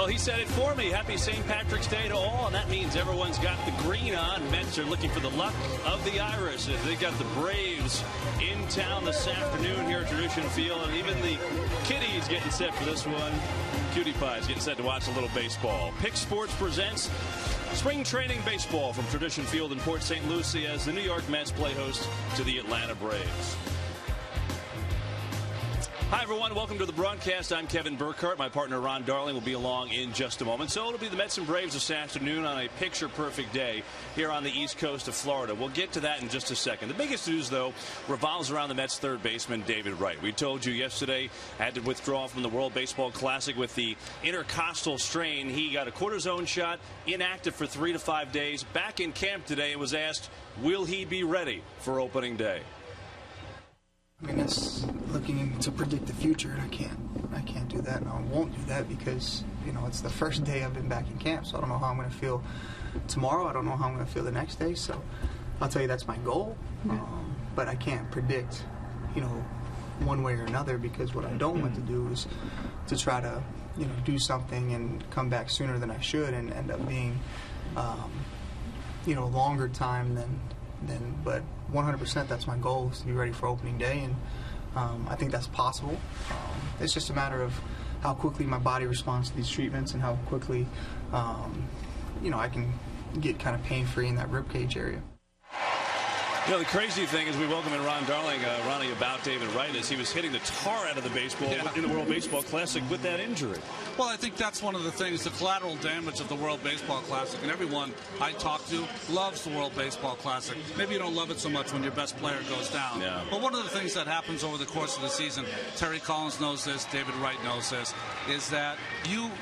Well, he said it for me. Happy St. Patrick's Day to all, and that means everyone's got the green on. Mets are looking for the luck of the Irish. They got the Braves in town this afternoon here at Tradition Field, and even the kiddies getting set for this one. Cutie Pies getting set to watch a little baseball. Pick Sports presents Spring Training Baseball from Tradition Field in Port St. Lucie as the New York Mets play host to the Atlanta Braves. Hi, everyone. Welcome to the broadcast. I'm Kevin Burkhardt. My partner, Ron Darling, will be along in just a moment. So it'll be the Mets and Braves this afternoon on a picture-perfect day here on the east coast of Florida. We'll get to that in just a second. The biggest news, though, revolves around the Mets' third baseman, David Wright. We told you yesterday had to withdraw from the World Baseball Classic with the intercostal strain. He got a cortisone shot, inactive for 3 to 5 days, back in camp today, and was asked, will he be ready for opening day? I mean, it's looking to predict the future, and I can't do that, and I won't do that because, you know, it's the first day I've been back in camp, so I don't know how I'm going to feel tomorrow. I don't know how I'm going to feel the next day, so I'll tell you that's my goal, but I can't predict, you know, one way or another, because what I don't want to do is to try to, you know, do something and come back sooner than I should and end up being, you know, longer time than but 100% that's my goal, is to be ready for opening day, and I think that's possible. It's just a matter of how quickly my body responds to these treatments and how quickly, you know, I can get kind of pain-free in that ribcage area. You know, the crazy thing is we welcome in Ron Darling, Ronnie, about David Wright, as he was hitting the tar out of the baseball in the World Baseball Classic with that injury. Well, I think that's one of the things, the collateral damage of the World Baseball Classic. And everyone I talk to loves the World Baseball Classic. Maybe you don't love it so much when your best player goes down. Yeah. But one of the things that happens over the course of the season, Terry Collins knows this, David Wright knows this, is that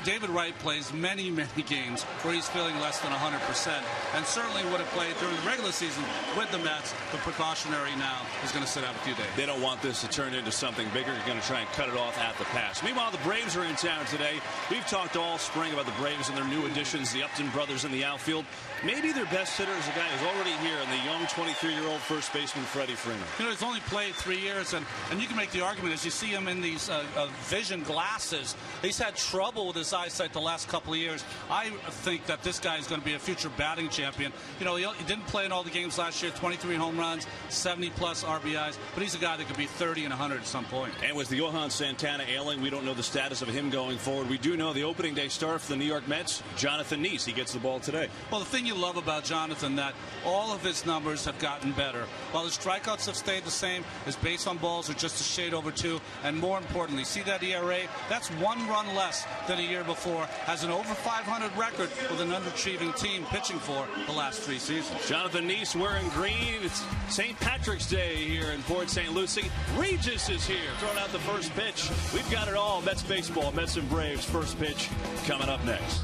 David Wright plays many, many games where he's feeling less than 100%. And certainly would have played during the regular season with the Mets. The precautionary now is going to sit out a few days. They don't want this to turn into something bigger. They're going to try and cut it off at the pass. Meanwhile, the Braves are in town today. We've talked all spring about the Braves and their new additions, the Upton brothers in the outfield. Maybe their best hitter is a guy who's already here, and the young 23-year-old first baseman, Freddie Freeman. You know, he's only played 3 years, and you can make the argument as you see him in these vision glasses. He's had trouble with his eyesight the last couple of years. I think that this guy is going to be a future batting champion. You know, he didn't play in all the games last year, 23 home runs, 70-plus RBIs, but he's a guy that could be 30 and 100 at some point. And with Johan Santana ailing, we don't know the status of him going forward. We do know the opening day star for the New York Mets, Jonathan Neese. He gets the ball today. Well, the thing you love about Jonathan, that all of his numbers have gotten better. While his strikeouts have stayed the same, his base on balls are just a shade over 2, and more importantly, see that ERA? That's 1 run less than a year before, has an over 500 record with an underachieving team pitching for the last 3 seasons. Jonathan Neese wearing green. It's St. Patrick's Day here in Port St. Lucie. Regis is here, throwing out the first pitch. We've got it all. Mets baseball, Mets and Braves, first pitch coming up next.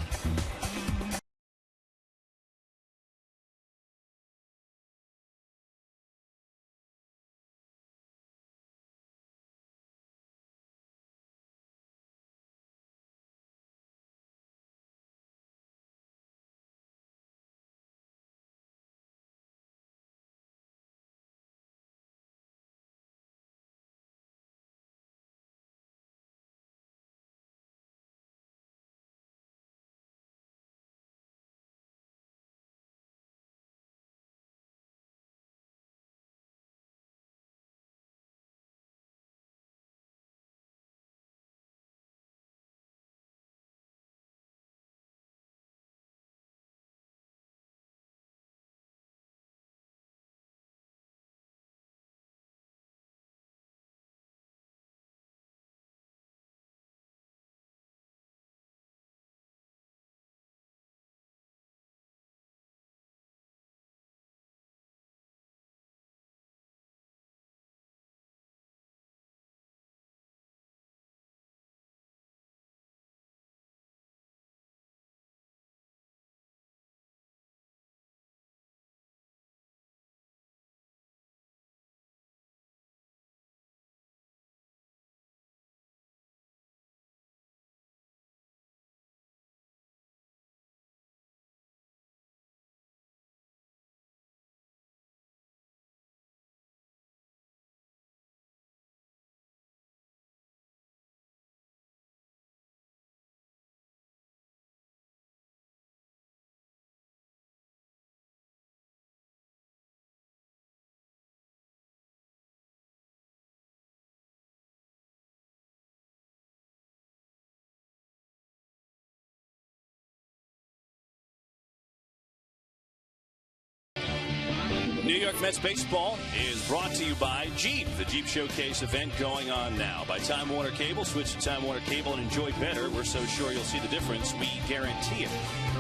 New York Mets baseball is brought to you by Jeep, the Jeep Showcase event going on now. By Time Warner Cable, switch to Time Warner Cable and enjoy better. We're so sure you'll see the difference. We guarantee it.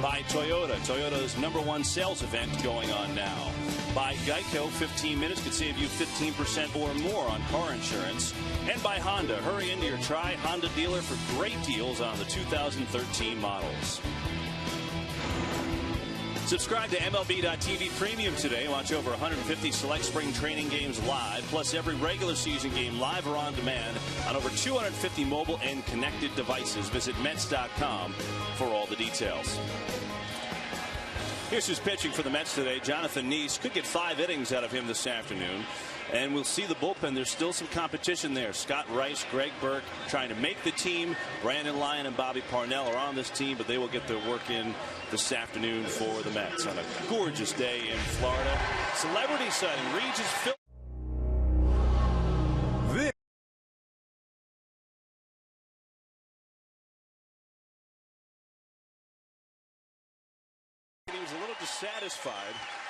By Toyota, Toyota's #1 sales event going on now. By Geico, 15 minutes could save you 15% or more on car insurance. And by Honda, hurry into your Honda dealer for great deals on the 2013 models. Subscribe to MLB.TV Premium today. Watch over 150 select spring training games live, plus every regular season game live or on demand on over 250 mobile and connected devices. Visit Mets.com for all the details. Here's who's pitching for the Mets today. Jonathan Nice. Could get 5 innings out of him this afternoon. And we'll see the bullpen. There's still some competition there. Scott Rice, Greg Burke trying to make the team. Brandon Lyon and Bobby Parnell are on this team, but they will get their work in this afternoon for the Mets on a gorgeous day in Florida. Celebrity sighting. Regis Philbin. He was a little dissatisfied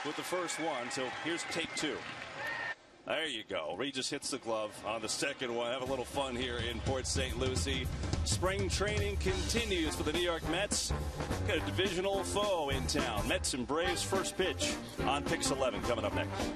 with the first one, so here's take 2. There you go. Regis hits the glove on the second one. Have a little fun here in Port St. Lucie. Spring training continues for the New York Mets. Got a divisional foe in town. Mets and Braves first pitch on Pix 11 coming up next.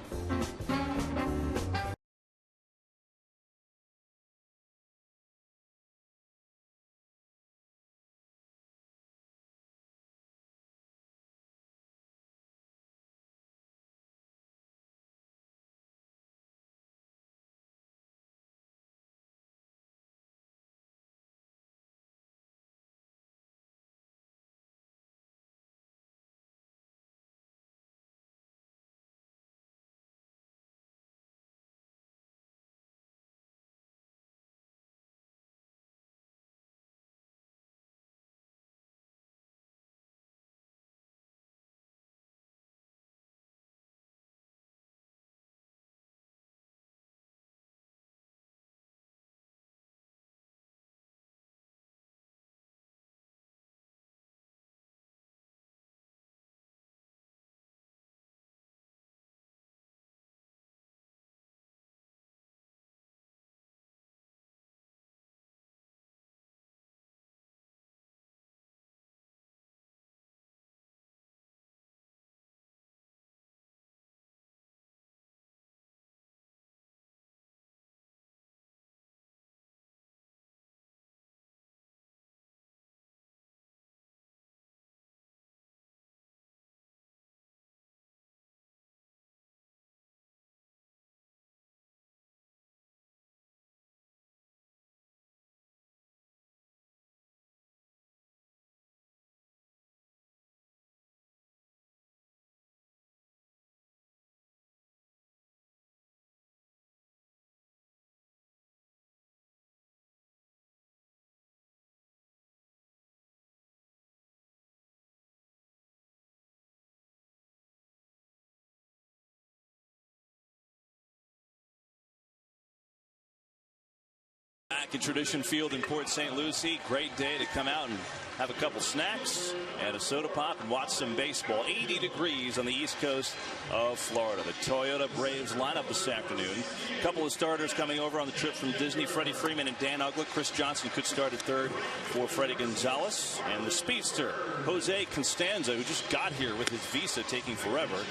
Back at Tradition Field in Port St. Lucie. Great day to come out and have a couple snacks and a soda pop and watch some baseball. 80 degrees on the east coast of Florida. The Toyota Braves lineup this afternoon. A couple of starters coming over on the trip from Disney. Freddie Freeman and Dan Uggla. Chris Johnson could start at third for Freddie Gonzalez. And the speedster, Jose Constanza, who just got here with his visa taking forever,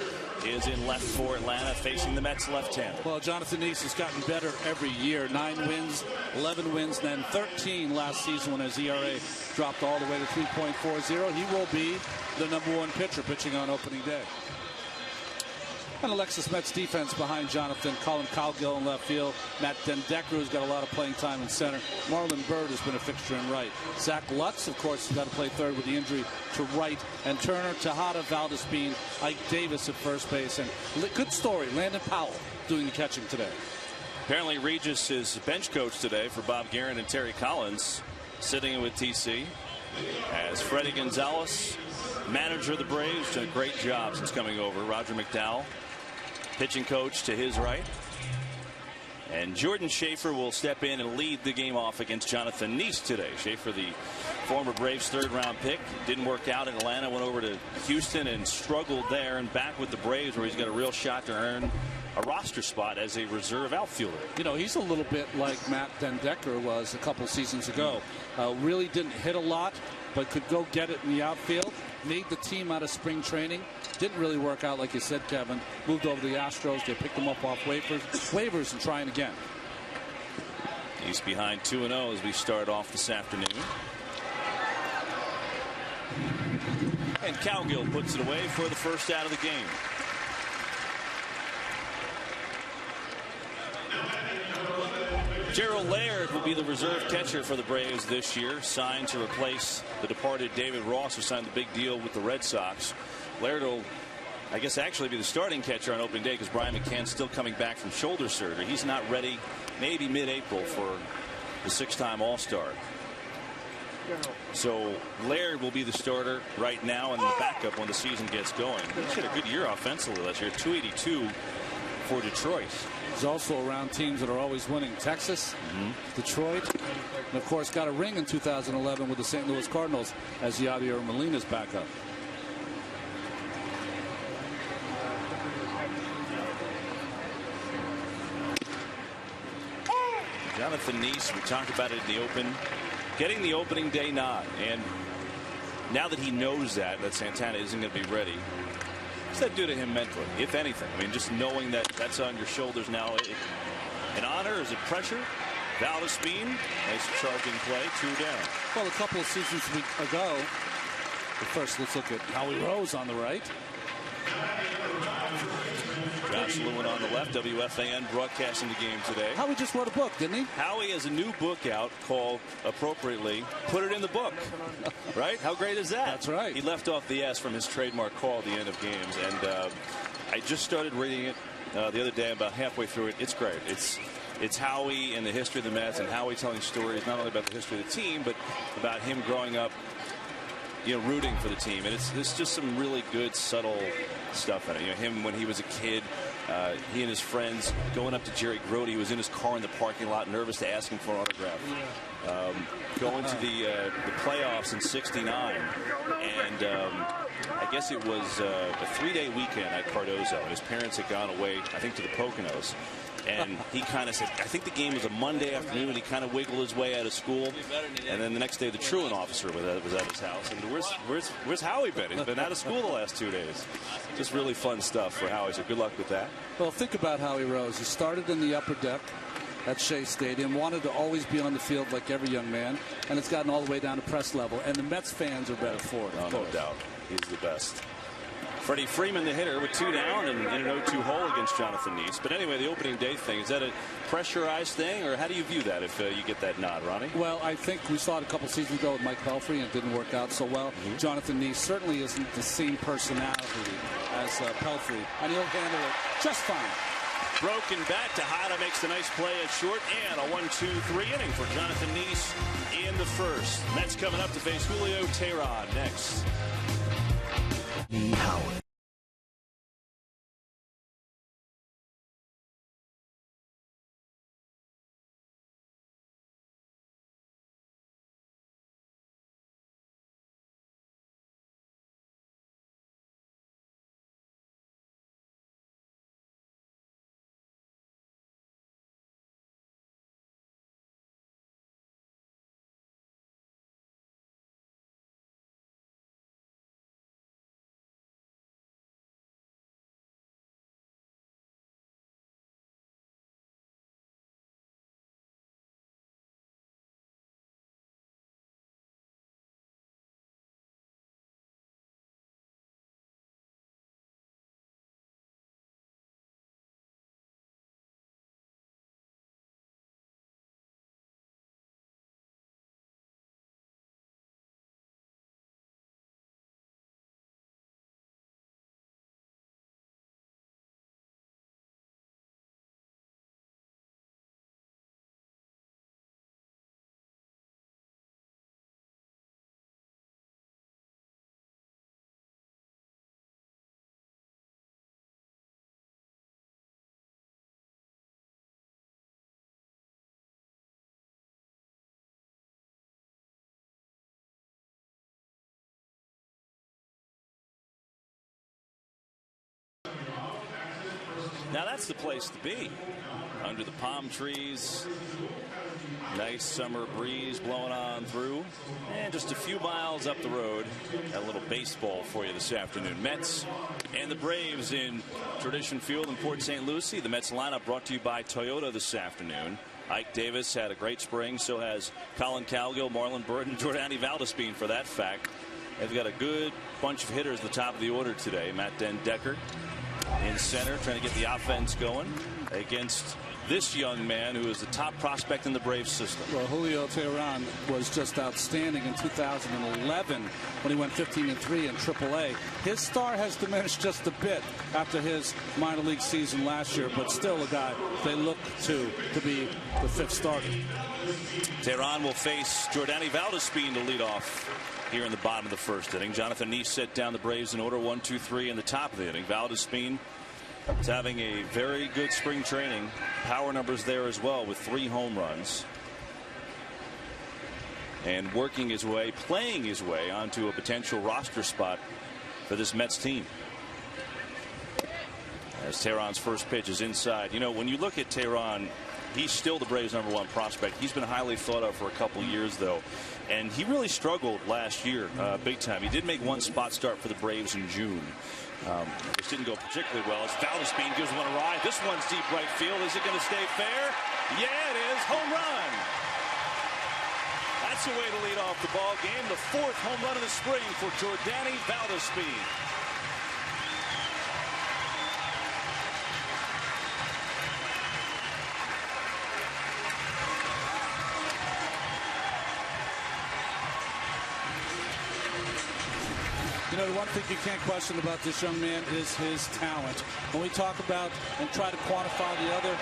is in left for Atlanta, facing the Mets left hand. Well, Jonathan Nice has gotten better every year. 9 wins, 11 wins, then 13 last season when his ERA dropped all the way to 3.40. He will be the #1 pitcher pitching on opening day. And Alexis Mets defense behind Jonathan. Colin Cowgill in left field. Matt Dendecker, who's got a lot of playing time in center. Marlon Byrd has been a fixture in right. Zach Lutz, of course, has got to play third with the injury to right. And Turner, Tejada, Valdespin, Ike Davis at first base. And good story, Landon Powell doing the catching today. Apparently Regis is bench coach today for Bob Guerin and Terry Collins, sitting in with TC. As Freddie Gonzalez, manager of the Braves, done a great job since coming over. Roger McDowell, pitching coach to his right. And Jordan Schaefer will step in and lead the game off against Jonathan Nice today. Schaefer, the former Braves third-round pick. Didn't work out in Atlanta, went over to Houston and struggled there, and back with the Braves where he's got a real shot to earn a roster spot as a reserve outfielder. You know, he's a little bit like Matt Den Decker was a couple seasons ago. Really didn't hit a lot, but could go get it in the outfield. Made the team out of spring training. Didn't really work out, like you said, Kevin. Moved over to the Astros. They picked him up off waivers and trying again. He's behind 2-0 as we start off this afternoon. And Cowgill puts it away for the first out of the game. Gerald Laird will be the reserve catcher for the Braves this year, signed to replace the departed David Ross, who signed the big deal with the Red Sox. Laird will, I guess, actually be the starting catcher on opening day because Brian McCann's still coming back from shoulder surgery. He's not ready, maybe mid-April, for the 6-time All-Star. So Laird will be the starter right now and the backup when the season gets going. He's had a good year offensively last year, 282 for Detroit. He's also around teams that are always winning. Texas, Detroit, and of course got a ring in 2011 with the St. Louis Cardinals as Yadier Molina's backup. Jonathan Neese, we talked about it in the open, getting the opening day nod, and now that he knows that Santana isn't going to be ready, what's that do to him mentally, if anything? I mean, just knowing that that's on your shoulders now. An honor? Is it pressure? Valdespin, nice charging play, 2 down. Well, a couple of seasons ago, but first let's look at Howie Rose on the right. Josh Lewin on the left. WFAN broadcasting the game today. Howie just wrote a book, didn't he? Howie has a new book out called, appropriately, Put It in the Book. Right? How great is that? That's right. He left off the S from his trademark call at the end of games. And I just started reading it the other day, about halfway through it. It's great. It's Howie and the history of the Mets, and Howie telling stories not only about the history of the team, but about him growing up, you know, rooting for the team. And it's just some really good, subtle stuff in it. You know, him when he was a kid, he and his friends going up to Jerry Grote. He was in his car in the parking lot, nervous to ask him for an autograph. Going to the playoffs in '69, and I guess it was a 3-day weekend at Cardozo, and his parents had gone away, I think, to the Poconos. And he kind of said, I think the game was a Monday afternoon, and he kind of wiggled his way out of school. And then the next day, the truant officer was at his house. And where's Howie been? He's been out of school the last 2 days. Just really fun stuff for Howie. So good luck with that. Well, think about Howie Rose. He started in the upper deck at Shea Stadium, wanted to always be on the field like every young man, and it's gotten all the way down to press level. And the Mets fans are better for it. No doubt. He's the best. Freddie Freeman, the hitter, with 2 down and in an 0-2 hole against Jonathan Neese. But anyway, the opening day thing, is that a pressurized thing, or how do you view that if you get that nod, Ronnie? Well, I think we saw it a couple seasons ago with Mike Pelfrey, and it didn't work out so well. Jonathan Neese certainly isn't the same personality as Pelfrey, and he'll handle it just fine. Broken bat. Tejada makes the nice play at short, and a 1-2-3 inning for Jonathan Neese in the first. Mets coming up to face Julio Teheran next. Howard. Now that's the place to be. Under the palm trees. Nice summer breeze blowing on through. And just a few miles up the road, a little baseball for you this afternoon. Mets and the Braves in Tradition Field in Port St. Lucie. The Mets lineup brought to you by Toyota this afternoon. Ike Davis had a great spring. So has Colin Cowgill, Marlon Byrd, and Jordani Valdespin for that fact. They've got a good bunch of hitters at the top of the order today. Matt Den-Decker in center trying to get the offense going against this young man who is the top prospect in the Braves system. Well, Julio Teheran was just outstanding in 2011 when he went 15-3 in AAA. His star has diminished just a bit after his minor league season last year, but still a guy they look to be the fifth starter. Teheran will face Jordani Valdespin to lead off here in the bottom of the first inning. Jonathan Neese set down the Braves in order 1-2-3 in the top of the inning. Valdespin is having a very good spring training. Power numbers there as well with 3 home runs. And working his way, playing his way onto a potential roster spot for this Mets team. As Teheran's first pitch is inside. You know, when you look at Teheran, he's still the Braves' #1 prospect. He's been highly thought of for a couple years, though. And he really struggled last year big time. He did make one spot start for the Braves in June. Which didn't go particularly well as Valdespin gives one a ride. This one's deep right field. Is it going to stay fair? Yeah, it is. Home run. That's the way to lead off the ball game. The 4th home run of the spring for Jordani Valdespin. You know, the one thing you can't question about this young man is his talent. When we talk about and try to quantify the other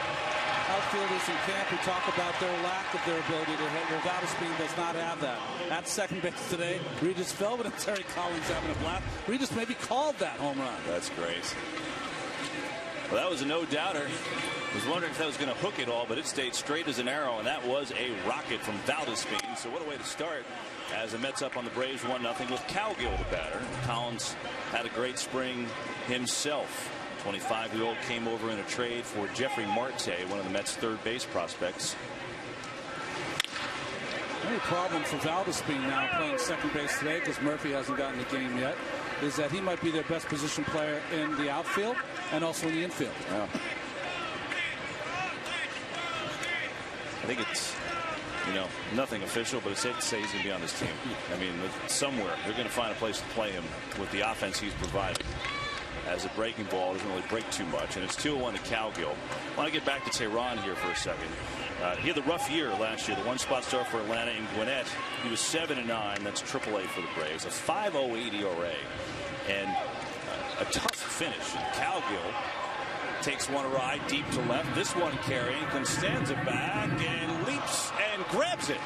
outfielders in camp, we talk about their lack of their ability to hit. Well, Valdespin does not have that. At second base today, Regis Philbin and Terry Collins having a blast. Regis maybe called that home run. That's great. Well, that was a no-doubter. I was wondering if that was going to hook it all, but it stayed straight as an arrow, and that was a rocket from Valdespin. So what a way to start as the Mets up on the Braves 1-0 with Cowgill the batter. Collins had a great spring himself. 25-year-old came over in a trade for Jeffrey Marte, one of the Mets' third base prospects. The only problem for Valdespin now playing second base today, because Murphy hasn't gotten the game yet, is that he might be their best position player in the outfield and also in the infield. Yeah. I think it's, you know, nothing official, but it's safe to say he's going to be on this team. I mean, somewhere they're going to find a place to play him with the offense he's providing. As a breaking ball, doesn't really break too much, and it's 2-1 to Cowgill. I want to get back to Teheran here for a second. He had the rough year last year, the 1-spot start for Atlanta in Gwinnett. He was 7-9. That's AAA for the Braves. A 5.08 ERA, and a tough finish. And Cowgill takes one a ride deep to left. This one carrying Constanza back and leaps and grabs it.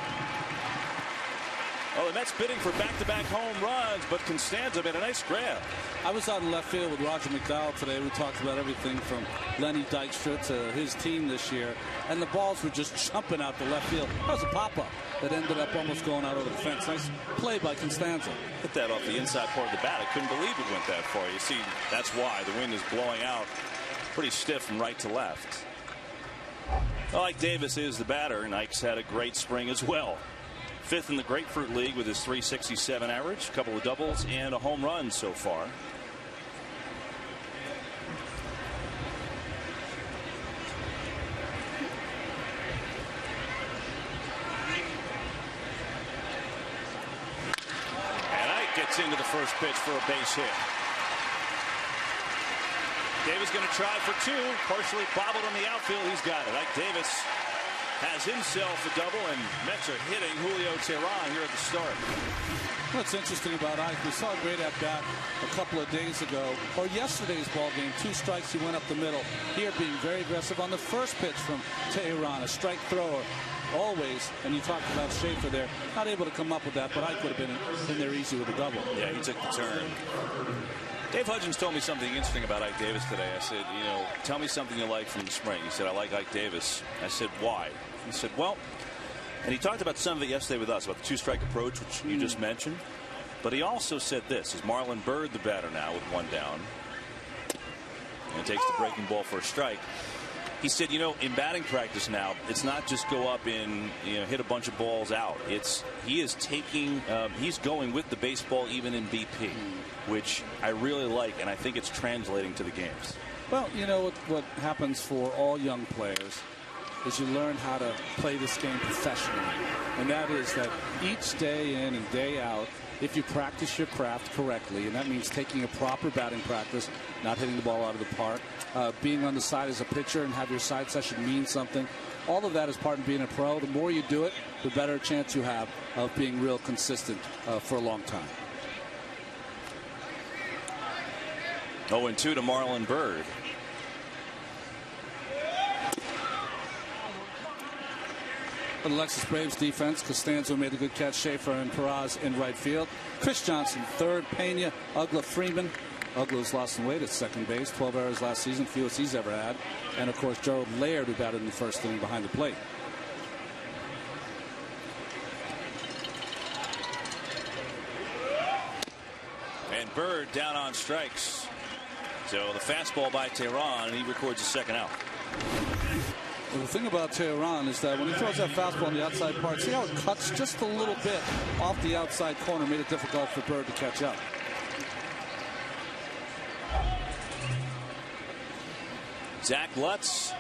Well, the Mets bidding for back-to-back home runs, but Constanza made a nice grab. I was out in left field with Roger McDowell today. We talked about everything from Lenny Dykstra to his team this year, and the balls were just jumping out the left field. That was a pop-up that ended up almost going out over the fence. Nice play by Constanza. Hit that off the inside part of the bat. I couldn't believe it went that far. You see, that's why the wind is blowing out pretty stiff from right to left. Well, Ike Davis is the batter, and Ike's had a great spring as well. 5th in the Grapefruit League with his .367 average, a couple of doubles and a home run so far. And Ike gets into the first pitch for a base hit. Davis going to try for 2, partially bobbled on the outfield. He's got it. Ike Davis has himself a double, and Mets are hitting Julio Teheran here at the start. What's interesting about Ike, we saw a great at-bat a couple of days ago, or yesterday's ball game. 2 strikes, he went up the middle. Here being very aggressive on the first pitch from Teheran, a strike thrower always, and you talked about Schaefer there, not able to come up with that, but Ike would have been in there easy with a double. Yeah, he took the turn. Dave Hudgens told me something interesting about Ike Davis today. I said, you know, tell me something you like from the spring. He said, I like Ike Davis. I said, why? He said, well, and he talked about some of it yesterday with us, about the 2-strike approach, which you just mentioned. But he also said this, is Marlon Byrd the batter now with 1 down. and takes the breaking ball for a strike. He said, you know, in batting practice now, it's not just go up and, you know, hit a bunch of balls out. He is taking, he's going with the baseball even in BP, which I really like, and I think it's translating to the games. Well, you know what happens for all young players is you learn how to play this game professionally, and that is that each day in and day out, if you practice your craft correctly, and that means taking a proper batting practice, not hitting the ball out of the park, being on the side as a pitcher and have your side session mean something. All of that is part of being a pro. The more you do it, the better chance you have of being real consistent for a long time. 0-2 to Marlon Byrd. But Alexis Braves defense. Costanzo made a good catch. Schaefer and Peraz in right field. Chris Johnson third. Pena, Ugla, Freeman. Ugla's lost some weight at second base. 12 errors last season, fewest he's ever had. And of course Gerald Laird, who batted in the first inning behind the plate. And Byrd down on strikes. So the fastball by Tehran, and he records a second out. Well, the thing about Tehran is that when he throws that fastball on the outside part, see how it cuts just a little bit off the outside corner, made it difficult for Byrd to catch up. Zach Lutz,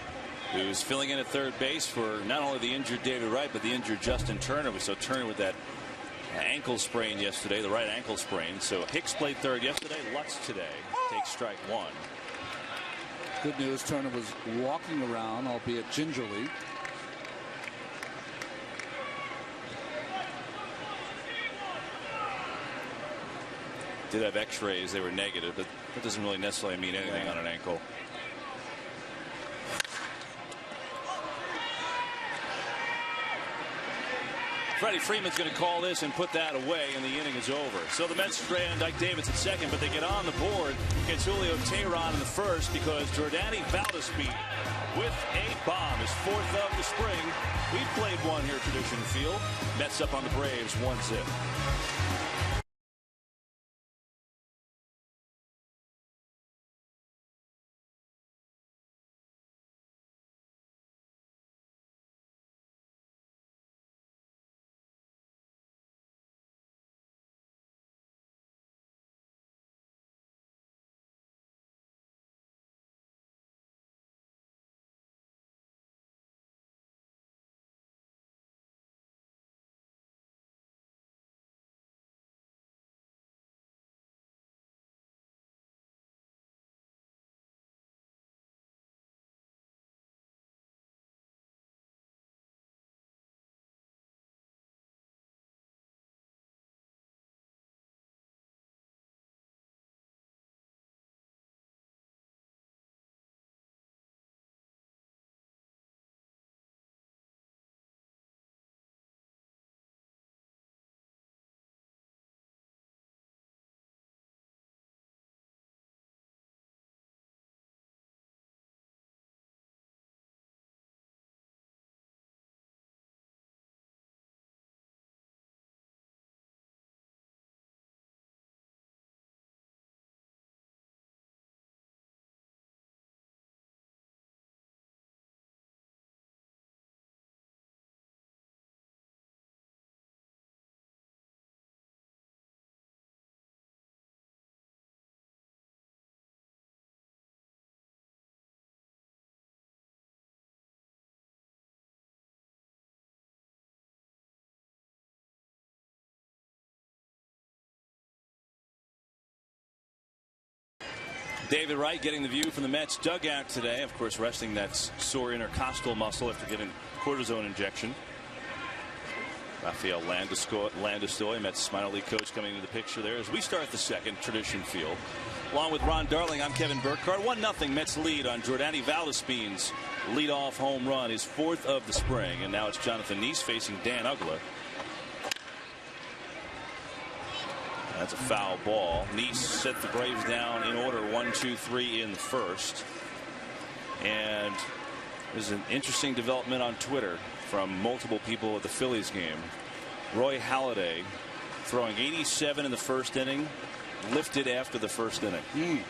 who's filling in at third base for not only the injured David Wright, but the injured Justin Turner. So Turner with that ankle sprain yesterday, the right ankle sprain. So Hicks played third yesterday. Lutz today takes strike one. Good news, Turner was walking around, albeit gingerly. Did have x-rays, they were negative, but that doesn't really necessarily mean anything on an ankle. Freddie Freeman's going to call this and put that away, and the inning is over. So the Mets strand Ike Davis at second, but they get on the board against Julio Tehran in the first because Jordani Valdespin with a bomb, his fourth of the spring. We've played one here at Tradition Field. Mets up on the Braves 1-0. David Wright getting the view from the Mets dugout today. Of course, resting that sore intercostal muscle after getting cortisone injection. Rafael Landeskog, Mets minor league coach, coming into the picture there as we start the second, Tradition Field. Along with Ron Darling, I'm Kevin Burkhardt. 1-0 Mets lead on Jordani Valdespin's leadoff home run, his fourth of the spring. And now it's Jonathan Neese facing Dan Ugla. That's a foul ball. Neese set the Braves down in order 1-2-3 in the first. And there's an interesting development on Twitter from multiple people at the Phillies game. Roy Halladay throwing 87 in the first inning, lifted after the first inning.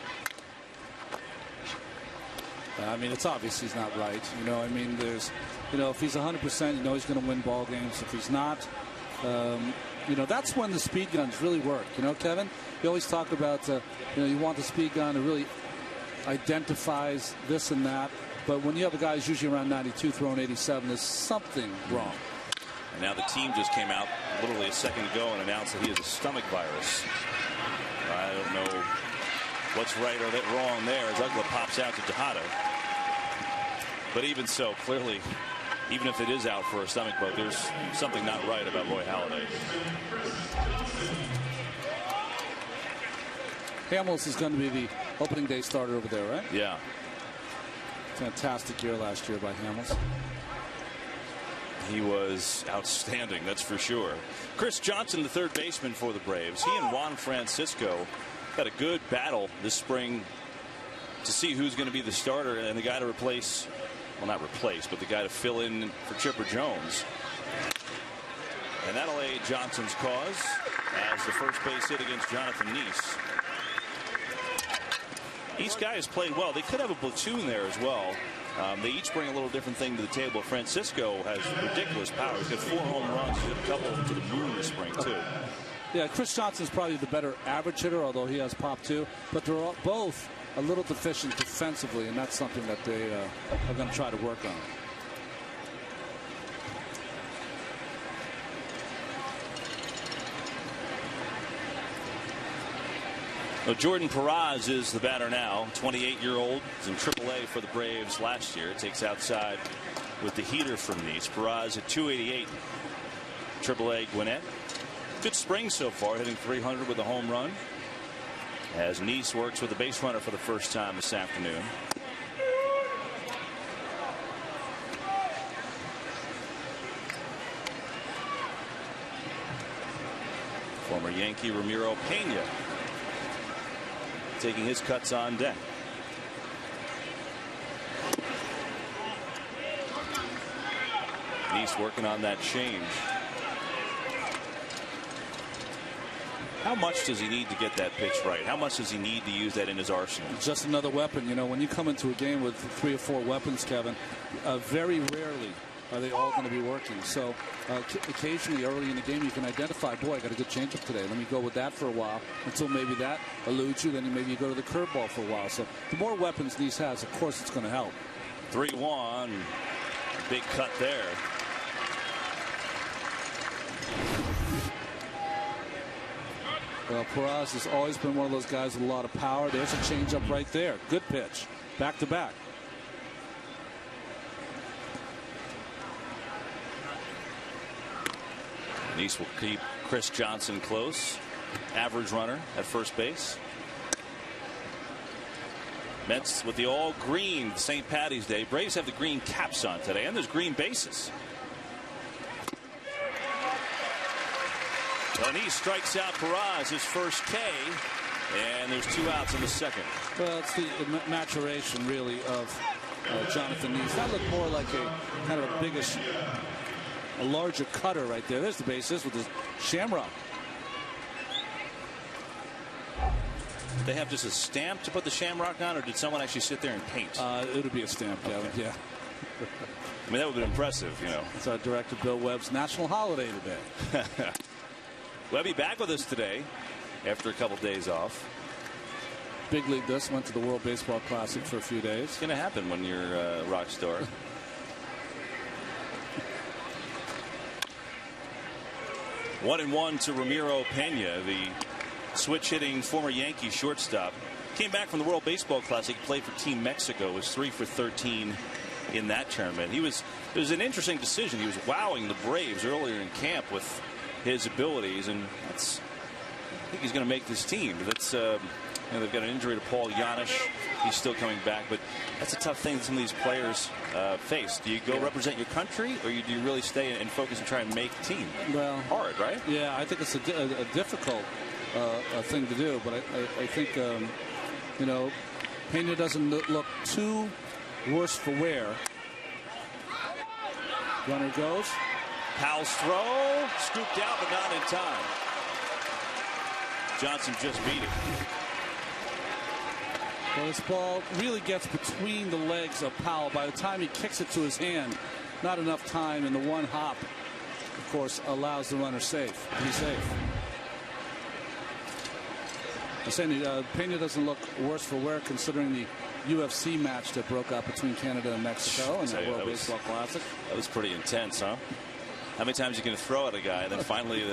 I mean, it's obvious he's not right. You know, I mean, there's, you know, if he's 100%, you know he's going to win ball games. If he's not, you know, that's when the speed guns really work. You know, Kevin, you always talk about, you know, you want the speed gun to really identifies this and that. But when you have a guy who's usually around 92 throwing 87, there's something wrong. And now the team just came out literally a second ago and announced that he has a stomach virus. I don't know what's right or wrong there as Uggla pops out to Tejada. But even so, clearly, even if it is out for a stomach bug, there's something not right about Roy Halladay. Hamels is going to be the opening day starter over there, right? Yeah. Fantastic year last year by Hamels. He was outstanding, that's for sure. Chris Johnson, the third baseman for the Braves. He and Juan Francisco had a good battle this spring to see who's going to be the starter and the guy to replace, well, not replace, but the guy to fill in for Chipper Jones. And that'll aid Johnson's cause as the first base hit against Jonathan Nice. Each guy has played well. They could have a platoon there as well. They each bring a little different thing to the table. Francisco has ridiculous power. He's got 4 home runs. He's hit a couple to the moon this spring, too. Yeah, Chris Johnson's probably the better average hitter, although he has pop, too. But they're both a little deficient defensively, and that's something that they are going to try to work on. Well, Jordan Perez is the batter now. 28-year-old. He's in AAA for the Braves last year. Takes outside with the heater from Nice. Perez at 288. AAA Gwinnett. Good spring so far, hitting 300 with a home run. As Nice works with the base runner for the first time this afternoon. Former Yankee Ramiro Pena taking his cuts on deck. Nice working on that change. How much does he need to get that pitch right? How much does he need to use that in his arsenal? Just another weapon. You know, when you come into a game with 3 or 4 weapons, Kevin, very rarely are they all going to be working. So occasionally early in the game you can identify, boy, I got a good changeup today. Let me go with that for a while until maybe that eludes you. Then maybe you go to the curveball for a while. So the more weapons Nice has, of course it's going to help. 3-1. Big cut there. Well, Perez has always been one of those guys with a lot of power. There's a changeup right there. Good pitch. Back to back. Nice will keep Chris Johnson close. Average runner at first base. Mets with the all green St. Paddy's Day. Braves have the green caps on today, and there's green bases. Well, Nice strikes out Perez, his first K, and there's 2 outs in the second. Well, it's the maturation, really, of Jonathan Nice. That looked more like a kind of a biggish, a larger cutter right there. There's the bases with his shamrock. They have just a stamp to put the shamrock on, or did someone actually sit there and paint? It would be a stamp, Kevin. Okay. Yeah. I mean, that would have been impressive, you know. It's our director Bill Webb's national holiday today. Webby back with us today after a couple days off. Big league this, went to the World Baseball Classic for a few days. It's going to happen when you're a rock star. 1-1 to Ramiro Pena, the switch hitting former Yankee shortstop. Came back from the World Baseball Classic, played for Team Mexico, was 3 for 13 in that tournament. It was an interesting decision. He was wowing the Braves earlier in camp with his abilities, and I think he's going to make this team. That's they've got an injury to Paul Janisch. He's still coming back, but that's a tough thing that some of these players face. Do you go represent your country, or do you really stay and focus and try and make the team? Well, hard, right? Yeah, I think it's a difficult thing to do, but I think you know, Pena doesn't look too worse for wear. Runner goes. Powell's throw, scooped out, but not in time. Johnson just beat it. Well, this ball really gets between the legs of Powell. By the time he kicks it to his hand, not enough time, and the one hop, of course, allows the runner to be safe. I'm saying Pena doesn't look worse for wear considering the UFC match that broke out between Canada and Mexico in the World Baseball Classic. That was pretty intense, huh? How many times are you going to throw at a guy, and then finally,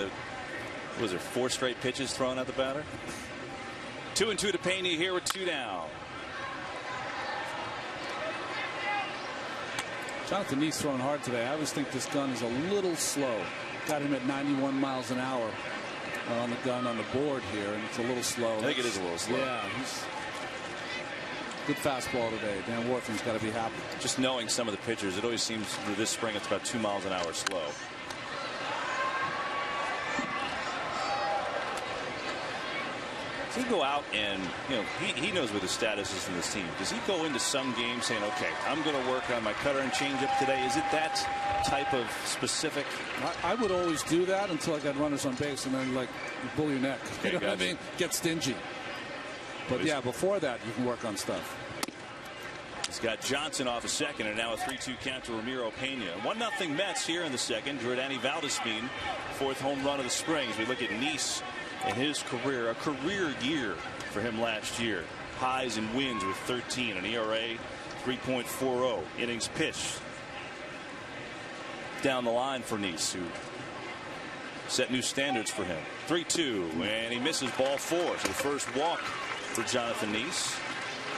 was there 4 straight pitches thrown at the batter? 2-2 to Pena here with 2 down. Jonathan Neese throwing hard today. I always think this gun is a little slow. Got him at 91 miles an hour on the gun on the board here, and it's a little slow. I think it is a little slow. Yeah, he's good fastball today. Dan Warthen's got to be happy. Just knowing some of the pitchers, it always seems through this spring it's about 2 miles an hour slow. Does he go out and, he knows what his status is in this team. Does he go into some games saying, okay, I'm going to work on my cutter and changeup today? Is it that type of specific? I would always do that until I got runners on base, and then, like, you pull your neck. Okay, you know what I mean? Get stingy. But, yeah, before that, you can work on stuff. He's got Johnson off a second, and now a 3-2 count to Ramiro Pena. 1-0 Mets here in the second. Jordani Valdespin, 4th home run of the spring. As we look at Neese in his career, a career year for him last year. Highs and wins with 13, an ERA 3.40. Innings pitched down the line for Neese, who set new standards for him. 3-2, and he misses ball 4. So the first walk for Jonathan Neese.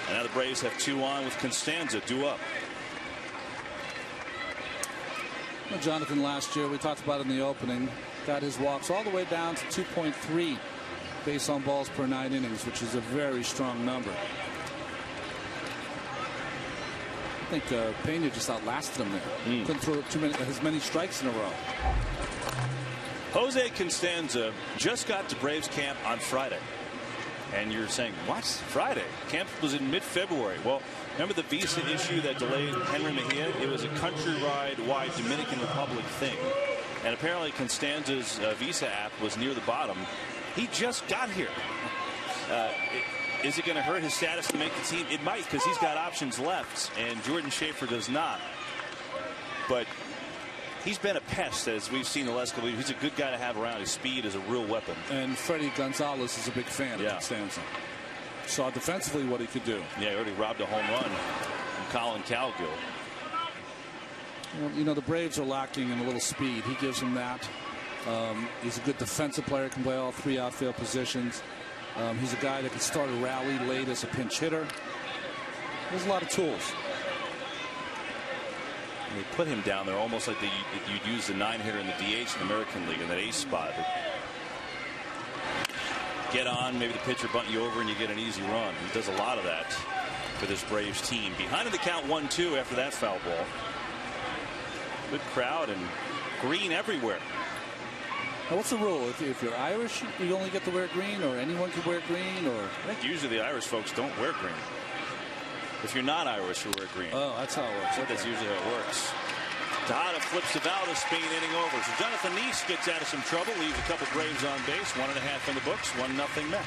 And now the Braves have 2 on with Constanza due up. Well, Jonathan last year, we talked about in the opening, got his walks all the way down to 2.3 base on balls per 9 innings, which is a very strong number. I think Pena just outlasted him there. Couldn't throw as many strikes in a row. Jose Constanza just got to Braves camp on Friday. And you're saying, what? Friday? Camp was in mid-February. Well, remember the visa issue that delayed Henry Mejia? It was a countrywide Dominican Republic thing. And apparently Constanza's visa app was near the bottom. He just got here. Is it going to hurt his status to make the team? It might, because he's got options left, and Jordan Schaefer does not. But he's been a pest, as we've seen the last couple of years. He's a good guy to have around. His speed is a real weapon. And Freddie Gonzalez is a big fan of Constanza. Saw defensively what he could do. Yeah, he already robbed a home run from Colin Cowgill. Well, the Braves are lacking in a little speed. He gives them that. He's a good defensive player, can play all 3 outfield positions. He's a guy that can start a rally late as a pinch hitter. There's a lot of tools. They put him down there almost like you'd use the 9-hitter in the DH in the American League in that ace spot. Get on, maybe the pitcher bunt you over and you get an easy run. He does a lot of that for this Braves team. Behind in the count 1-2 after that foul ball. Good crowd and green everywhere. Now, what's the rule? If you're Irish, you only get to wear green, or anyone can wear green? Or I think usually the Irish folks don't wear green. If you're not Irish, you wear green. Oh, that's how it works. Okay. That's usually how it works. Tejada flips to Valdespin, inning over. So Jonathan Neese gets out of some trouble, leaves a couple Braves on base. 1.5 in the books, 1-0 Mets.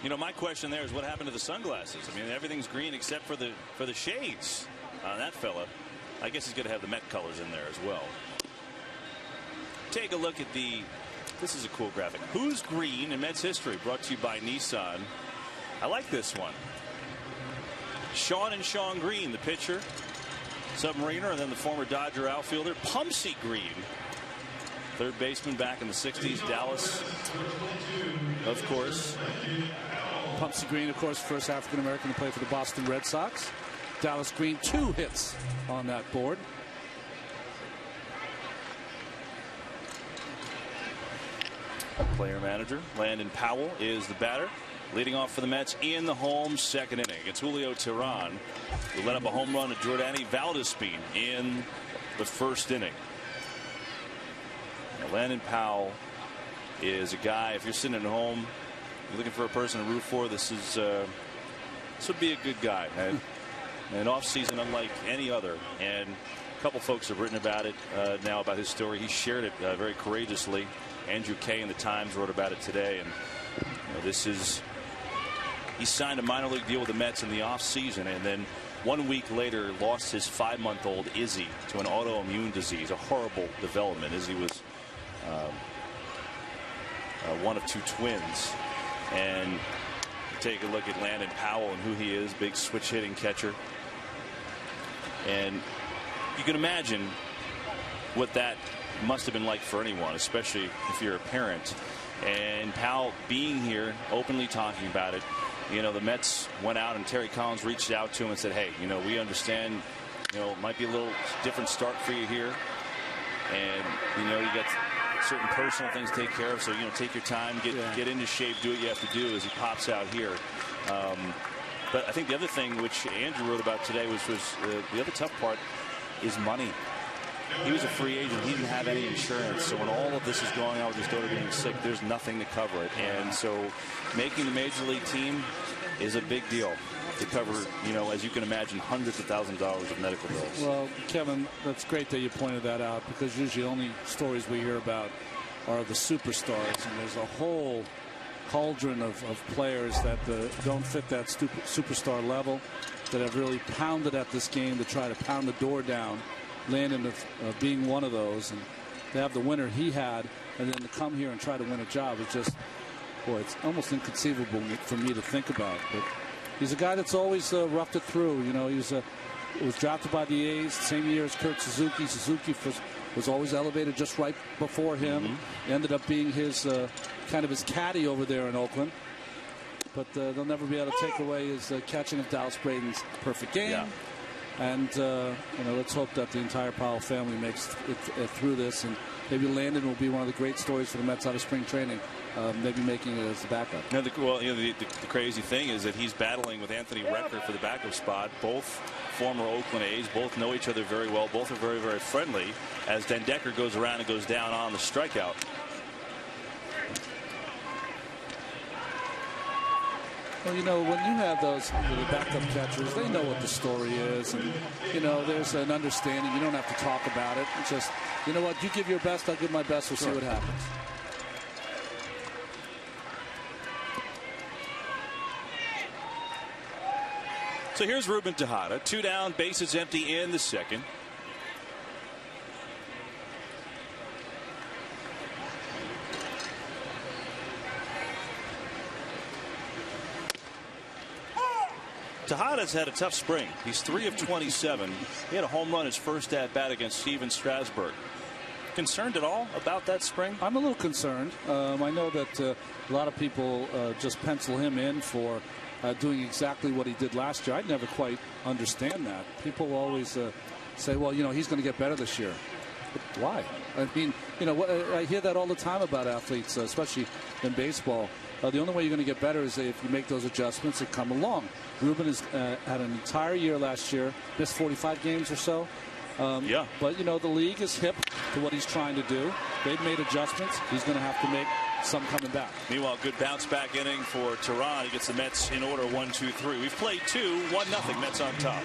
You know, my question there is what happened to the sunglasses? I mean, everything's green except for the shades on that fella. I guess he's going to have the Met colors in there as well. Take a look at this is a cool graphic. Who's green in Mets history? Brought to you by Nissan. I like this one. Sean Green, the pitcher, submariner, and then the former Dodger outfielder, Pumpsy Green, third baseman back in the 60s, Dallas, of course. Pumpsy Green, of course, first African-American to play for the Boston Red Sox. Dallas Green, 2 hits on that board. Player manager Landon Powell is the batter, leading off for the Mets in the home second inning. It's Julio Teheran, who led up a home run to Jordani Valdespin in the first inning. Now, Landon Powell is a guy, if you're sitting at home, you're looking for a person to root for, this would be a good guy. And an off-season unlike any other. And a couple folks have written about it now, about his story. He shared it very courageously. Andrew Kay in the Times wrote about it today. And he signed a minor league deal with the Mets in the off-season, and then 1 week later lost his 5-month-old Izzy to an autoimmune disease. A horrible development. Izzy was one of 2 twins. And take a look at Landon Powell and who he is, big switch hitting catcher. And you can imagine what that must have been like for anyone, especially if you're a parent. And Powell being here, openly talking about it. You know, the Mets went out and Terry Collins reached out to him and said, hey, you know, we understand, you know, it might be a little different start for you here. And, you know, you got certain personal things to take care of. So, you know, take your time, get into shape, do what you have to do as he pops out here. But I think the other thing which Andrew wrote about today was the other tough part is money. He was a free agent. He didn't have any insurance. So when all of this is going on with his daughter being sick, there's nothing to cover it. And so making the major league team is a big deal to cover, you know, as you can imagine, hundreds of thousands of dollars of medical bills. Well, Kevin, that's great that you pointed that out, because usually only stories we hear about are the superstars. And there's a whole cauldron of players that don't fit that superstar level, that have really pounded at this game to try to pound the door down. Landon being one of those, and to have the winner he had, and then to come here and try to win a job is just, boy, it's almost inconceivable for me to think about. But he's a guy that's always roughed it through. You know, he was drafted by the A's same year as Kurt Suzuki. Suzuki was always elevated just right before him. Ended up being his kind of his caddy over there in Oakland. But they'll never be able to take away his catching of Dallas Braden's perfect game. Yeah. And you know, let's hope that the entire Powell family makes it through this, and maybe Landon will be one of the great stories for the Mets out of spring training, maybe making it as a backup. Now, the crazy thing is that he's battling with Anthony Recker for the backup spot. Both former Oakland A's, both know each other very well, both are very, very friendly, as Den Decker goes around and goes down on the strikeout. Well, you know, when you have those the backup catchers, they know what the story is, and you know, there's an understanding. You don't have to talk about it. It's just, you know what, you give your best, I'll give my best. We'll see what happens. So here's Ruben Tejada, 2 down, bases empty in the second. Tejada's had a tough spring. He's 3 of 27. He had a home run his first at bat against Steven Strasburg. Concerned at all about that spring? I'm a little concerned. I know that a lot of people just pencil him in for doing exactly what he did last year. I never quite understand that. People always say, well, you know, he's going to get better this year. But why? I mean, you know, I hear that all the time about athletes, especially in baseball. The only way you're going to get better is if you make those adjustments and come along. Ruben has had an entire year last year, missed 45 games or so. Yeah. But, you know, the league is hip to what he's trying to do. They've made adjustments. He's going to have to make some coming back. Meanwhile, good bounce back inning for Teheran. He gets the Mets in order 1-2-3. We've played 2, 1-0. Mets on top.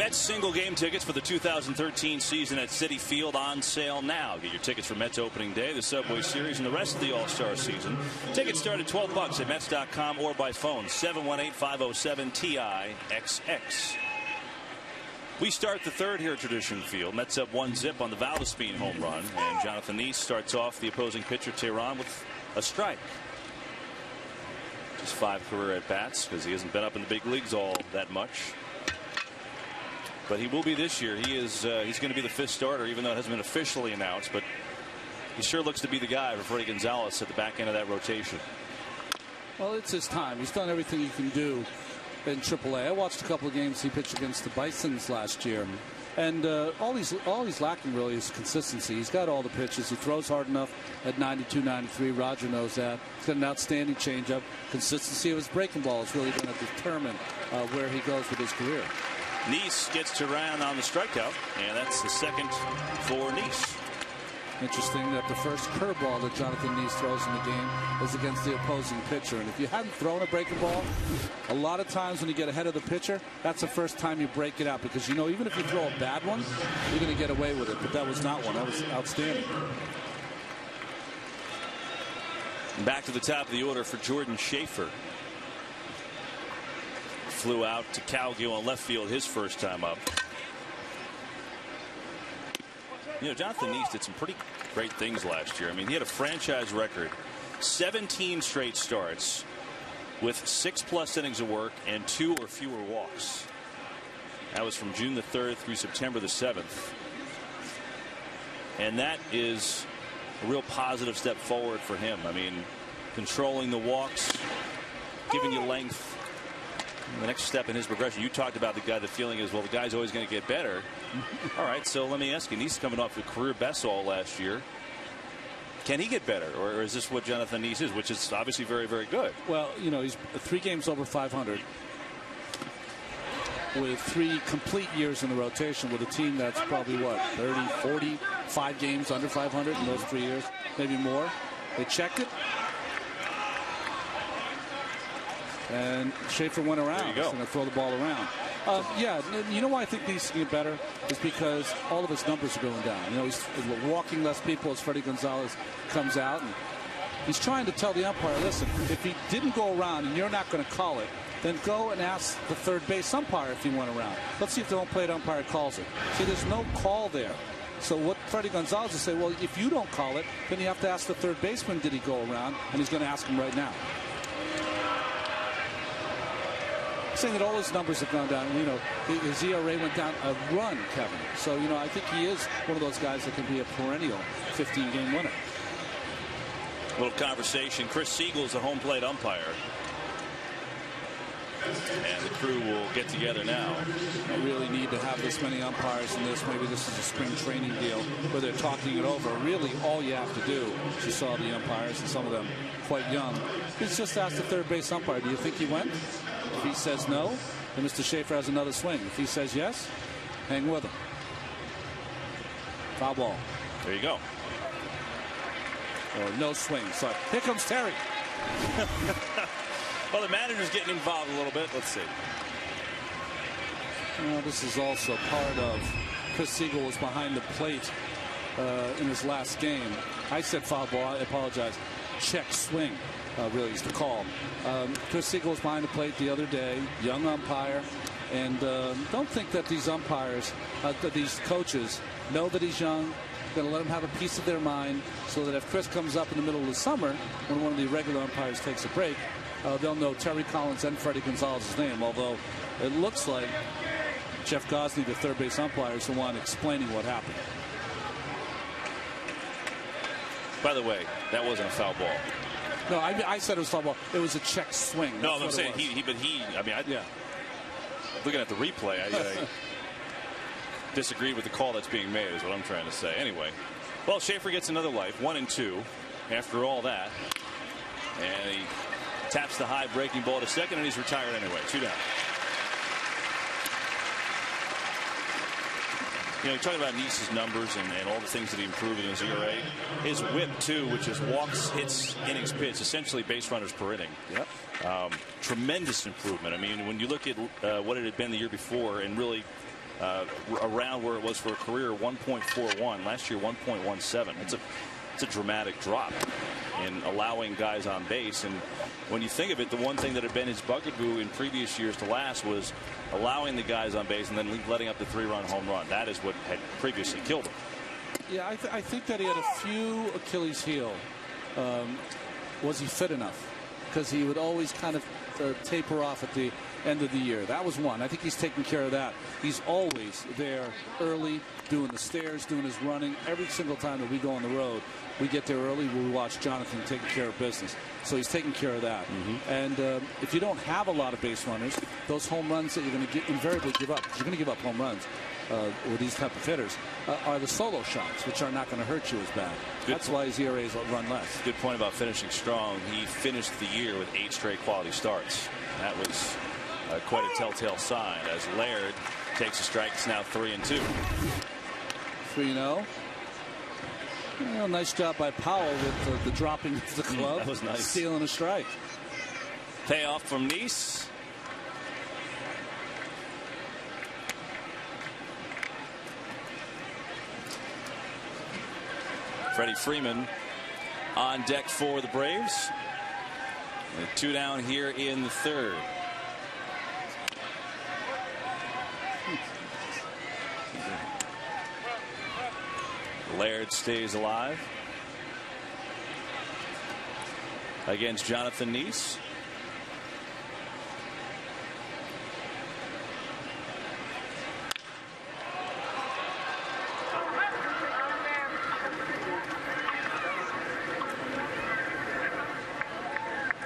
Mets single game tickets for the 2013 season at Citi Field on sale now. Get your tickets for Mets opening day, the Subway Series, and the rest of the All-Star season. Tickets start at $12 at Mets.com or by phone 718-507-TIXX. We start the third here at Tradition Field. Mets up 1-0 on the Valdespin home run, and Jonathan Nice starts off the opposing pitcher Tehran with a strike. Just 5 career at bats because he hasn't been up in the big leagues all that much. But he will be this year. He's going to be the 5th starter, even though it hasn't been officially announced. But he sure looks to be the guy for Freddie Gonzalez at the back end of that rotation. Well, it's his time. He's done everything he can do in AAA. I watched a couple of games he pitched against the Bisons last year. And all he's lacking really is consistency. He's got all the pitches. He throws hard enough at 92, 93. Roger knows that. He's got an outstanding changeup. Consistency of his breaking ball is really going to determine where he goes with his career. Nice gets Tehran on the strikeout, and that's the second for Nice. Interesting that the first curveball that Jonathan Nice throws in the game is against the opposing pitcher. And if you hadn't thrown a breaking ball, a lot of times when you get ahead of the pitcher, that's the first time you break it out. Because, you know, even if you throw a bad one, you're going to get away with it. But that was not one. That was outstanding. Back to the top of the order for Jordan Schaefer. Flew out to Calgill on left field his first time up. You know, Jonathan Nice did some pretty great things last year. I mean, he had a franchise record, 17 straight starts with 6+ innings of work and 2 or fewer walks. That was from June the 3rd through September the 7th. And that is a real positive step forward for him. I mean, controlling the walks, giving you length. The next step in his progression, you talked about the feeling is, well, the guy's always going to get better. All right, so let me ask you, Nice coming off a career best all last year. Can he get better, or is this what Jonathan Nice is, which is obviously very, very good? Well, you know, he's 3 games over 500 with 3 complete years in the rotation with a team that's probably, what, 30, 45 games under 500 in those 3 years, maybe more. They checked it. And Schaefer went around. He's going to throw the ball around. Yeah, you know why I think Nice can get better is because all of his numbers are going down. You know, he's walking less people as Freddie Gonzalez comes out, and he's trying to tell the umpire, listen, if he didn't go around and you're not going to call it, then go and ask the third base umpire if he went around. Let's see if the home plate umpire calls it. See, there's no call there. So what Freddie Gonzalez will say, well, if you don't call it, then you have to ask the third baseman, did he go around? And he's going to ask him right now. Saying that all his numbers have gone down. You know, his ERA went down a run, Kevin. So, you know, I think he is one of those guys that can be a perennial 15-game winner. A little conversation. Chris Siegel is the home plate umpire. And the crew will get together now. I really need to have this many umpires in this. Maybe this is a spring training deal where they're talking it over. Really, all you have to do, you saw the umpires, and some of them quite young, is just ask the third base umpire, do you think he went? If he says no, then Mr. Schaefer has another swing. If he says yes, hang with him. Foul ball. There you go. Or no swing. So here comes Terry. Well, the manager's getting involved a little bit. Let's see. Well, this is also part of Chris Siegel was behind the plate in his last game. I said foul ball. I apologize. Check swing. Really is the call. Chris Siegel was behind the plate the other day, young umpire, and don't think that these umpires, that these coaches know that he's young, going to let him have a piece of their mind so that if Chris comes up in the middle of the summer when one of the regular umpires takes a break, they'll know Terry Collins and Freddie Gonzalez's name, although it looks like Jeff Gosney, the third base umpire, is the one explaining what happened. By the way, that wasn't a foul ball. No, I said it was foul ball. It was a check swing. No, I'm saying yeah. Looking at the replay, I disagreed with the call that's being made, is what I'm trying to say. Anyway, well, Schaefer gets another life, 1-2 after all that. And he taps the high breaking ball to second, and he's retired anyway. 2 down. You know, you're talking about Nice's numbers and all the things that he improved in his ERA. His whip, too, which is walks, hits, innings pitched, essentially base runners per inning. Yep. Tremendous improvement. I mean, when you look at what it had been the year before and really around where it was for a career 1.41. Last year 1.17. It's a dramatic drop in allowing guys on base. And when you think of it, the one thing that had been his bugaboo in previous years to last was allowing the guys on base and then letting up the 3-run home run. That is what had previously killed him. Yeah, I think that he had a few Achilles heel. Was he fit enough? Because he would always kind of taper off at the end of the year. That was one. I think he's taking care of that. He's always there early, doing the stairs, doing his running. Every single time that we go on the road, we get there early. We watch Jonathan taking care of business. So he's taking care of that. And if you don't have a lot of base runners, those home runs that you're going to invariably give up, 'cause you're going to give up home runs with these type of hitters, are the solo shots, which are not going to hurt you as bad. That's why his ERAs run less. Good point about finishing strong. He finished the year with 8 straight quality starts. That was quite a telltale sign as Laird takes a strike. It's now 3-2. 3-0. Well, nice job by Powell with the dropping of the glove. That was nice. Stealing a strike. Payoff from Nice. Freddie Freeman on deck for the Braves. And 2 down here in the 3rd. Laird stays alive against Jonathan Nice.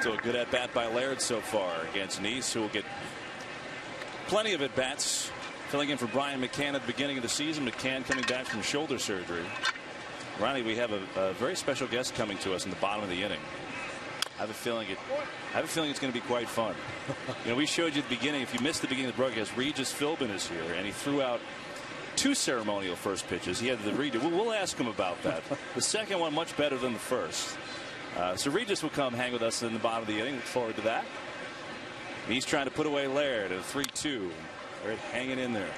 So a good at-bat by Laird so far against Nice, who will get plenty of at-bats. Filling in for Brian McCann at the beginning of the season. McCann coming back from shoulder surgery. Ronnie, we have a very special guest coming to us in the bottom of the inning. I have a feeling it's going to be quite fun. You know, we showed you at the beginning. If you missed the beginning of the broadcast, Regis Philbin is here, and he threw out 2 ceremonial first pitches. He had the redo. We'll ask him about that. The second one much better than the first. So Regis will come hang with us in the bottom of the inning. Look forward to that. He's trying to put away Laird at a 3-2. They're hanging in there.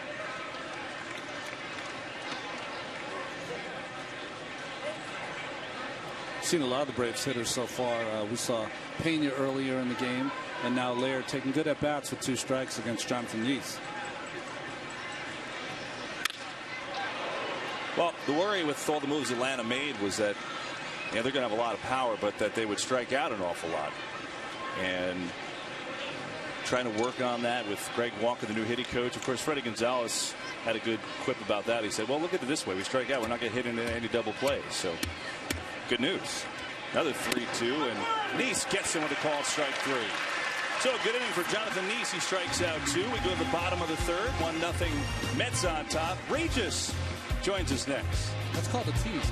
Seen a lot of the Braves hitters so far. We saw Pena earlier in the game, and now Laird taking good at bats with 2 strikes against Jonathan Nice. Well, the worry with all the moves Atlanta made was that they're going to have a lot of power, but that they would strike out an awful lot. And trying to work on that with Greg Walker, the new hitting coach. Of course, Freddie Gonzalez had a good quip about that. He said, well, look at it this way. We strike out. We're not going to hit into any double plays. So good news. Another 3-2, and Nice gets him with a called strike 3. So good inning for Jonathan Nice. He strikes out 2. We go to the bottom of the 3rd. 1-0 Mets on top. Regis joins us next. That's called a tease.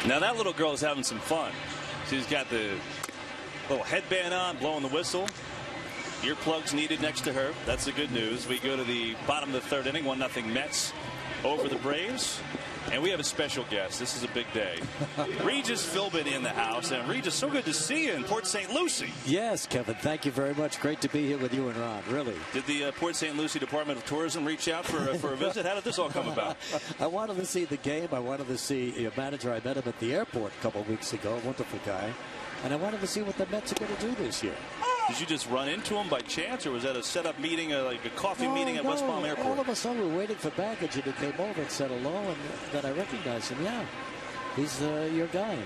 Now that little girl is having some fun. She's got the little headband on, blowing the whistle. Earplugs needed next to her. That's the good news. We go to the bottom of the third inning. 1-0 Mets over the Braves. And we have a special guest. This is a big day. Regis Philbin in the house. And Regis, so good to see you in Port St. Lucie. Yes, Kevin. Thank you very much. Great to be here with you and Ron, really. Did the Port St. Lucie Department of Tourism reach out for a visit? How did this all come about? I wanted to see the game. I wanted to see your manager. I met him at the airport a couple of weeks ago. Wonderful guy. And I wanted to see what the Mets are going to do this year. Did you just run into him by chance, or was that a set-up meeting, like a coffee meeting at West Palm Airport? All of a sudden, we were waiting for baggage, and he came over and said hello, and then I recognized him. Yeah, he's your guy.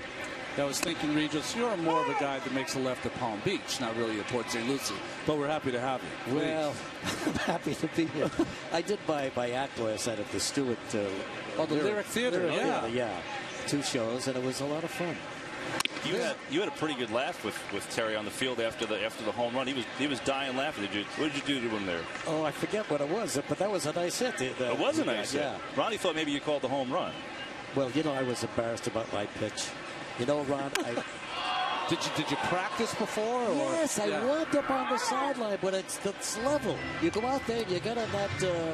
I was thinking, Regis, you're more of a guy that makes a left at Palm Beach, not really at Port St. Lucie, but we're happy to have you. Please. Well, I'm happy to be here. I did my act last night at the Stewart. The Lyric Theater, yeah. 2 shows, and it was a lot of fun. You had a pretty good laugh with Terry on the field after the home run. He was dying laughing. What did you do to him there? Oh, I forget what it was, but that was a nice hit. It was a nice hit. Yeah. Ronnie thought maybe you called the home run. Well, I was embarrassed about my pitch. Ron, Did you practice before? Or? Yes, I warmed up on the sideline, but it's level. You go out there and you get on that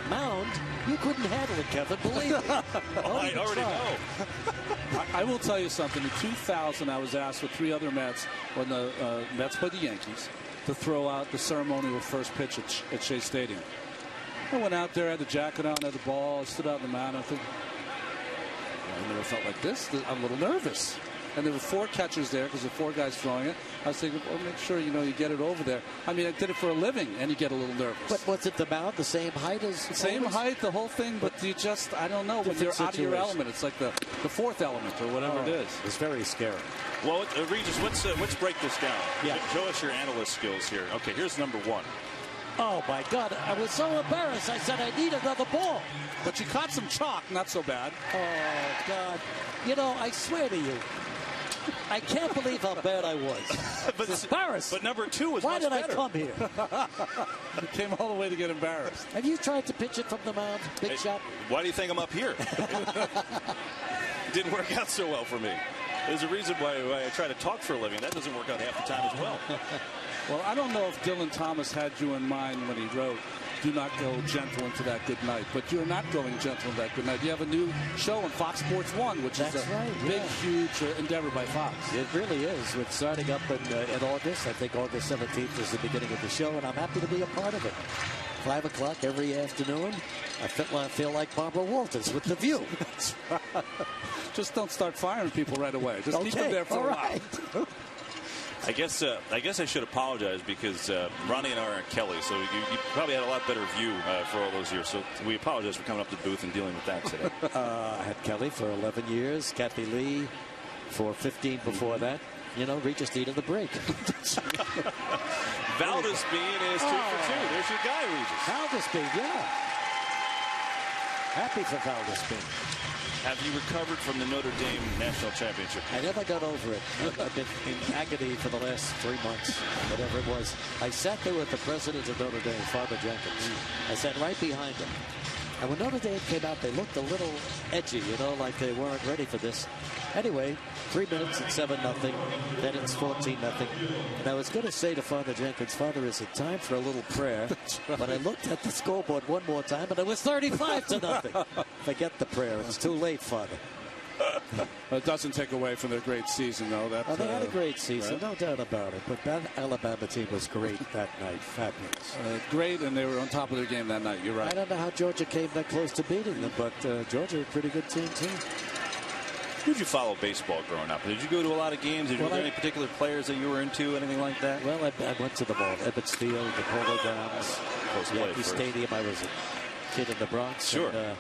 mound. You couldn't handle it, Kevin. Believe me. I already know. I will tell you something. In 2000, I was asked with 3 other Mets when the Mets played the Yankees to throw out the ceremonial first pitch at Shea Stadium. I went out there, had the jacket on, had the ball, I stood out in the mound. I think, I never felt like this. I'm a little nervous. And there were 4 catchers there because there were 4 guys throwing it. I was thinking, well, make sure you get it over there. I mean, I did it for a living, and you get a little nervous. But was it the mound the same height as? Same height, the whole thing, but you just, I don't know. When you're out of your element, it's like the 4th element or whatever it is. It's very scary. Well, Regis, let's break this down. Yeah. Show us your analyst skills here. Okay, here's number 1. Oh, my God. I was so embarrassed. I said I need another ball. But you caught some chalk. Not so bad. Oh, God. I swear to you, I can't believe how bad I was. It's embarrassed. But number 2 was Why much did better. I come here? You came all the way to get embarrassed. Have you tried to pitch it from the mound? Big shot? Why do you think I'm up here? Didn't work out so well for me. There's a reason why I try to talk for a living. That doesn't work out half the time as well. Well, I don't know if Dylan Thomas had you in mind when he wrote, "Do not go gentle into that good night." But you're not going gentle into that good night. You have a new show on Fox Sports 1, which is a big, huge endeavor by Fox. It really is. It's starting up in August. I think August 17th is the beginning of the show, and I'm happy to be a part of it. 5 o'clock every afternoon. I feel like Barbara Walters with The View. That's right. Just don't start firing people right away. Just keep them there for a while. I guess I should apologize because Ronnie and I are in Kelly, so you probably had a lot better view for all those years. So we apologize for coming up to the booth and dealing with that today. I had Kelly for 11 years, Kathy Lee for 15 before that. Regis needed the break. Valdespin is 2 for 2. There's your guy, Regis. Valdespin, yeah. Happy for Valdespin. Have you recovered from the Notre Dame National Championship? I never got over it. I've been in agony for the last 3 months, whatever it was. I sat there with the president of Notre Dame, Father Jenkins. I sat right behind him. And when Notre Dame came out, they looked a little edgy, like they weren't ready for this. Anyway, 3 minutes and 7-0. Then it's 14-0. And I was going to say to Father Jenkins, Father, is it time for a little prayer? Right. But I looked at the scoreboard one more time, and it was 35-0. Forget the prayer. It's too late, Father. It doesn't take away from their great season, though. They had a great season, right? No doubt about it. But that Alabama team was great that night. Fabulous. Great, and they were on top of their game that night. You're right. I don't know how Georgia came that close to beating them, but Georgia, a pretty good team, too. Did you follow baseball growing up? Did you go to a lot of games? Were there any particular players that you were into, anything like that? Well, I went to them all. Ebbets Field, the Polo Grounds, Yankee Stadium. I was a kid in the Bronx. Sure. And,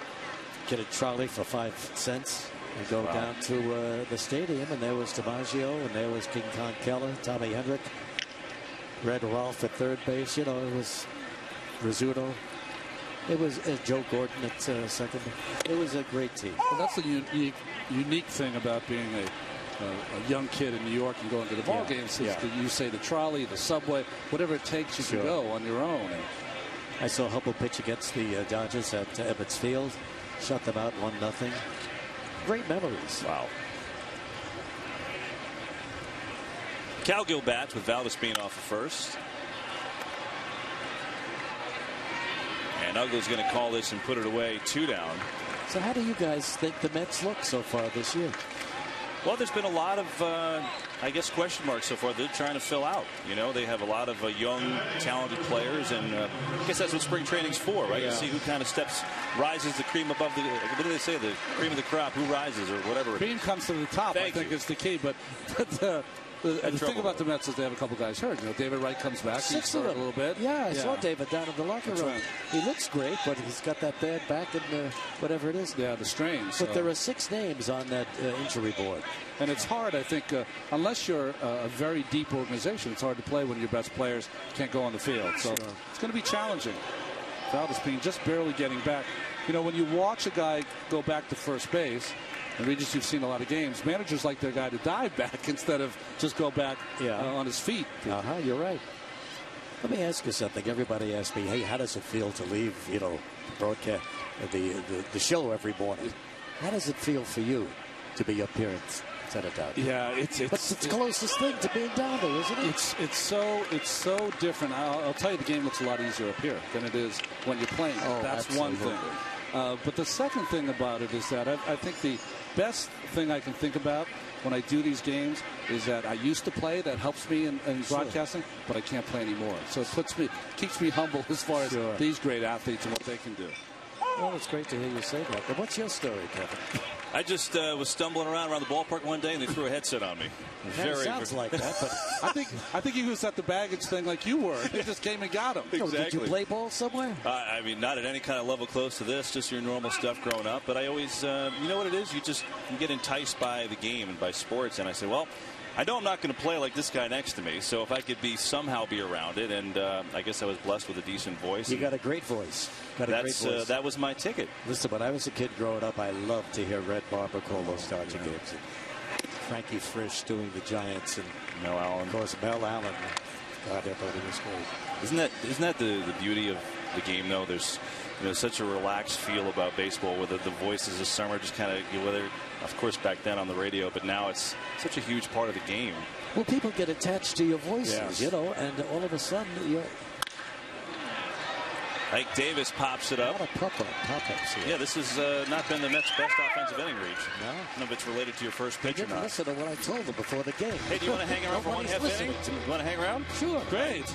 get a trolley for 5 cents and go down to the stadium, and there was DiMaggio, and there was King Kong Keller, Tommy Hendrick, Red Rolfe at third base. It was Rizzuto. It was Joe Gordon at second. It was a great team. Well, that's the unique thing about being a young kid in New York and going to the ball games. You say the trolley, the subway, whatever it takes, you can go on your own. I saw Hubble pitch against the Dodgers at Ebbets Field. Shut them out 1-0. Great memories. Wow. Cowgill bats with Valdespin off of first. And Uggle's going to call this and put it away, 2 down. So how do you guys think the Mets look so far this year? Well, there's been a lot of, I guess, question marks so far. They're trying to fill out. You know, they have a lot of young, talented players, and I guess that's what spring training's for, right? Yeah. To see who kind of rises the cream above the, what do they say, the cream of the crop, who rises or whatever. Cream comes to the top, I think is the key. But the thing about the Mets is they have a couple guys hurt. You know, David Wright comes back. He's hurt a little bit. Yeah, I saw David down in the locker room. Right. He looks great, but he's got that bad back and whatever it is. Yeah, the strain. But there are 6 names on that injury board. And it's hard, I think, unless you're a very deep organization, it's hard to play when your best players can't go on the field. So it's going to be challenging. Valdespin just barely getting back. You know, when you watch a guy go back to first base, and Regis, you've seen a lot of games, managers like their guy to dive back instead of just go back on his feet. You're right. Let me ask you something. Everybody asks me, hey, how does it feel to leave, you know, broadcast the show every morning? How does it feel for you to be up here at Doubt? Yeah, it's the closest thing to being down there, isn't it? It's so different. I'll tell you, the game looks a lot easier up here than it is when you're playing. That's absolutely. one thing. But the second thing about it is that I think the best thing I can think about when I do these games is that I used to play. That helps me in broadcasting, but I can't play anymore. So it keeps me humble as far as these great athletes and what they can do. Well, it's great to hear you say that. But what's your story, Kevin? I just was stumbling around the ballpark one day, and they threw a headset on me. Sounds like that, but I think he was at the baggage thing like you were. They just came and got him. Exactly. Did you play ball somewhere? I mean, not at any kind of level close to this, just your normal stuff growing up. But I always, you know what it is? You get enticed by the game and by sports. And I say, well, I know I'm not going to play like this guy next to me, so if I could somehow be around it, and I guess I was blessed with a decent voice. You got a great voice. That was my ticket. Listen, when I was a kid growing up, I loved to hear Red Barber call those Dodger games. And Frankie Frisch doing the Giants, and Mel Allen. Of course, Mel Allen. God, everybody was great. Isn't that the beauty of the game, though? There's such a relaxed feel about baseball, whether the voices of summer just kind of, whether, of course, back then on the radio, but now it's such a huge part of the game. Well, people get attached to your voices, you know, and all of a sudden you're. Ike Davis pops it up. A lot of pop-ups here. Yeah, this has not been the Mets' best offensive inning reach. No. I don't know if it's related to your first pitch or not. Listen to what I told them before the game. Hey, do you want to hang around for one half inning? You want to hang around? Sure. Great.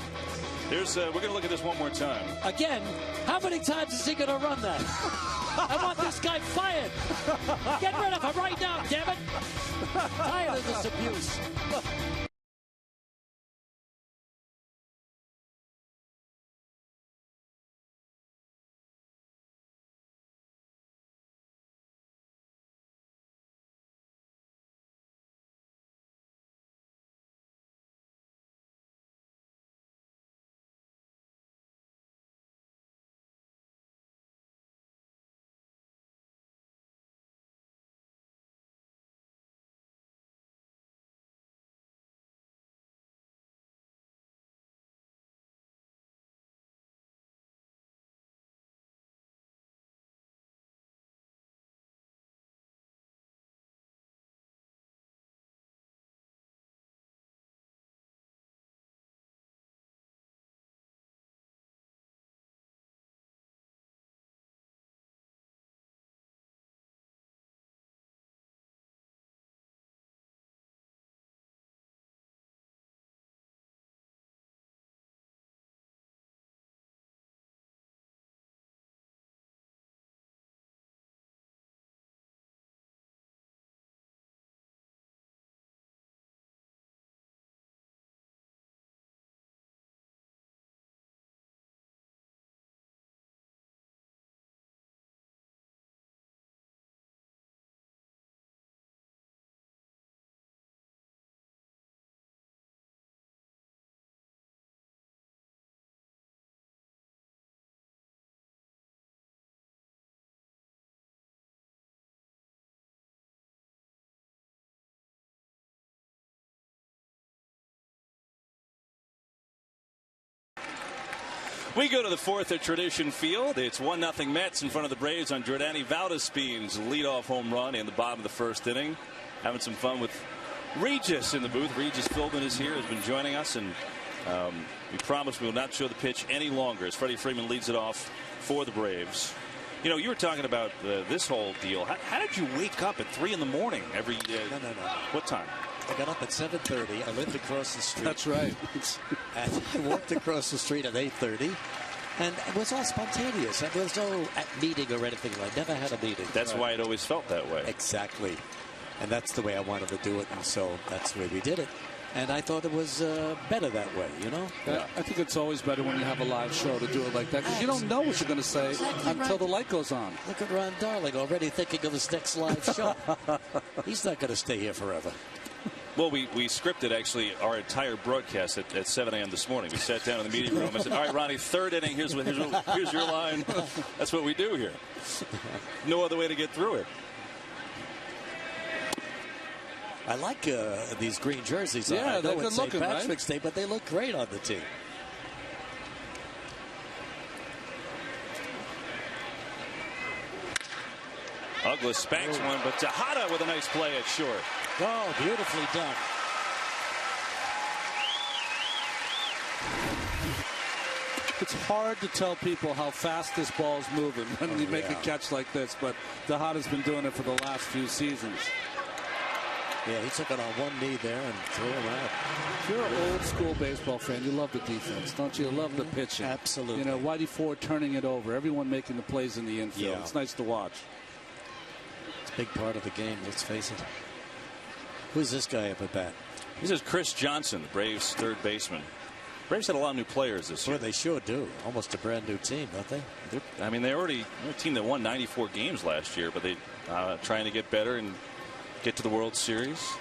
We're going to look at this one more time. Again, how many times is he going to run that? I want this guy fired. Get rid of him right now, damn it. Tired of this abuse. We go to the fourth at Tradition Field. It's 1-0 Mets in front of the Braves on Jordani Valdespin's leadoff home run in the bottom of the first inning. Having some fun with Regis in the booth. Regis Philbin is here, has been joining us, and we promise we will not show the pitch any longer as Freddie Freeman leads it off for the Braves. You know, you were talking about this whole deal. How did you wake up at 3 in the morning every day? No. What time? I got up at 7:30. I lived across the street. That's right. And I walked across the street at 8:30. And it was all spontaneous. There was no meeting or anything. I never had a meeting. That's why it always felt that way. Exactly. And that's the way I wanted to do it. And so that's the way we did it. And I thought it was better that way, you know? Yeah. I think it's always better when you have a live show to do it like that, because you don't know what you're going to say until the light goes on. Look at Ron Darling already thinking of his next live show. He's not going to stay here forever. Well, we scripted, actually, our entire broadcast at 7 a.m. this morning. We sat down in the meeting room and said, all right, Ronnie, third inning, here's your line. That's what we do here. No other way to get through it. I like these green jerseys. Yeah, I they're know good it's looking, St. Patrick's Day, but they look great on the team. Douglas spanks one, but Tejada with a nice play at short. Oh, beautifully done. It's hard to tell people how fast this ball's moving when you make a catch like this, but Tejada's been doing it for the last few seasons. Yeah, he took it on one knee there and threw him out. If you're an old school baseball fan, you love the defense, don't you? You love the pitching. Absolutely. You know, Whitey Ford turning it over, everyone making the plays in the infield. Yeah. It's nice to watch. It's a big part of the game, let's face it. Who's this guy up at bat? This is Chris Johnson, the Braves' third baseman. Braves had a lot of new players this year. Well, they sure do. Almost a brand new team, don't they? I mean, they're a team that won 94 games last year, but they trying to get better and get to the World Series.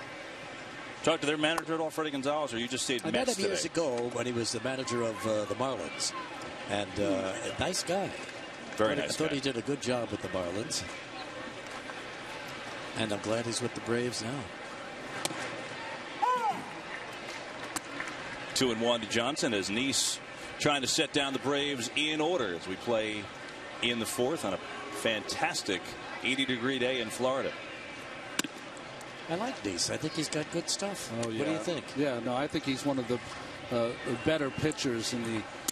Talk to their manager at all, Freddie Gonzalez, or you just stayed Mets I met him today? years ago when he was the manager of the Marlins. And a nice guy. Very nice I thought guy. he did a good job with the Marlins. And I'm glad he's with the Braves now. 2-1 to Johnson as Nice trying to set down the Braves in order as we play in the fourth on a fantastic 80-degree day in Florida. I like Nice. I think he's got good stuff. Oh, yeah. What do you think? Yeah, no, I think he's one of the better pitchers in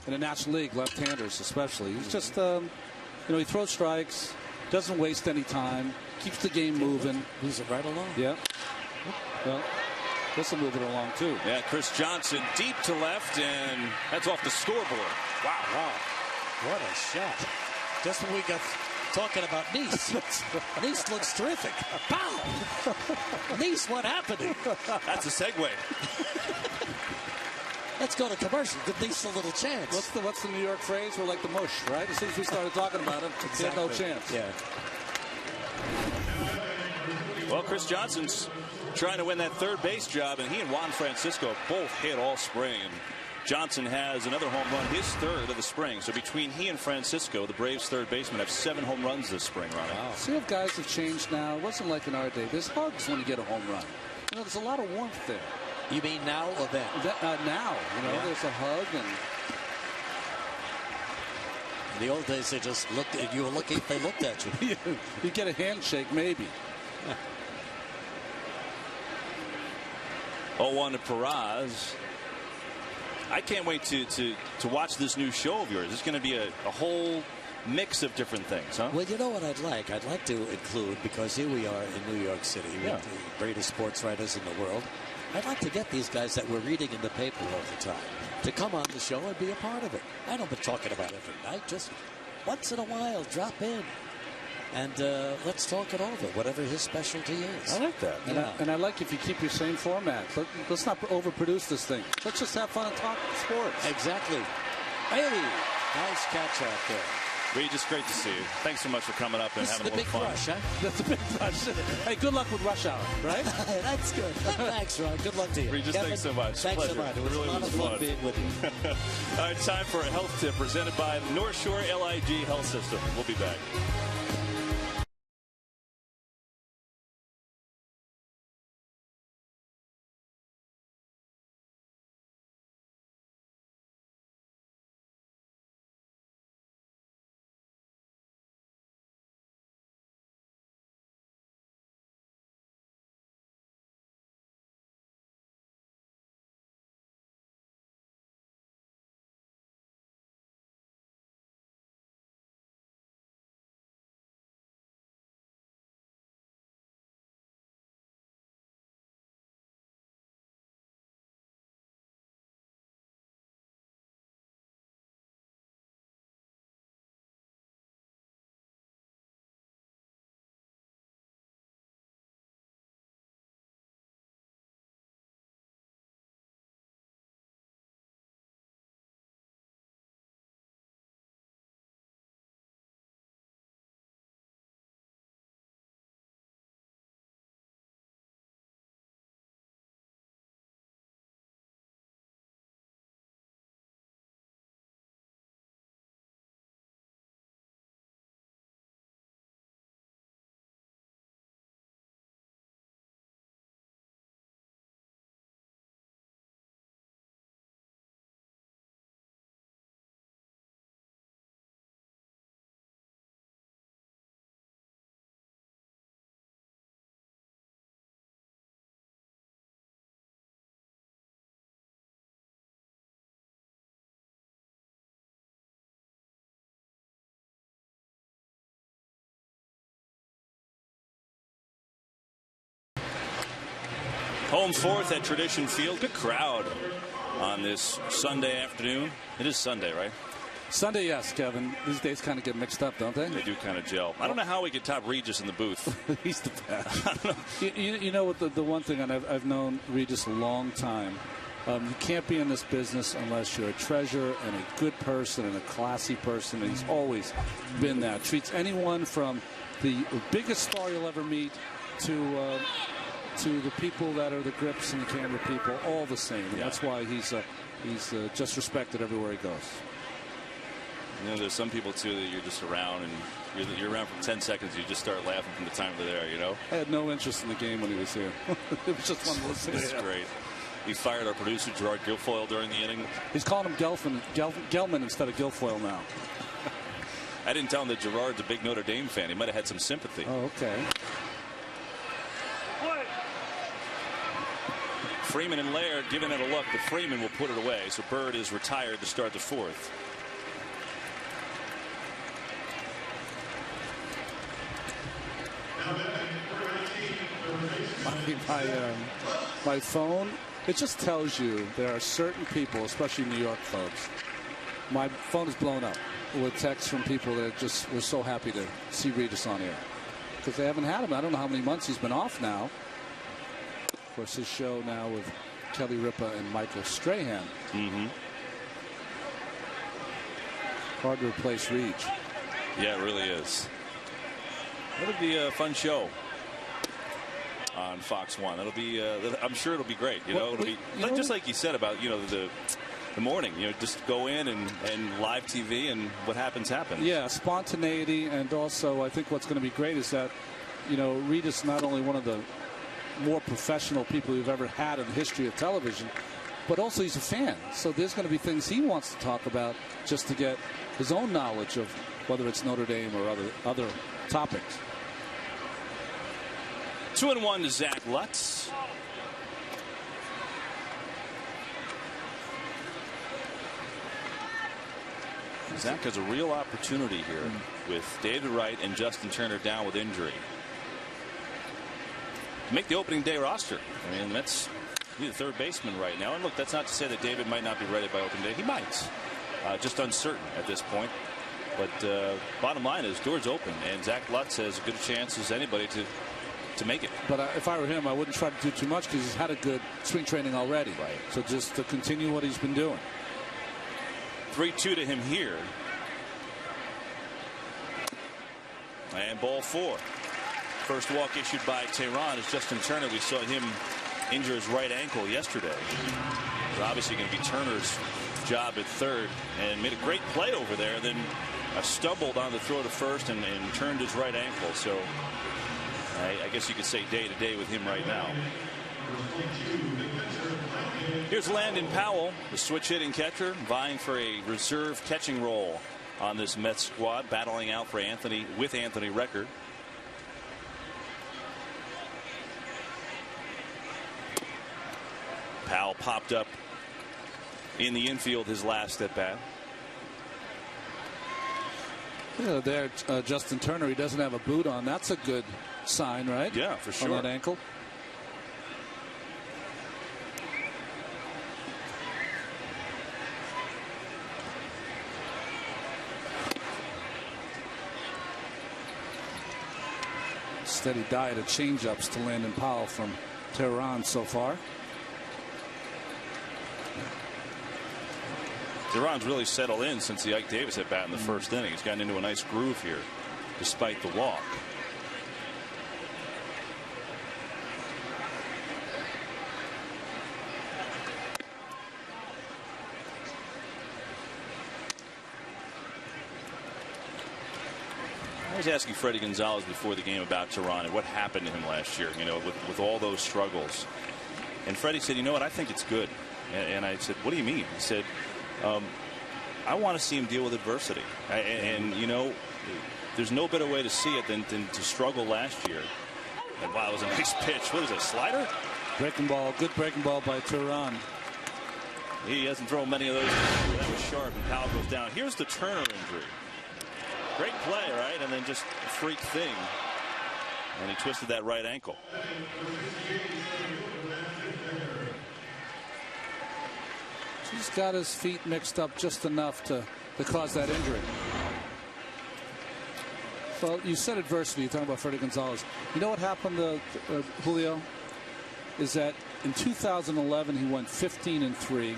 the National League, left-handers especially. He's just, you know, he throws strikes, doesn't waste any time, keeps the game moving. Moves it right along. Yeah. Well, this will move it along, too. Yeah, Chris Johnson deep to left, and that's off the scoreboard. Wow. What a shot. Just when we got talking about Nice. Nice looks terrific. Pow! Nice, what happened? That's a segue. Let's go to commercial. Give Nice a little chance. What's the New York phrase? We're like the mush, right? As soon as we started talking about it, he had no chance. Yeah. Well, Chris Johnson's trying to win that third base job, and he and Juan Francisco both hit all spring. And Johnson has another home run, his third of the spring. So between he and Francisco, the Braves' third baseman have 7 home runs this spring, Ronnie. Wow. See if guys have changed now. It wasn't like in our day. There's hugs when you get a home run. You know, there's a lot of warmth there. You mean now or then? Now, you know, there's a hug and. In the old days, they just looked at you. Were lucky if they looked at you. You get a handshake, maybe. 0-1 to Perez. I can't wait to watch this new show of yours. It's going to be a whole mix of different things, huh? Well, you know what I'd like? I'd like to include, because here we are in New York City, with the greatest sports writers in the world. I'd like to get these guys that we're reading in the paper all the time to come on the show and be a part of it. I don't be talking about it every night. Just once in a while, drop in. And let's talk it over, whatever his specialty is. I like that. And I like if you keep your same format. Let's not overproduce this thing. Let's just have fun and talk sports. Exactly. Hey, nice catch out there. Regis, great to see you. Thanks so much for coming up and This is having the a big little fun. rush, huh? That's a big rush. Hey, good luck with rush hour, right? That's good. Thanks, Ron. Good luck to you. Regis, Kevin, thanks so much. Thanks Pleasure. so much. It was really a lot of fun being with you. All right, time for a health tip presented by North Shore LIG Health System. We'll be back. Home fourth at Tradition Field. Good crowd on this Sunday afternoon. It is Sunday, right? Sunday, yes, Kevin. These days kind of get mixed up, don't they? They do kind of gel. I don't know how we could top Regis in the booth. He's the best. I don't know. You know what, the one thing, and I've known Regis a long time, you can't be in this business unless you're a treasure and a good person and a classy person, and he's always been that. Treats anyone from the biggest star you'll ever meet to the people that are the grips and the camera people, all the same. And that's why he's just respected everywhere he goes. You know, there's some people, too, that you're just around, and you're around for 10 seconds, you just start laughing from the time they're there, you know? I had no interest in the game when he was here. It was just one of those things. It's great. We fired our producer, Gerard Guilfoyle, during the inning. He's calling him Gelman instead of Guilfoyle now. I didn't tell him that Gerard's a big Notre Dame fan. He might have had some sympathy. Oh, okay. Freeman and Laird giving it a look, but Freeman will put it away. So Bird is retired to start the fourth. My phone, it just tells you there are certain people, especially New York folks. My phone is blown up with texts from people that just were so happy to see Regis on air because they haven't had him. I don't know how many months he's been off now. Of course, his show now with Kelly Ripa and Michael Strahan. Hard to replace Reg. Yeah, it really is. It'll be a fun show on Fox 1. That'll be. I'm sure it'll be great. You know, it'll be just like you said about the morning. You know, just go in and live TV, and what happens happens. Yeah, spontaneity, and also I think what's going to be great is that Regis is not only one of the more professional people we've ever had in the history of television, but also he's a fan. So there's going to be things he wants to talk about just to get his own knowledge of whether it's Notre Dame or other topics. 2-1 to Zach Lutz. Zach has a real opportunity here with David Wright and Justin Turner down with injury to make the opening day roster. I mean, that's the third baseman right now. And look, that's not to say that David might not be ready by opening day. He might. Just uncertain at this point. But bottom line is doors open, and Zach Lutz has as good a chance as anybody to make it. But if I were him, I wouldn't try to do too much because he's had a good spring training already. Right. So just to continue what he's been doing. 3-2 to him here. And ball four. First walk issued by Tehran is Justin Turner. We saw him injure his right ankle yesterday. It's obviously going to be Turner's job at third, and made a great play over there. Then stumbled on the throw to first and turned his right ankle. So I guess you could say day to day with him right now. Here's Landon Powell, the switch hitting catcher, vying for a reserve catching role on this Mets squad, battling out for Anthony Record. Powell popped up in the infield his last at bat. Yeah, there, Justin Turner, he doesn't have a boot on. That's a good sign, right? Yeah, for sure. On that ankle. Steady diet of changeups to Landon Powell from Tehran so far. Tehran's really settled in since the Ike Davis at bat in the first inning. He's gotten into a nice groove here despite the walk. I was asking Freddie Gonzalez before the game about Tehran and what happened to him last year, with all those struggles. And Freddie said, you know what, I think it's good. And I said, what do you mean? He said, I want to see him deal with adversity. There's no better way to see it than to struggle last year. And wow, it was a nice pitch. What is it, a slider? Breaking ball, good breaking ball by Tehran. He hasn't thrown many of those. That was sharp, and Powell goes down. Here's the Turner injury. Great play, right? And then just a freak thing. And he twisted that right ankle. He's got his feet mixed up just enough to cause that injury. Well, you said adversity. You're talking about Freddie Gonzalez. You know what happened to Julio? Is that in 2011 he went 15-3.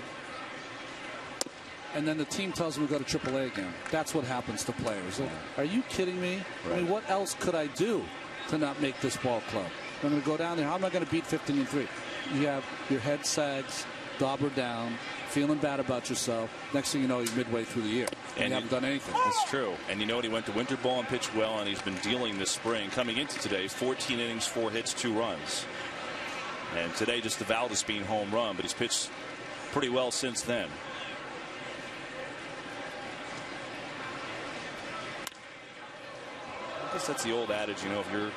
And then the team tells him to go to AAA again. That's what happens to players. Like, are you kidding me? Right. I mean, what else could I do to not make this ball club? I'm going to go down there. How am I going to beat 15-3? You have your head sags, dauber down, feeling bad about yourself. Next thing you know, you're midway through the year. And you haven't done anything. That's true. And you know what? He went to winter ball and pitched well, and he's been dealing this spring. Coming into today, 14 innings, 4 hits, 2 runs. And today, just the Valdespin home run, but he's pitched pretty well since then. I guess that's the old adage, you know, if you're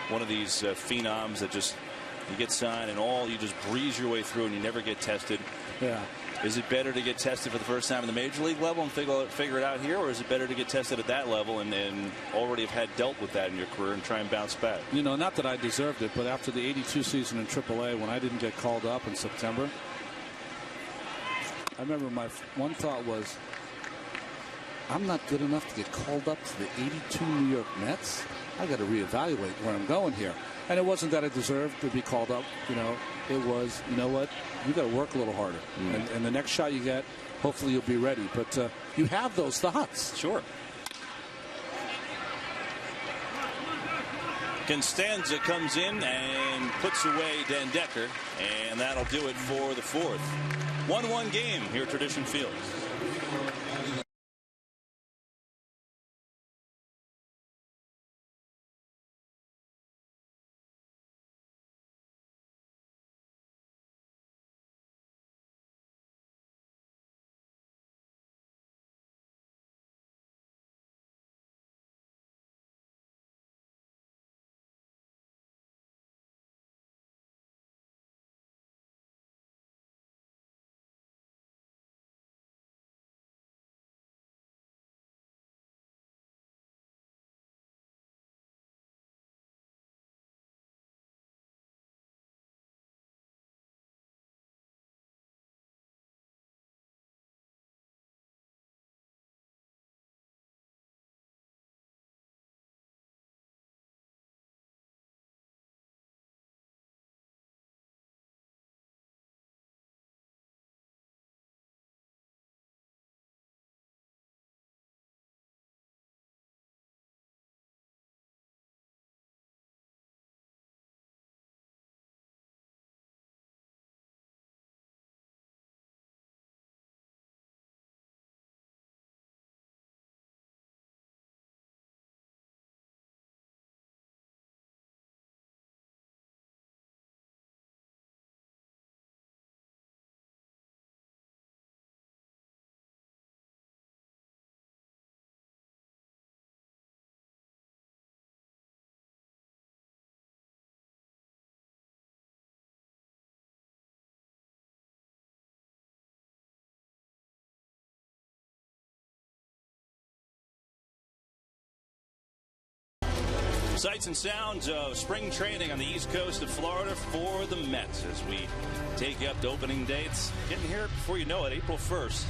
one of these phenoms that just you get signed and you just breeze your way through and you never get tested. Yeah. Is it better to get tested for the first time in the major league level and figure it out here, or is it better to get tested at that level and already have had dealt with that in your career and try and bounce back? You know, not that I deserved it, but after the '82 season in AAA, when I didn't get called up in September, I remember my one thought was, I'm not good enough to get called up to the '82 New York Mets. I got to reevaluate where I'm going here. And it wasn't that I deserved to be called up. You know, it was, you know what, you got to work a little harder. And the next shot you get, hopefully you'll be ready. But you have those thoughts. Sure. Constanza comes in and puts away Dan Decker, and that'll do it for the 4th. 1-1 game here at Tradition Field. Sights and sounds of spring training on the east coast of Florida for the Mets as we take you up to opening dates. Getting here before you know it, April 1st.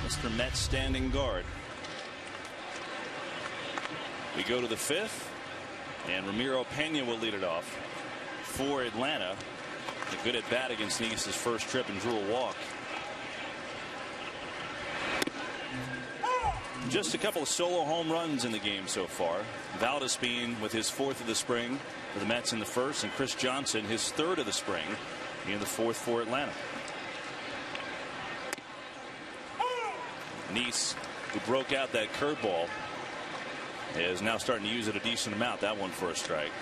Mr. Mets standing guard. We go to the 5th, and Ramiro Pena will lead it off for Atlanta. A good at bat against Negus' first trip and drew a walk. Just a couple of solo home runs in the game so far. Valdespin with his 4th of the spring for the Mets in the 1st, and Chris Johnson his 3rd of the spring in the 4th for Atlanta. Neese, who broke out that curveball, is now starting to use it a decent amount. That one for a strike.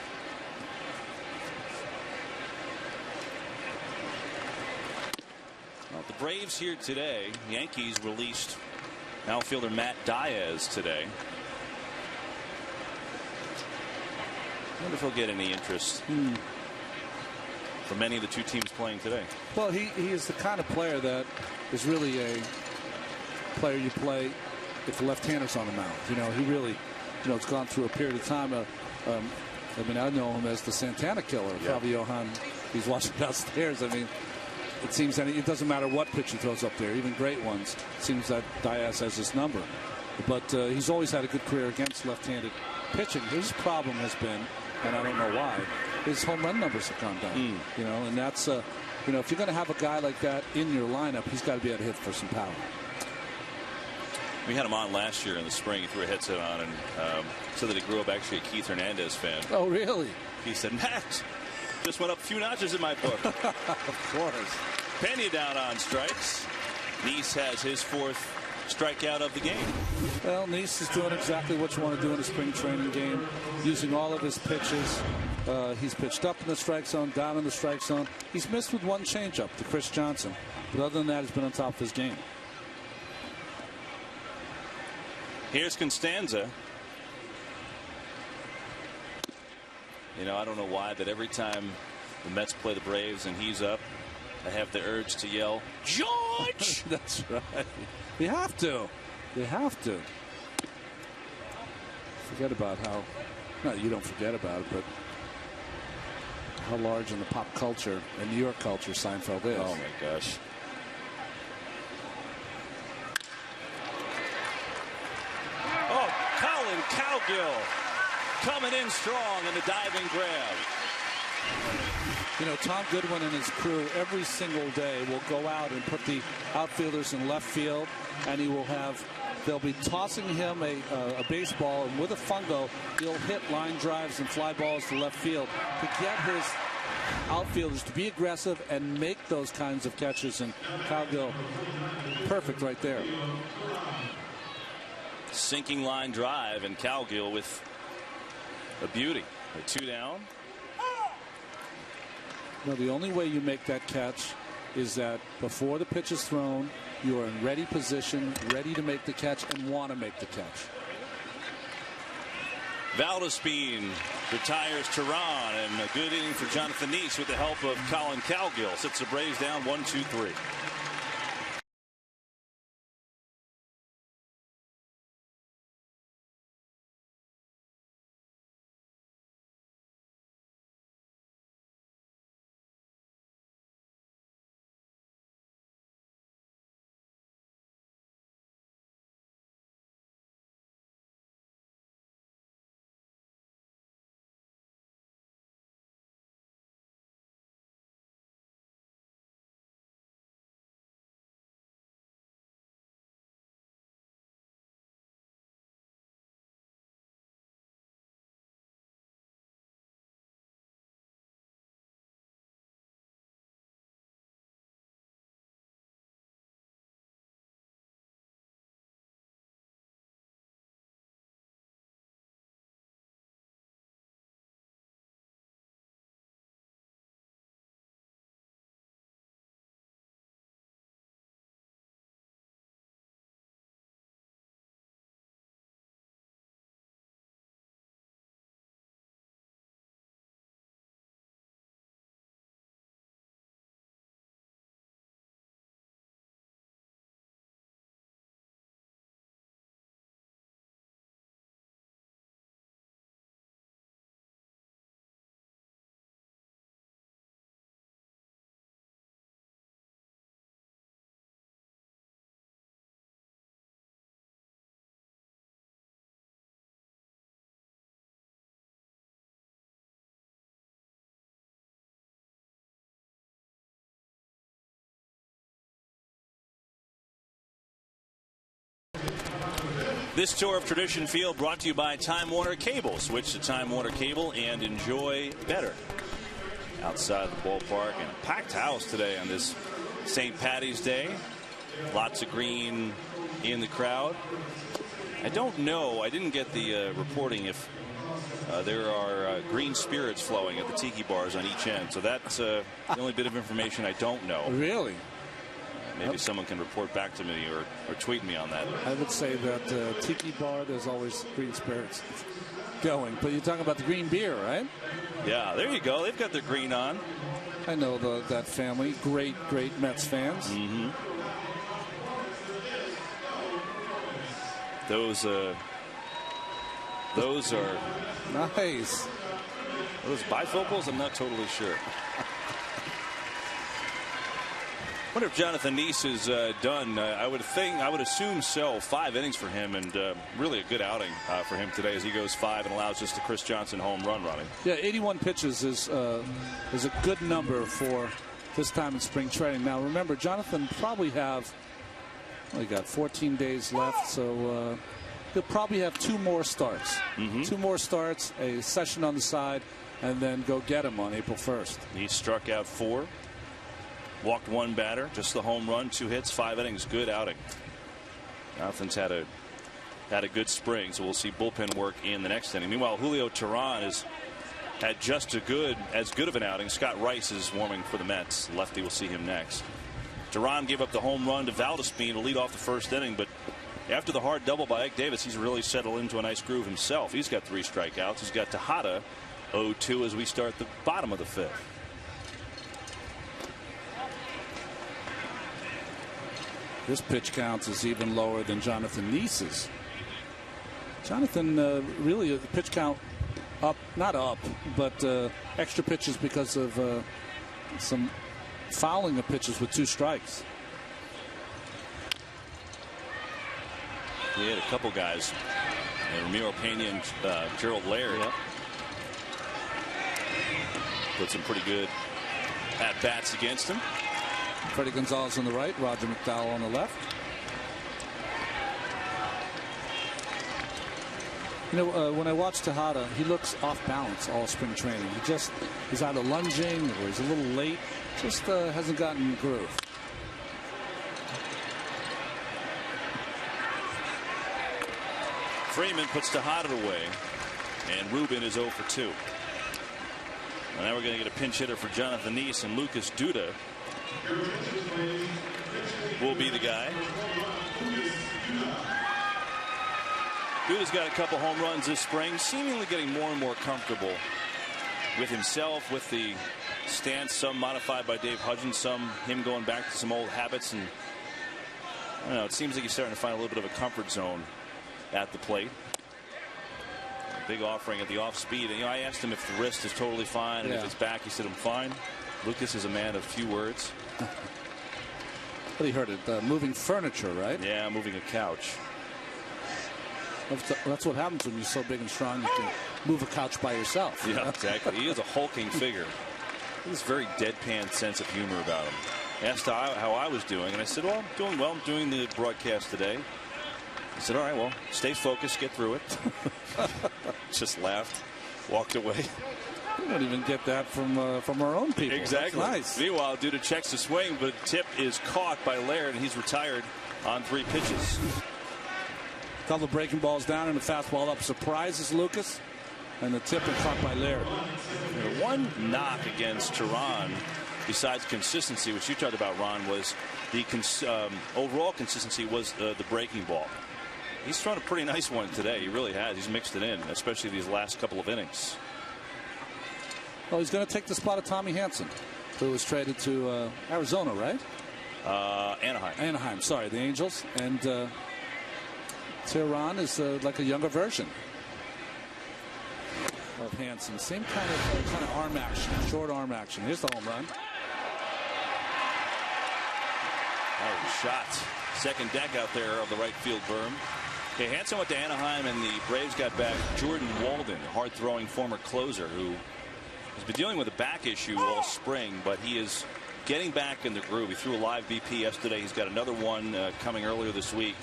Well, the Braves here today. Yankees released outfielder Matt Diaz today. I wonder if he'll get any interest from any of the two teams playing today. Well, he is the kind of player that is really a player you play if the left-hander's on the mound. You know, he really, you know, it's gone through a period of time. I mean, I know him as the Santana killer. Yeah. Fabio Han, he's watching downstairs. I mean, it seems that it doesn't matter what pitch he throws up there, even great ones. It seems that Diaz has his number. But he's always had a good career against left-handed pitching. His problem has been, and I don't know why, his home run numbers have gone down. You know, and that's you know, if you're going to have a guy like that in your lineup, he's got to be able to hit for some power. We had him on last year in the spring. He threw a headset on and said that he grew up actually a Keith Hernandez fan. Oh, really? He said, Matt, just went up a few notches in my book. Of course. Pena down on strikes. Nice has his 4th strikeout of the game. Well, Nice is doing exactly what you want to do in a spring training game, using all of his pitches. He's pitched up in the strike zone, down in the strike zone. He's missed with one changeup to Chris Johnson. But other than that, he's been on top of his game. Here's Constanza. You know, I don't know why, but every time the Mets play the Braves and he's up, I have the urge to yell, George! That's right. You have to. You have to. Forget about how, no, you don't forget about it, but how large in the pop culture and New York culture Seinfeld is. Oh, my gosh. Oh, Colin Cowgill coming in strong in the diving grab. You know, Tom Goodwin and his crew every single day will go out and put the outfielders in left field, and he will have, they'll be tossing him a baseball, and with a fungo, he'll hit line drives and fly balls to left field to get his outfielders to be aggressive and make those kinds of catches. And Cowgill, perfect right there. Sinking line drive, and Cowgill with a beauty. A 2 down. No, the only way you make that catch is that before the pitch is thrown, you are in ready position, ready to make the catch, and want to make the catch. Valdespin retires Tehran, and a good inning for Jonathan Nice with the help of Colin Cowgill. Sets the Braves down 1-2-3. This tour of Tradition Field brought to you by Time Warner Cable. Switch to Time Warner Cable and enjoy better outside the ballpark. And a packed house today on this St. Paddy's Day. Lots of green in the crowd. I don't know. I didn't get the reporting if there are green spirits flowing at the tiki bars on each end. So that's the only bit of information I don't know. Really? Maybe someone can report back to me or tweet me on that. I would say that tiki bar, there's always green spirits going. But you're talking about the green beer, right? Yeah, there you go. They've got their green on. I know that family. Great Mets fans. Mm-hmm. Those are nice. Those bifocals? I'm not totally sure. Wonder if Jonathan Neese is done. I would assume so. 5 innings for him, and really a good outing for him today as he goes 5 and allows just the Chris Johnson home run running. Yeah, 81 pitches is a good number for this time in spring training. Now remember, Jonathan probably he got 14 days left, so he'll probably have 2 more starts. 2 more starts, a session on the side, and then go get him on April 1st. He struck out 4. Walked 1 batter, just the home run, 2 hits, 5 innings. Good outing. Jonathan's had a good spring, so we'll see bullpen work in the next inning. Meanwhile, Julio Teheran has had just as good of an outing. Scott Rice is warming for the Mets. Lefty will see him next. Teheran gave up the home run to Valdespin to lead off the first inning, but after the hard double by Ike Davis, he's really settled into a nice groove himself. He's got 3 strikeouts. He's got Tejada 0-2 as we start the bottom of the 5th. This pitch count is even lower than Jonathan Neese's. Jonathan really the pitch count up, not up, but extra pitches because of some fouling of pitches with 2 strikes. He had a couple guys, Ramiro Pena and Gerald Laird. Yep. Put some pretty good at-bats against him. Freddie Gonzalez on the right, Roger McDowell on the left. You know, when I watch Tejada, he looks off balance all spring training. He's either lunging or he's a little late. Just hasn't gotten in the groove. Freeman puts Tejada away, and Rubin is 0 for 2. And now we're going to get a pinch hitter for Jonathan Neese, and Lucas Duda will be the guy. Duda's got a couple home runs this spring, seemingly getting more and more comfortable with himself, with the stance, some modified by Dave Hudgens, some him going back to some old habits. And I don't know, it seems like he's starting to find a little bit of a comfort zone at the plate. Big offering at the off speed. And, you know, I asked him if the wrist is totally fine, and if it's back, he said, I'm fine. Lucas is a man of few words. But he heard it, moving furniture, right? Yeah, moving a couch. That's what happens when you're so big and strong. You can move a couch by yourself. Yeah, exactly. He is a hulking figure. He has a very deadpan sense of humor about him. Asked how I was doing, and I said, well, I'm doing well. I'm doing the broadcast today. He said, all right, well, stay focused, get through it. Just laughed, walked away. We don't even get that from our own people. Exactly. That's nice. Meanwhile, Duda checks the swing, but tip is caught by Laird, and he's retired on 3 pitches. A couple of breaking balls down and the fastball up surprises Lucas, and the tip is caught by Laird. One knock against Teheran, besides consistency, which you talked about, Ron, was the overall consistency was the breaking ball. He's thrown a pretty nice one today. He really has. He's mixed it in, especially these last couple of innings. Well, he's going to take the spot of Tommy Hanson, who was traded to Arizona, right? Anaheim. Anaheim, sorry, the Angels. And Teheran is like a younger version of Hanson. Same kind of arm action, short arm action. Here's the home run. Oh, shot. Second deck out there of the right field berm. Okay, Hanson went to Anaheim, and the Braves got back Jordan Walden, hard-throwing former closer who has been dealing with a back issue all spring, but he is getting back in the groove. He threw a live BP yesterday. He's got another one coming earlier this week.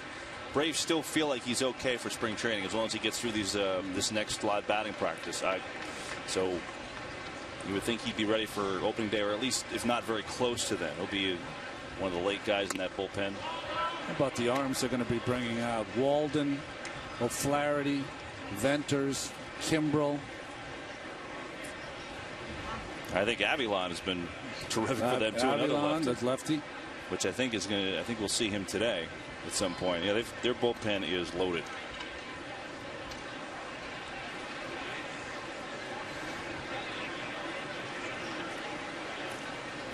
Braves still feel like he's okay for spring training as long as he gets through these this next live batting practice. So you would think he'd be ready for opening day, or at least if not very close to that. He'll be one of the late guys in that bullpen. How about the arms they're going to be bringing out? Walden, O'Flaherty, Venters, Kimbrel. I think Avilon has been terrific for them too. Another lefty. That's lefty, which I think is going to. I think we'll see him today at some point. Yeah, their bullpen is loaded.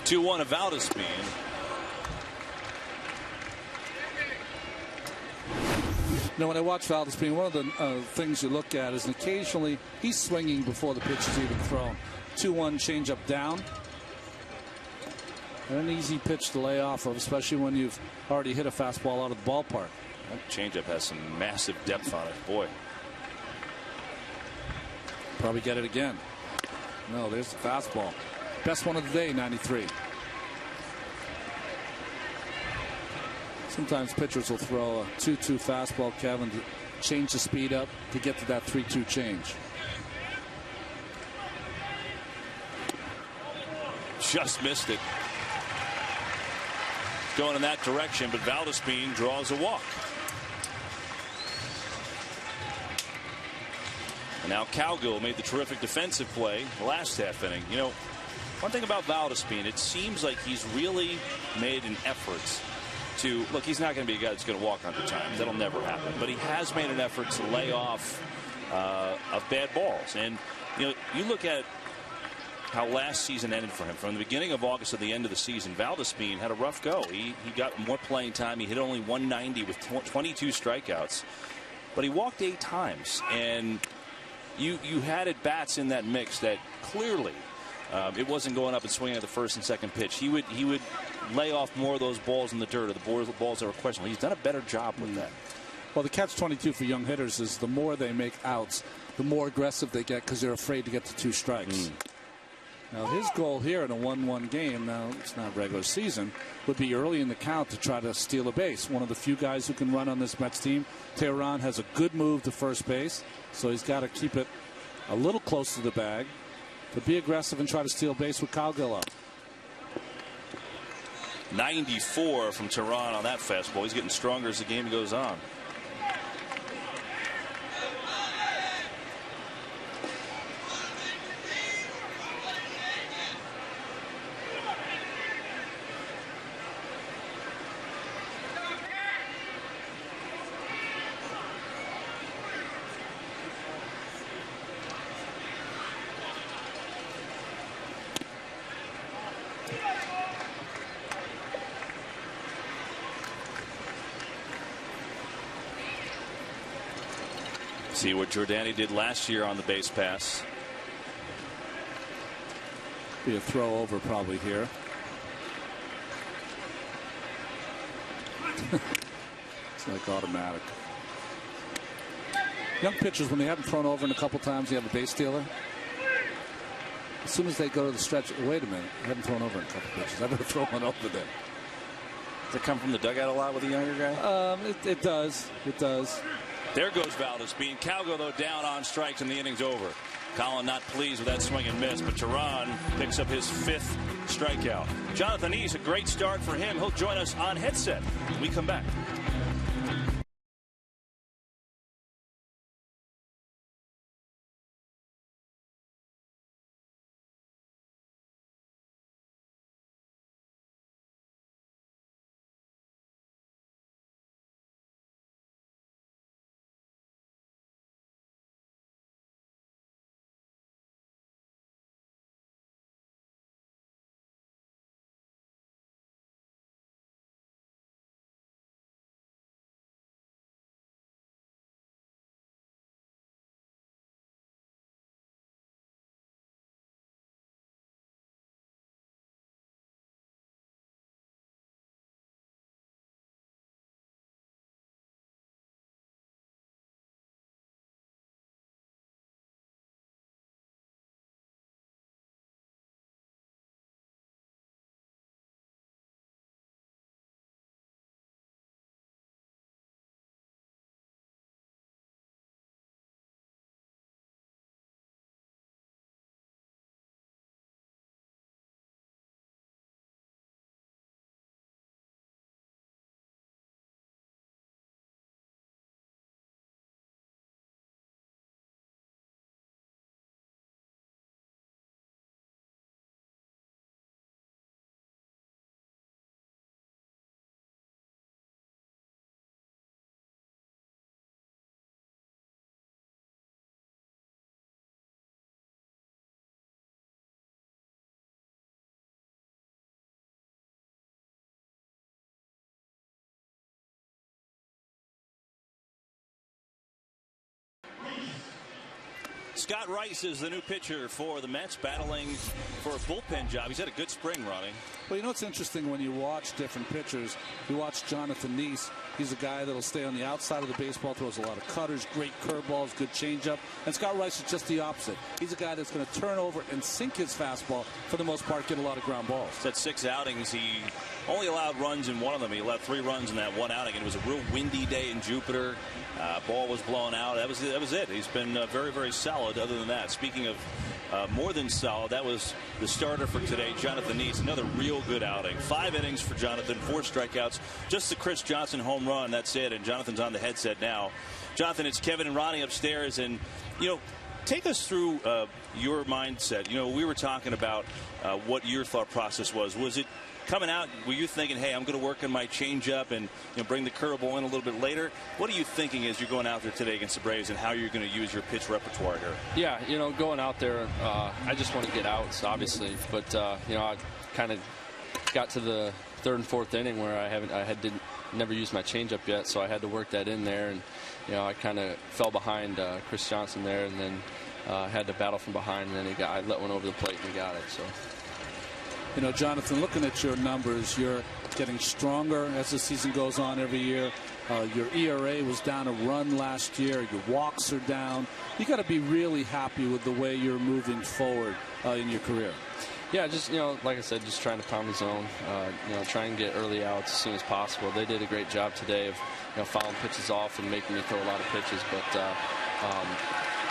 Two-1 of Valdespin. Now, when I watch Valdespin, one of the things you look at is occasionally he's swinging before the pitch is even thrown. 2-1 changeup down. an easy pitch to lay off of, especially when you've already hit a fastball out of the ballpark. That changeup has some massive depth on it. Boy. Probably get it again. No, there's the fastball. Best one of the day, 93. Sometimes pitchers will throw a 2-2 fastball, Kevin, to change the speed up to get to that 3-2 change. Just missed it. Going in that direction, but Valdespin draws a walk. And now Cowgill made the terrific defensive play last half inning. You know, one thing about Valdespin, it seems like he's really made an effort to look. He's not going to be a guy that's going to walk 100 times. That'll never happen. But he has made an effort to lay off of bad balls. And you know, you look at how last season ended for him. From the beginning of August to the end of the season, Valdespin had a rough go. He got more playing time. He hit only 190 with 22 strikeouts, but he walked 8 times. And you had at bats in that mix that clearly it wasn't going up and swinging at the first and second pitch. He would lay off more of those balls in the dirt, or the balls that were questionable. He's done a better job with that. Well, the catch-22 for young hitters is the more they make outs, the more aggressive they get because they're afraid to get to 2 strikes. Now, his goal here in a 1-1 game, now it's not regular season, would be early in the count to try to steal a base. One of the few guys who can run on this Mets team. Tehran has a good move to first base, so he's got to keep it a little close to the bag, but be aggressive and try to steal base with Cowgill up. 94 from Tehran on that fastball. He's getting stronger as the game goes on. See what Jordani did last year on the base pass. Be a throw over probably here. It's like automatic. Young pitchers, when they haven't thrown over in a couple times, you have a base stealer. As soon as they go to the stretch, wait a minute, I haven't thrown over in a couple pitches. I better throw one over there. Does it come from the dugout a lot with a younger guy? It does. It does. There goes Valdespin. Cowgill, though, down on strikes, and the inning's over. Colin not pleased with that swing and miss, but Tehran picks up his 5th strikeout. Jonathan East, a great start for him. He'll join us on headset when we come back. Scott Rice is the new pitcher for the Mets, battling for a bullpen job. He's had a good spring, Ronnie. Well, you know, it's interesting when you watch different pitchers. You watch Jonathan Neese. He's a guy that'll stay on the outside of the baseball, throws a lot of cutters, great curveballs, good changeup. And Scott Rice is just the opposite. He's a guy that's going to turn over and sink his fastball, for the most part, get a lot of ground balls. He's had 6 outings. He only allowed runs in one of them. He allowed 3 runs in that one outing. And it was a real windy day in Jupiter. Ball was blown out. That was it. He's been very, very solid other than that. Speaking of more than solid, that was the starter for today, Jonathan Neese. Another real good outing. 5 innings for Jonathan, 4 strikeouts. Just the Chris Johnson home run. That's it. And Jonathan's on the headset now. Jonathan, it's Kevin and Ronnie upstairs. And, you know, take us through your mindset. You know, we were talking about what your thought process was. Was it coming out, were you thinking, hey, I'm going to work on my changeup and bring the curveball in a little bit later? What are you thinking as you're going out there today against the Braves and how you're going to use your pitch repertoire here? Yeah, you know, going out there, I just want to get outs, obviously. But, you know, I kind of got to the 3rd and 4th inning where I never used my changeup yet, so I had to work that in there. And, you know, I kind of fell behind Chris Johnson there, and then had to battle from behind, and then I let one over the plate and he got it. So. You know, Jonathan, looking at your numbers, you're getting stronger as the season goes on every year. Your ERA was down a run last year. Your walks are down. You got to be really happy with the way you're moving forward in your career. Yeah, just, you know, like I said, just trying to pound the zone, you know, try and get early outs as soon as possible. They did a great job today of, you know, fouling pitches off and making me throw a lot of pitches. But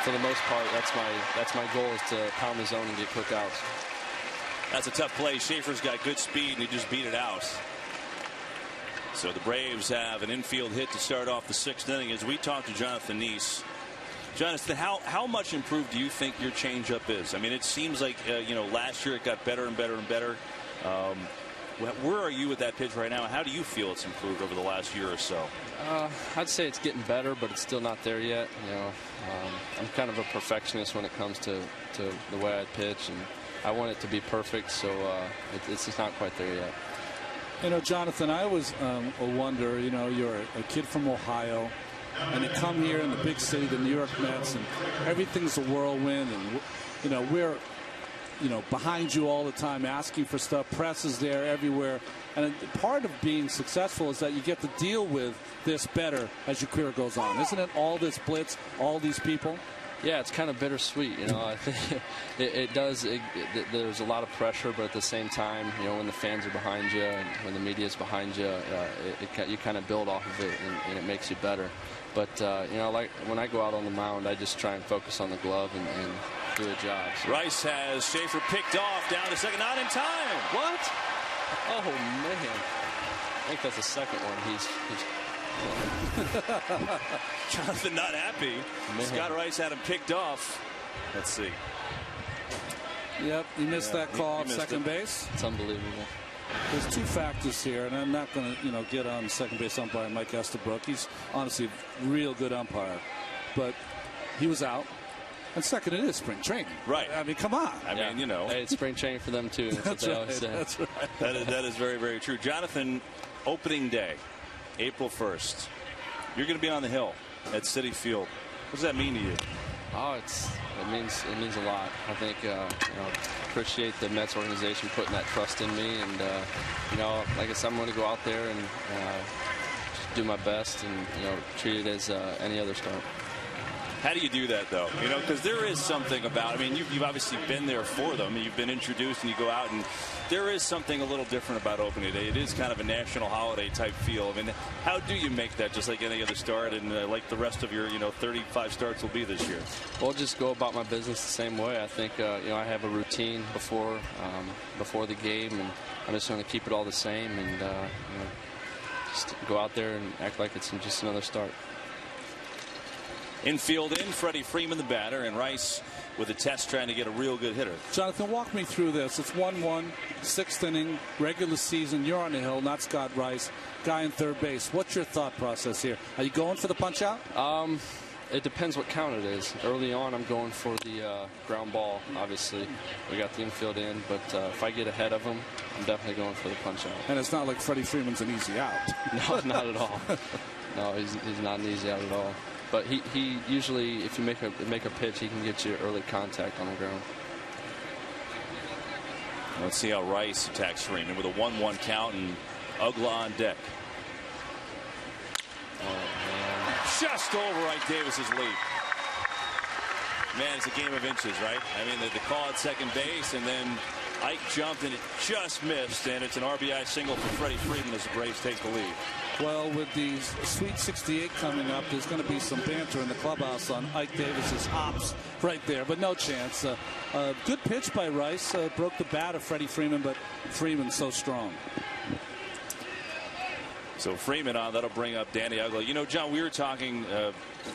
for the most part, that's my goal, is to pound the zone and get quick outs. That's a tough play. Schaefer's got good speed, and he just beat it out. So the Braves have an infield hit to start off the 6th inning as we talk to Jonathan Neese. Jonathan, how much improved do you think your changeup is? I mean, it seems like, you know, last year it got better and better and better. Where are you with that pitch right now? How do you feel it's improved over the last year or so? I'd say it's getting better, but it's still not there yet. You know, I'm kind of a perfectionist when it comes to the way I pitch, and I want it to be perfect, so it's just not quite there yet. You know, Jonathan, I always wonder, you know, you're a kid from Ohio, and you come here in the big city, the New York Mets, and everything's a whirlwind, and, you know, we're, you know, behind you all the time, asking for stuff. Press is there everywhere. And part of being successful is that you get to deal with this better as your career goes on. Isn't it all this blitz, all these people? Yeah, it's kind of bittersweet, you know. I think there's a lot of pressure, but at the same time, you know, when the fans are behind you and when the media is behind you, you kind of build off of it, and it makes you better. But, you know, like when I go out on the mound, I just try and focus on the glove and do a job. So. Rice has Schaefer picked off down to second, not in time. What? Oh, man. I think that's the second one. He's Jonathan not happy. Man. Scott Rice had him picked off. Let's see. Yep, he missed that call at second base. It's unbelievable. There's 2 factors here, and I'm not going to, you know, get on second base umpire Mike Estabrook. He's honestly a real good umpire, but he was out. And second, it is spring training. Right. I mean, come on. I mean, you know. Hey, it's spring training for them, too. That's right. That's right. That is very, very true. Jonathan, opening day, April 1st. You're going to be on the hill at Citi Field. What does that mean to you? Oh, it means a lot. I think, you know, appreciate the Mets organization putting that trust in me. And, you know, like I said, I'm going to go out there and just do my best and, you know, treat it as any other start. How do you do that, though? You know, because there is something about, I mean, you've obviously been there for them. You've been introduced and you go out, and there is something a little different about opening day. It is kind of a national holiday type feel. I mean, how do you make that just like any other start and like the rest of your, you know, 35 starts will be this year? Well, just go about my business the same way. I think, you know, I have a routine before the game, and I'm just going to keep it all the same and, you know, just go out there and act like it's just another start. Infield in, Freddie Freeman the batter, and Rice with a test trying to get a real good hitter. Jonathan, walk me through this. It's 1-1, 6th inning, regular season. You're on the hill, not Scott Rice. Guy in third base. What's your thought process here? Are you going for the punch out? It depends what count it is. Early on, I'm going for the ground ball, obviously. We got the infield in, but if I get ahead of him, I'm definitely going for the punch out. And it's not like Freddie Freeman's an easy out. No, not at all. No, he's not an easy out at all. But he usually, if you make a pitch, he can get you early contact on the ground. Let's see how Rice attacks Freeman with a 1-1 count and Ugla on deck. Oh, man. Just over Ike Davis's lead. Man, it's a game of inches, right? I mean, the call at second base, and then Ike jumped and it just missed, and it's an RBI single for Freddie Freeman as the Braves take the lead. Well, with the Sweet 68 coming up, there's going to be some banter in the clubhouse on Ike Davis's hops right there, but no chance. Good pitch by Rice. Broke the bat of Freddie Freeman, but Freeman's so strong. So Freeman on, that'll bring up Danny Ugla. You know, John, we were talking,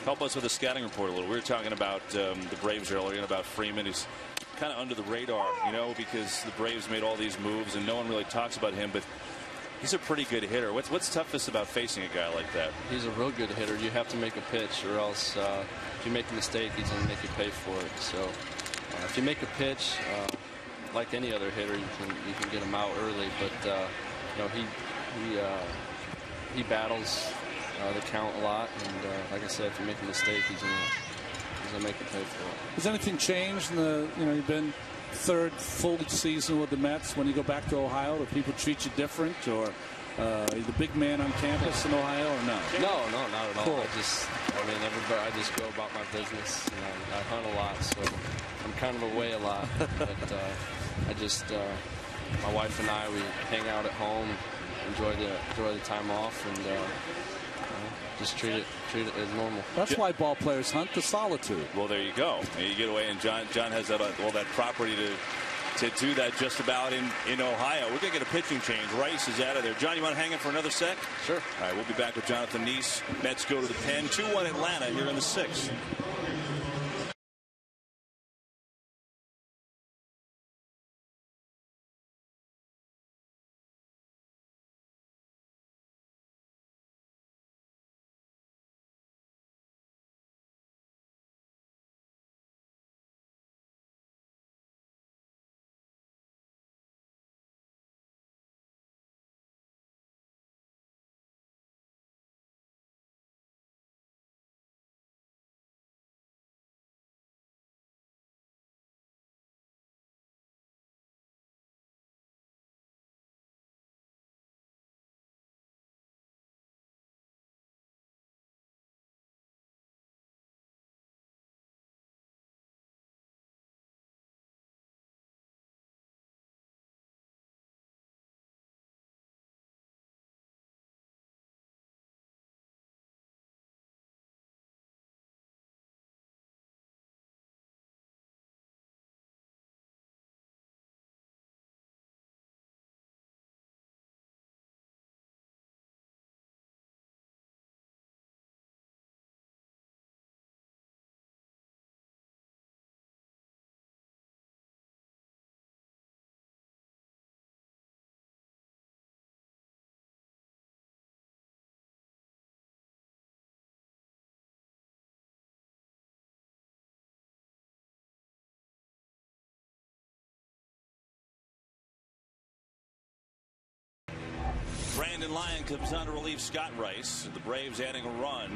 help us with the scouting report a little. We were talking about the Braves earlier and about Freeman, who's kind of under the radar, you know, because the Braves made all these moves and no one really talks about him, but he's a pretty good hitter. What's toughest about facing a guy like that? He's a real good hitter. You have to make a pitch, or else if you make a mistake, he's going to make you pay for it. So if you make a pitch, like any other hitter, you can get him out early. But you know, he battles the count a lot, and like I said, if you make a mistake, he's going to make you pay for it. Has anything changed in the, you know, you've been third full season with the Mets. When you go back to Ohio, do people treat you different, or are you the big man on campus in Ohio, or no? No, not at all. Cool. I just go about my business. You know, I hunt a lot, so I'm kind of away a lot. But my wife and I, we hang out at home, enjoy the time off, and just treat it as normal. That's why ball players hunt the solitude. Well, there you go. You get away, and John has that property to do that just about in Ohio. We're going to get a pitching change. Rice is out of there. John, you want to hang in for another sec? Sure. All right, we'll be back with Jonathan Neese. Mets go to the pen. 2-1 Atlanta here in the sixth. Brandon Lyon comes on to relieve Scott Rice. The Braves adding a run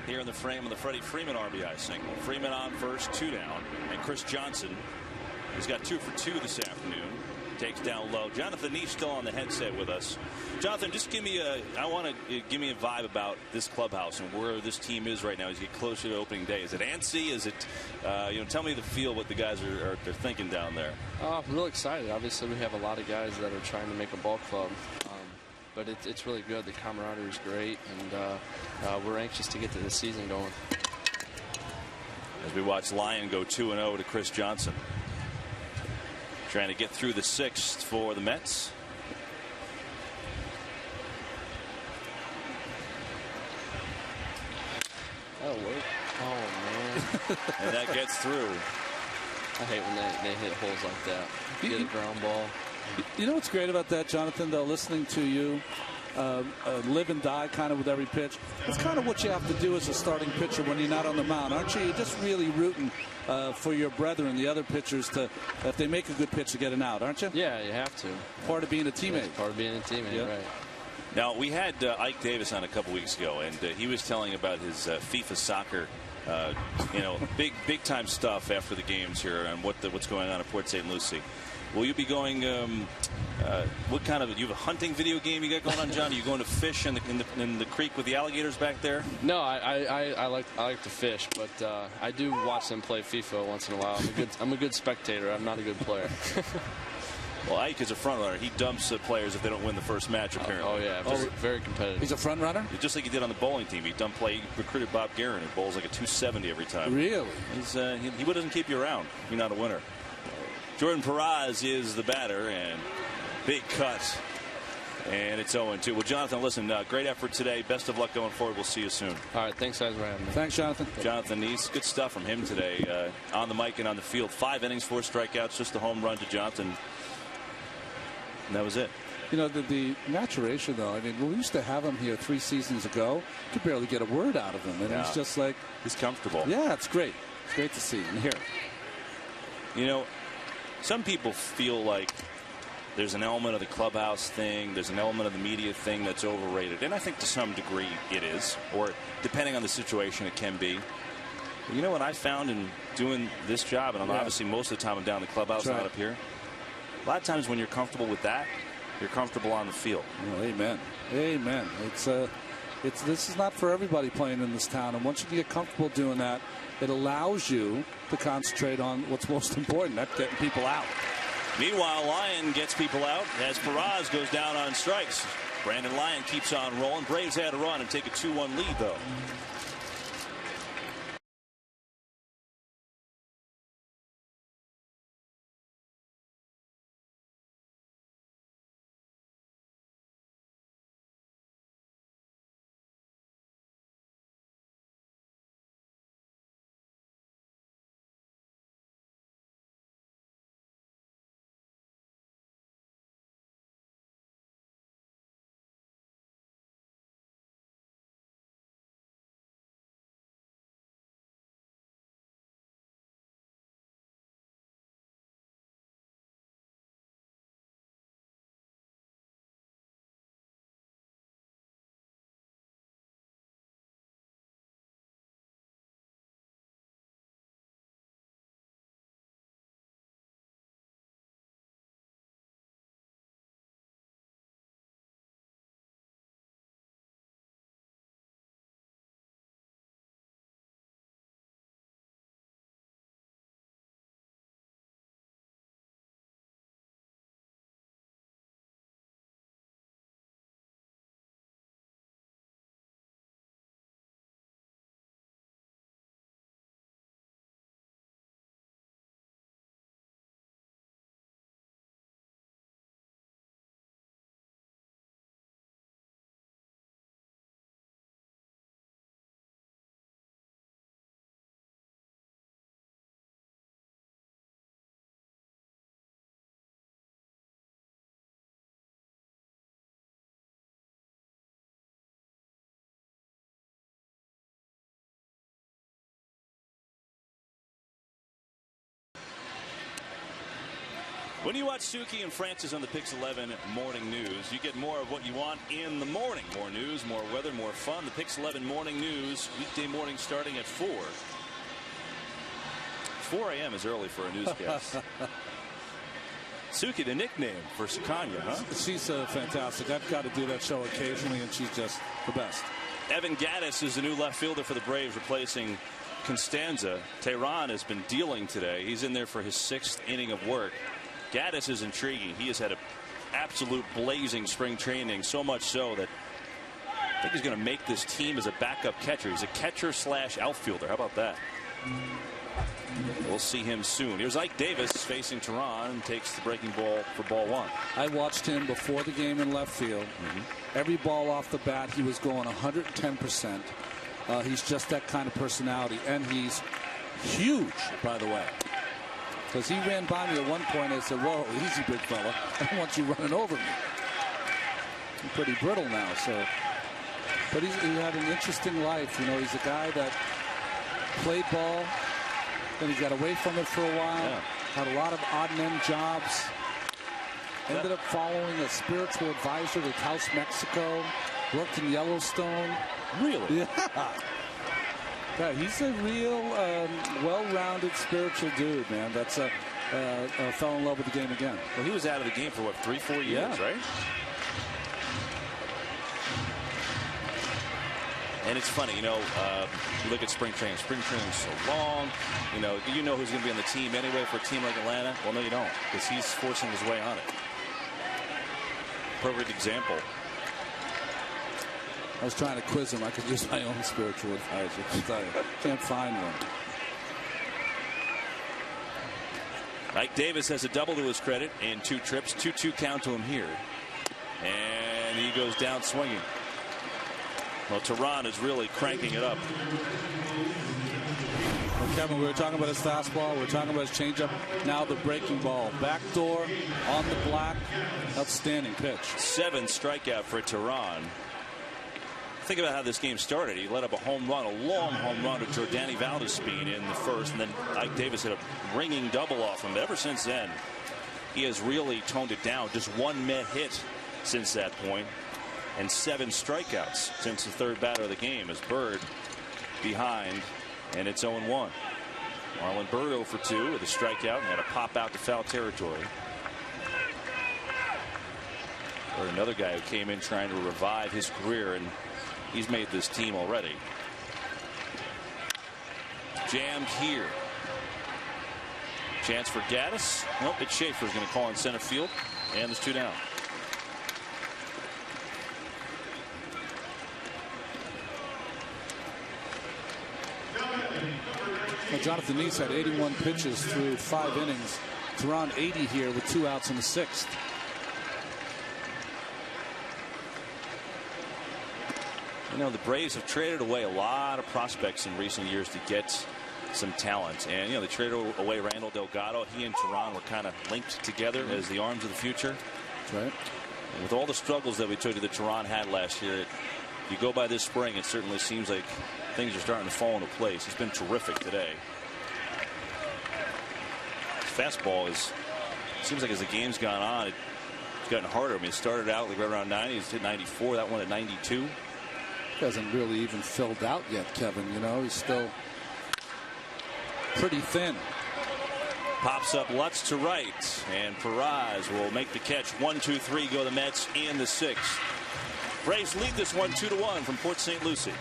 here in the frame of the Freddie Freeman RBI single. Freeman on first, 2 down. And Chris Johnson, who's got 2 for 2 this afternoon, takes down low. Jonathan Neese still on the headset with us. Jonathan, just give me a vibe about this clubhouse and where this team is right now as you get closer to opening day. Is it antsy? Is it, tell me the feel, what the guys are thinking down there. I'm real excited. Obviously, we have a lot of guys that are trying to make a ball club. But it's really good. The camaraderie is great, and we're anxious to get to the season going. As we watch Lyon go 2-0 to Chris Johnson. Trying to get through the 6th for the Mets. Oh, wait. Oh, man. And that gets through. I hate when they hit holes like that. Get a ground ball. You know what's great about that, Jonathan, though, listening to you live and die kind of with every pitch. It's kind of what you have to do as a starting pitcher when you're not on the mound, aren't you? You're just really rooting for your brethren, the other pitchers, to, if they make a good pitch, to get an out, aren't you? Yeah, you have to. Part of being a teammate. Part of being a teammate, yep. Right. Now, we had Ike Davis on a couple weeks ago, and he was telling about his FIFA soccer, big time stuff after the games here and what's going on at Port St. Lucie. Will you be going? What kind of? You have a hunting video game you got going on, John? Are you going to fish in the creek with the alligators back there? No, I like to fish, but I do watch them play FIFA once in a while. I'm a good spectator. I'm not a good player. Well, Ike is a front runner. He dumps players if they don't win the first match, apparently. Oh yeah, very competitive. He's a front runner? Just like he did on the bowling team. He recruited Bob Guerin. He bowls like a 270 every time. Really? He doesn't keep you around. You're not a winner. Jordan Perez is the batter, and big cut. And it's 0-2. Well, Jonathan, listen, great effort today. Best of luck going forward. We'll see you soon. All right, thanks guys for having me. Thanks, Jonathan. Jonathan Neese, good stuff from him today on the mic and on the field. 5 innings, 4 strikeouts, just a home run to Johnson. And that was it. You know, the maturation, though, I mean, we used to have him here 3 seasons ago. You could barely get a word out of him. And he's just like... He's comfortable. Yeah, it's great. It's great to see and hear. You know, some people feel like there's an element of the clubhouse thing, there's an element of the media thing that's overrated. And I think to some degree it is. Or depending on the situation, it can be. But you know what I found in doing this job, and obviously most of the time I'm down in the clubhouse, not up here. A lot of times when you're comfortable with that, you're comfortable on the field. Oh, amen. Amen. This is not for everybody playing in this town. And once you get comfortable doing that, it allows you to concentrate on what's most important. That's getting people out. Meanwhile, Lyon gets people out as Perez goes down on strikes. Brandon Lyon keeps on rolling. Braves had a run and take a 2-1 lead, though. When you watch Suki and Francis on the Pix 11 Morning News, you get more of what you want in the morning. More news, more weather, more fun. The Pix 11 Morning News, weekday morning starting at 4. 4 a.m. is early for a newscast. Suki, the nickname for Sukanya, huh? She's fantastic. I've got to do that show occasionally, and she's just the best. Evan Gaddis is the new left fielder for the Braves, replacing Constanza. Tehran has been dealing today. He's in there for his 6th inning of work. Gaddis is intriguing. He has had an absolute blazing spring training, so much so that I think he's going to make this team as a backup catcher. He's a catcher / outfielder. How about that? We'll see him soon. Here's Ike Davis facing Tehran and takes the breaking ball for ball 1. I watched him before the game in left field. Every ball off the bat, he was going 110%. He's just that kind of personality, and he's huge, by the way. Because he ran by me at one point, I said, whoa, easy, big fella. I don't want you running over me. I'm pretty brittle now, so. But he had an interesting life. You know, he's a guy that played ball, then he got away from it for a while, had a lot of odd men jobs, Ended up following a spiritual advisor to Taos, Mexico. Worked in Yellowstone. Really? Yeah. God, he's a real well-rounded spiritual dude, man. That's fell in love with the game again. Well, he was out of the game for what, 3-4 years, right? And it's funny, you look at spring training. Spring training's so long. You know who's going to be on the team anyway for a team like Atlanta? Well, no, you don't, because he's forcing his way on it. Perfect example. I was trying to quiz him. I could use my own spiritual advisor. I tell you, can't find one. Ike Davis has a double to his credit in 2 trips. 2-2 count to him here. And he goes down swinging. Well, Tehran is really cranking it up. Well, Kevin, we were talking about his fastball. We were talking about his changeup. Now the breaking ball. Backdoor on the black. Outstanding pitch. 7 strikeout for Tehran. Think about how this game started. He let up a home run, a long home run to Jordani Valdespin in the first, and then Ike Davis hit a ringing double off him. But ever since then, he has really toned it down. Just 1 net hit since that point, and 7 strikeouts since the 3rd batter of the game as Bird behind, and it's 0-1. Marlon Bird 0 for 2 with a strikeout and had a pop out to foul territory. Or another guy who came in trying to revive his career, and he's made this team already. Jammed here. Chance for Gaddis. Nope, it's Schaefer's going to call in center field, and there's 2 down. Well, Jonathan Neese had 81 pitches through 5 innings. Tehran 80 here with 2 outs in the 6th. The Braves have traded away a lot of prospects in recent years to get some talent. And, they traded away Randall Delgado. He and Tehran were kind of linked together as the arms of the future. That's right. And with all the struggles that we took that Tehran had last year, if you go by this spring, it certainly seems like things are starting to fall into place. He's been terrific today. His fastball seems like as the game's gone on, it's gotten harder. I mean, it started out like right around 90. He's hit 94. That one at 92. Hasn't really even filled out yet, Kevin. He's still pretty thin. Pops up Lutz to right, and Perez will make the catch. 1-2-3 go the Mets in the 6th. Braves lead this one 2-1 from Port St. Lucie.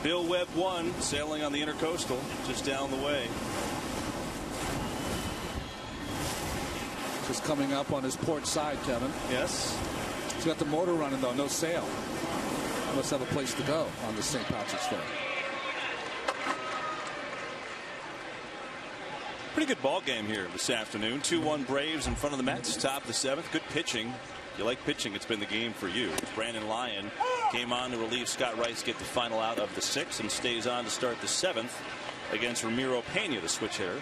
Bill Webb 1 sailing on the Intercoastal just down the way. Just coming up on his port side, Kevin. Yes. He's got the motor running, though. No sail. Must have a place to go on the St. Patrick's Day. Pretty good ball game here this afternoon. 2-1 Braves in front of the Mets. Top of the 7th. Good pitching. If you like pitching, it's been the game for you. Brandon Lyon came on to relieve Scott Rice, get the final out of the 6th, and stays on to start the 7th against Ramiro Pena, the switch hitter.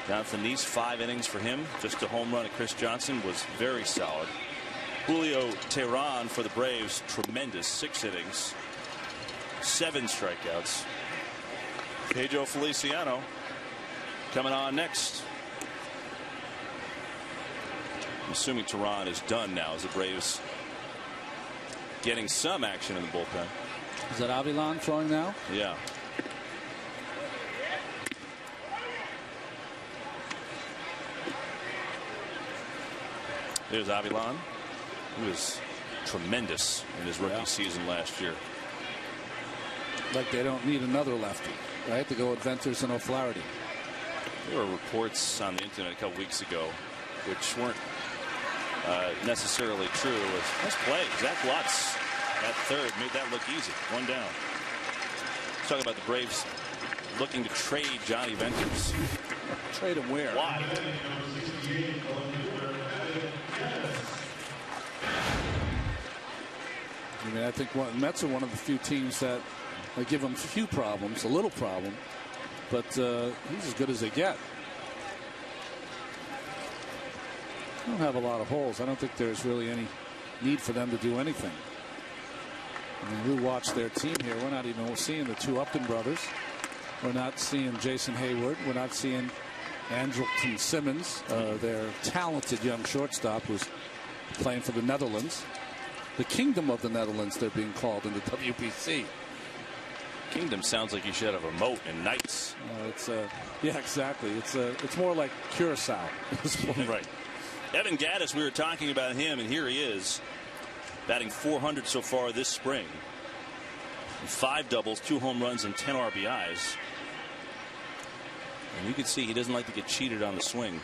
Jonathan Neese, 5 innings for him. Just a home run at Chris Johnson was very solid. Julio Teheran for the Braves, tremendous. 6 innings, 7 strikeouts. Pedro Feliciano coming on next. I'm assuming Teheran is done now as the Braves getting some action in the bullpen. Is that Avilan throwing now? Yeah. There's Avilan, who was tremendous in his rookie season last year. Like they don't need another lefty, right, to go with Venters and O'Flaherty. There were reports on the internet a couple weeks ago which weren't necessarily true. It was nice play. Zach Lutz at third made that look easy. 1 down. Let's talk about the Braves looking to trade Johnny Venters. Trade him where? Why? I mean, I think Mets are one of the few teams that give him few problems, a little problem, but he's as good as they get. They don't have a lot of holes. I don't think there's really any need for them to do anything. I mean, we watch their team here. We're not even seeing the 2 Upton brothers. We're not seeing Jason Hayward. We're not seeing Andrelton Simmons, their talented young shortstop who's playing for the Netherlands. The Kingdom of the Netherlands, they're being called in the WBC. Kingdom sounds like you should have a moat and knights. Yeah, exactly. It's more like Curacao at this point. Right. Evan Gattis, we were talking about him, and here he is, batting .400 so far this spring. 5 doubles, 2 home runs, and 10 RBIs. And you can see he doesn't like to get cheated on the swing.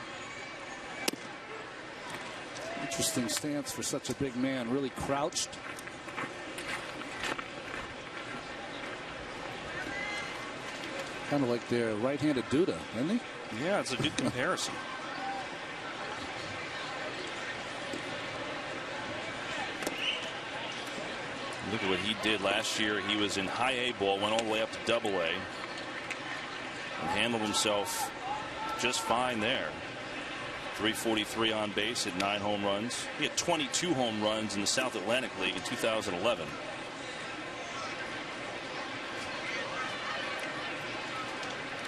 Interesting stance for such a big man, really crouched. Kind of like their right-handed Duda, isn't he? Yeah, it's a good comparison. Look at what he did last year. He was in high A ball, went all the way up to double A, and handled himself just fine there. 343 on base at 9 home runs. He had 22 home runs in the South Atlantic League in 2011.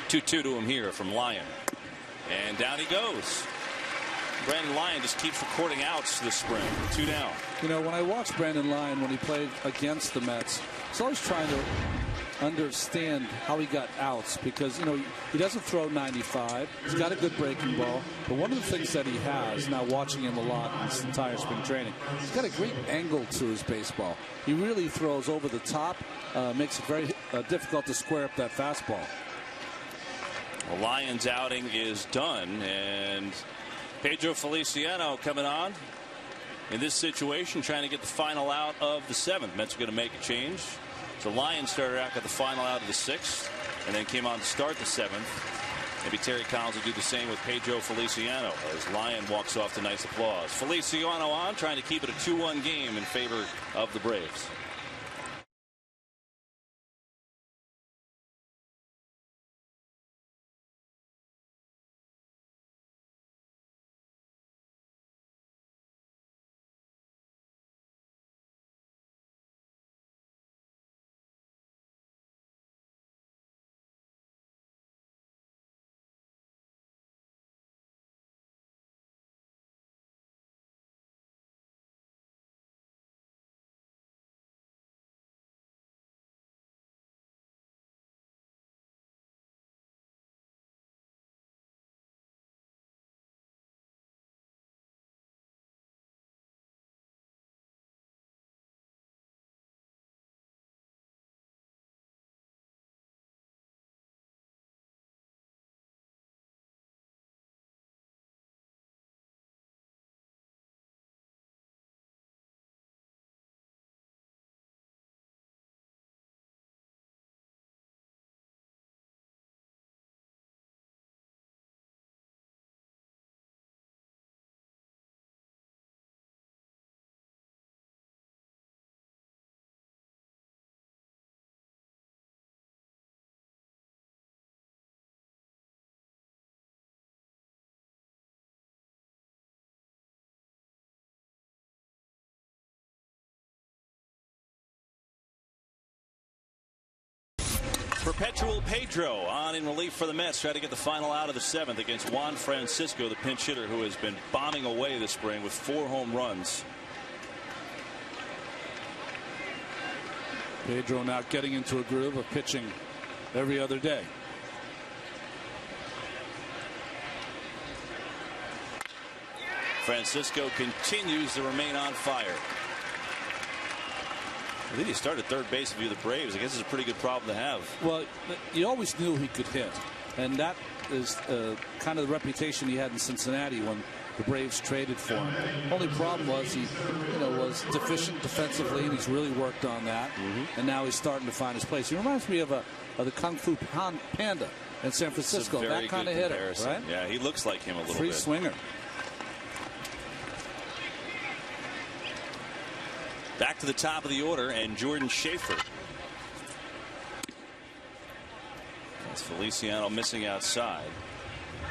Two to him here from Lyon, and down he goes. Brandon Lyon just keeps recording outs this spring. 2 down. You know, when I watched Brandon Lyon when he played against the Mets, he's always trying to understand how he got outs, because, you know, he doesn't throw 95. He's got a good breaking ball. But one of the things that he has, now watching him a lot in this entire spring training, he's got a great angle to his baseball. He really throws over the top, makes it very difficult to square up that fastball. The Lions outing is done, and Pedro Feliciano coming on in this situation, trying to get the final out of the 7th. Mets are going to make a change. So Lions started out, got the final out of the 6th, and then came on to start the 7th. Maybe Terry Collins will do the same with Pedro Feliciano as Lyon walks off to nice applause. Feliciano on, trying to keep it a 2-1 game in favor of the Braves. Perpetual Pedro on in relief for the Mets. Try to get the final out of the 7th against Juan Francisco, the pinch hitter who has been bombing away this spring with 4 home runs. Pedro now getting into a groove of pitching every other day. Francisco continues to remain on fire. I think he started third base if you're the Braves. I guess it's a pretty good problem to have. Well, you always knew he could hit, and that is kind of the reputation he had in Cincinnati when the Braves traded for him. Only problem was he, was deficient defensively, and he's really worked on that. And now he's starting to find his place. He reminds me of the Kung Fu Panda in San Francisco. That kind of hitter, right? Yeah, he looks like him a little bit. Free swinger. Back to the top of the order, and Jordan Schaefer. That's Feliciano missing outside.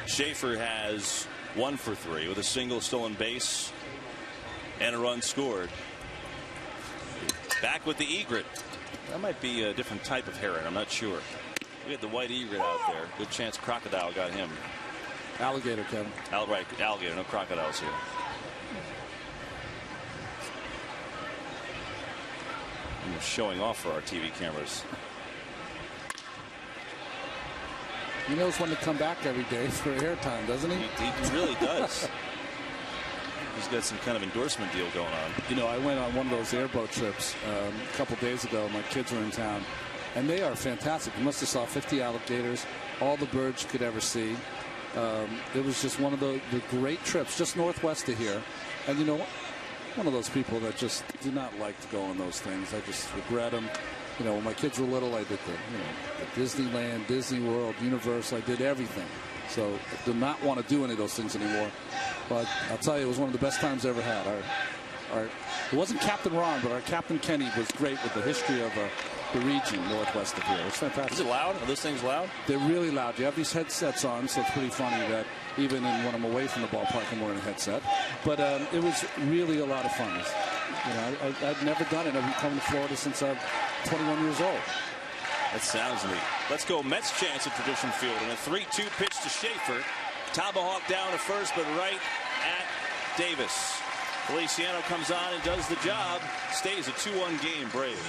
Schaefer has 1 for 3 with a single stolen base and a run scored. Back with the egret. That might be a different type of heron. I'm not sure. We had the white egret out there. Good chance crocodile got him. Alligator, Kevin. Right, alligator. No crocodiles here. And showing off for our TV cameras. He knows when to come back every day for airtime, doesn't he? He really does. He's got some kind of endorsement deal going on. I went on one of those airboat trips a couple days ago. My kids were in town, and they are fantastic. You must have saw 50 alligators, all the birds you could ever see. It was just one of the great trips, just northwest of here. And you know what? One of those people that just do not like to go on those things. I just regret them. When my kids were little, I did the Disneyland, Disney World, Universal. I did everything. So I do not want to do any of those things anymore. But I'll tell you, it was one of the best times I ever had. It wasn't Captain Ron, but our Captain Kenny was great with the history of the region northwest of here. It's fantastic. Is it loud? Are those things loud? They're really loud. You have these headsets on, so it's pretty funny that even when I'm away from the ballpark, I'm wearing a headset. But it was really a lot of fun. I've never done it. I've been coming to Florida since I'm 21 years old. That sounds neat. Let's go Mets chance at Tradition Field. And a 3-2 pitch to Schaefer. Tomahawk down to first, but right at Davis. Feliciano comes on and does the job. Stays a 2-1 game, Braves.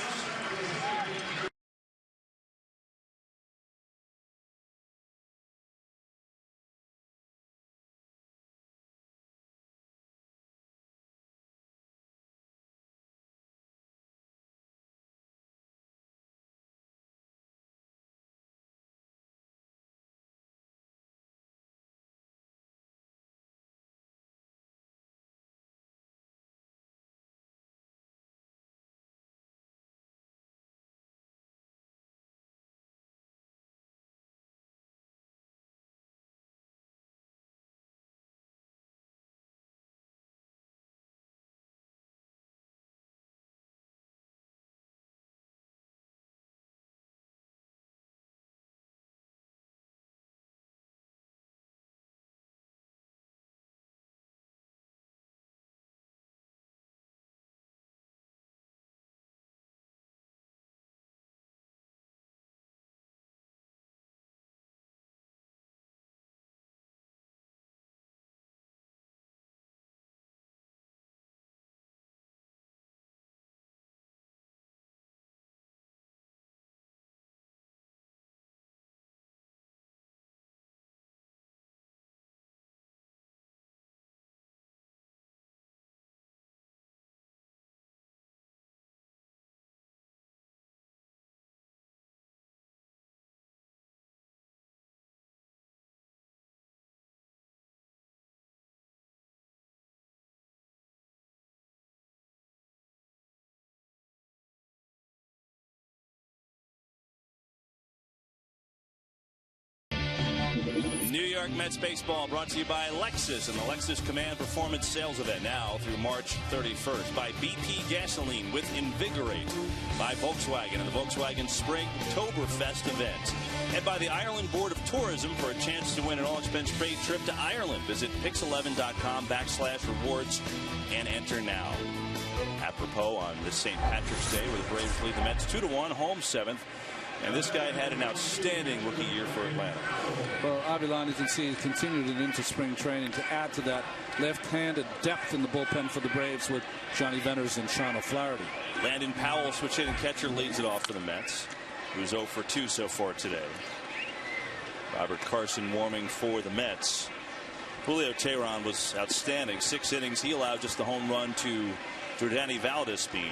New York Mets baseball brought to you by Lexus and the Lexus Command Performance Sales Event now through March 31st. By BP Gasoline with Invigorate. By Volkswagen and the Volkswagen Spring Oktoberfest event. And by the Ireland Board of Tourism for a chance to win an all-expense-paid trip to Ireland. Visit pix11.com/rewards and enter now. Apropos on this St. Patrick's Day where the Braves lead the Mets 2-1, home 7th. And this guy had an outstanding rookie year for Atlanta. Well, Avilan, you can see, continued it into spring training to add to that left-handed depth in the bullpen for the Braves with Johnny Venters and Sean O'Flaherty. Landon Powell, switch hitting catcher, leads it off for the Mets, who's 0 for 2 so far today. Robert Carson warming for the Mets. Julio Teheran was outstanding. 6 innings. He allowed just the home run to Jordani Valdespin.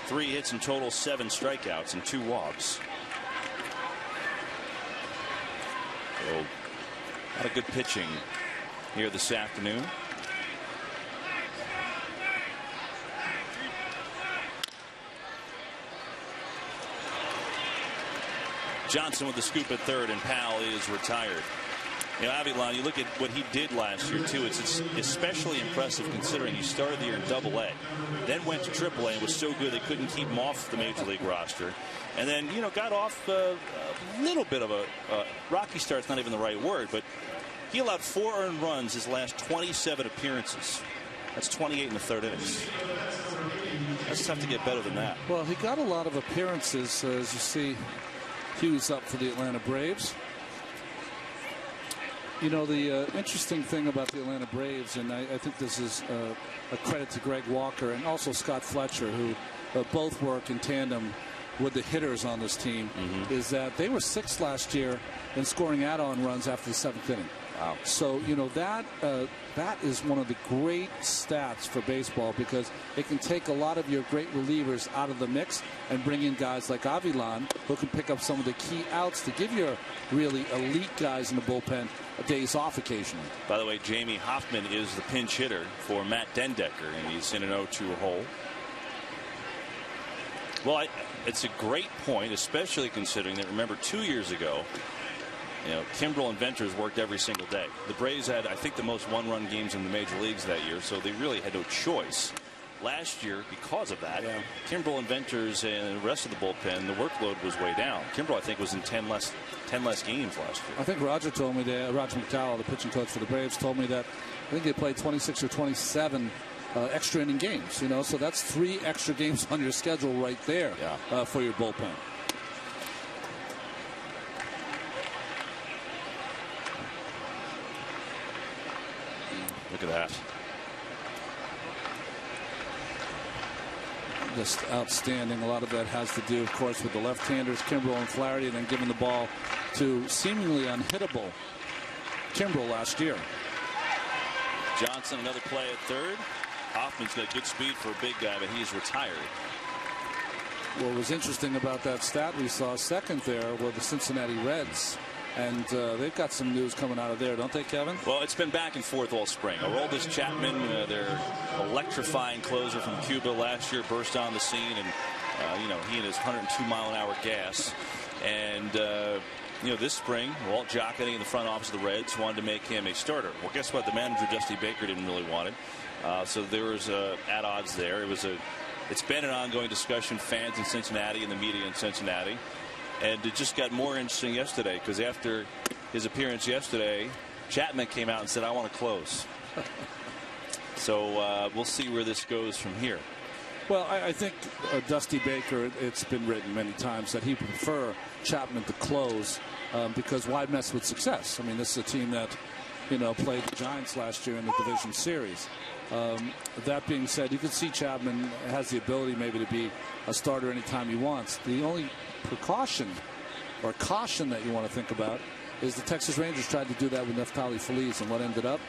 3 hits in total, 7 strikeouts, and 2 walks. So, a lot of good pitching here this afternoon. Johnson with the scoop at third, and Powell is retired. You know, Avilan, you look at what he did last year, too. It's especially impressive considering he started the year in Double-A, then went to Triple-A and was so good they couldn't keep him off the Major League roster. And then, you know, got off a little bit of a rocky start's not even the right word, but he allowed 4 earned runs his last 27 appearances. That's 28 in the 3rd innings. That's tough to get better than that. Well, he got a lot of appearances, as you see. Hughes up for the Atlanta Braves. You know, the interesting thing about the Atlanta Braves, and I think this is a credit to Greg Walker and also Scott Fletcher, who both work in tandem with the hitters on this team, is that they were 6th last year in scoring add-on runs after the 7th inning. Wow. So, you know, that is one of the great stats for baseball, because it can take a lot of your great relievers out of the mix and bring in guys like Avilan, who can pick up some of the key outs to give your really elite guys in the bullpen days off occasionally. By the way, Jamie Hoffman is the pinch hitter for Matt Dendecker, and he's in an 0-2 hole. Well, it's a great point, especially considering that, remember, 2 years ago, you know, Kimbrel and Venters worked every single day. The Braves had, I think, the most one-run games in the major leagues that year, so they really had no choice. Last year, because of that, Kimbrel and Venters and the rest of the bullpen, the workload was way down. Kimbrel, I think, was in 10 less games last year. I think Roger told me that, Roger McDowell, the pitching coach for the Braves, told me that I think they played 26 or 27 extra inning games. You know, so that's 3 extra games on your schedule right there for your bullpen. Look at that. Just outstanding. A lot of that has to do, of course, with the left-handers, Kimbrel and Flaherty, and then giving the ball to seemingly unhittable Kimbrel last year. Johnson, another play at third. Hoffman's got good speed for a big guy, but he's retired. What was interesting about that stat we saw second there were the Cincinnati Reds. And they've got some news coming out of there, don't they, Kevin? Well, it's been back and forth all spring. Aroldis Chapman, their electrifying closer from Cuba last year, burst on the scene, and you know, he and his 102-mile-an-hour gas. And you know, this spring, Walt Jocketty in the front office of the Reds wanted to make him a starter. Well, guess what? The manager, Dusty Baker, didn't really want it. So there was at odds there. It's been an ongoing discussion, fans in Cincinnati and the media in Cincinnati. And it just got more interesting yesterday, because after his appearance yesterday, Chapman came out and said, I want to close. So we'll see where this goes from here. Well, I think Dusty Baker, it's been written many times that he would prefer Chapman to close because why mess with success? I mean, this is a team that, you know, played the Giants last year in the division series. That being said, you can see Chapman has the ability maybe to be a starter anytime he wants. The only precaution or caution that you want to think about is the Texas Rangers tried to do that with Neftali Feliz, and what ended up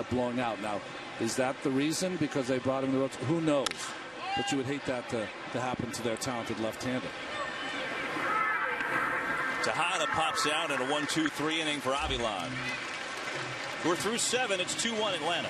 blowing out. Now, is that the reason because they brought him to the ropes? Who knows? But you would hate that to happen to their talented left-hander. Tejada pops out in a 1-2-3 inning for Avilan. We're through 7. It's 2-1 Atlanta.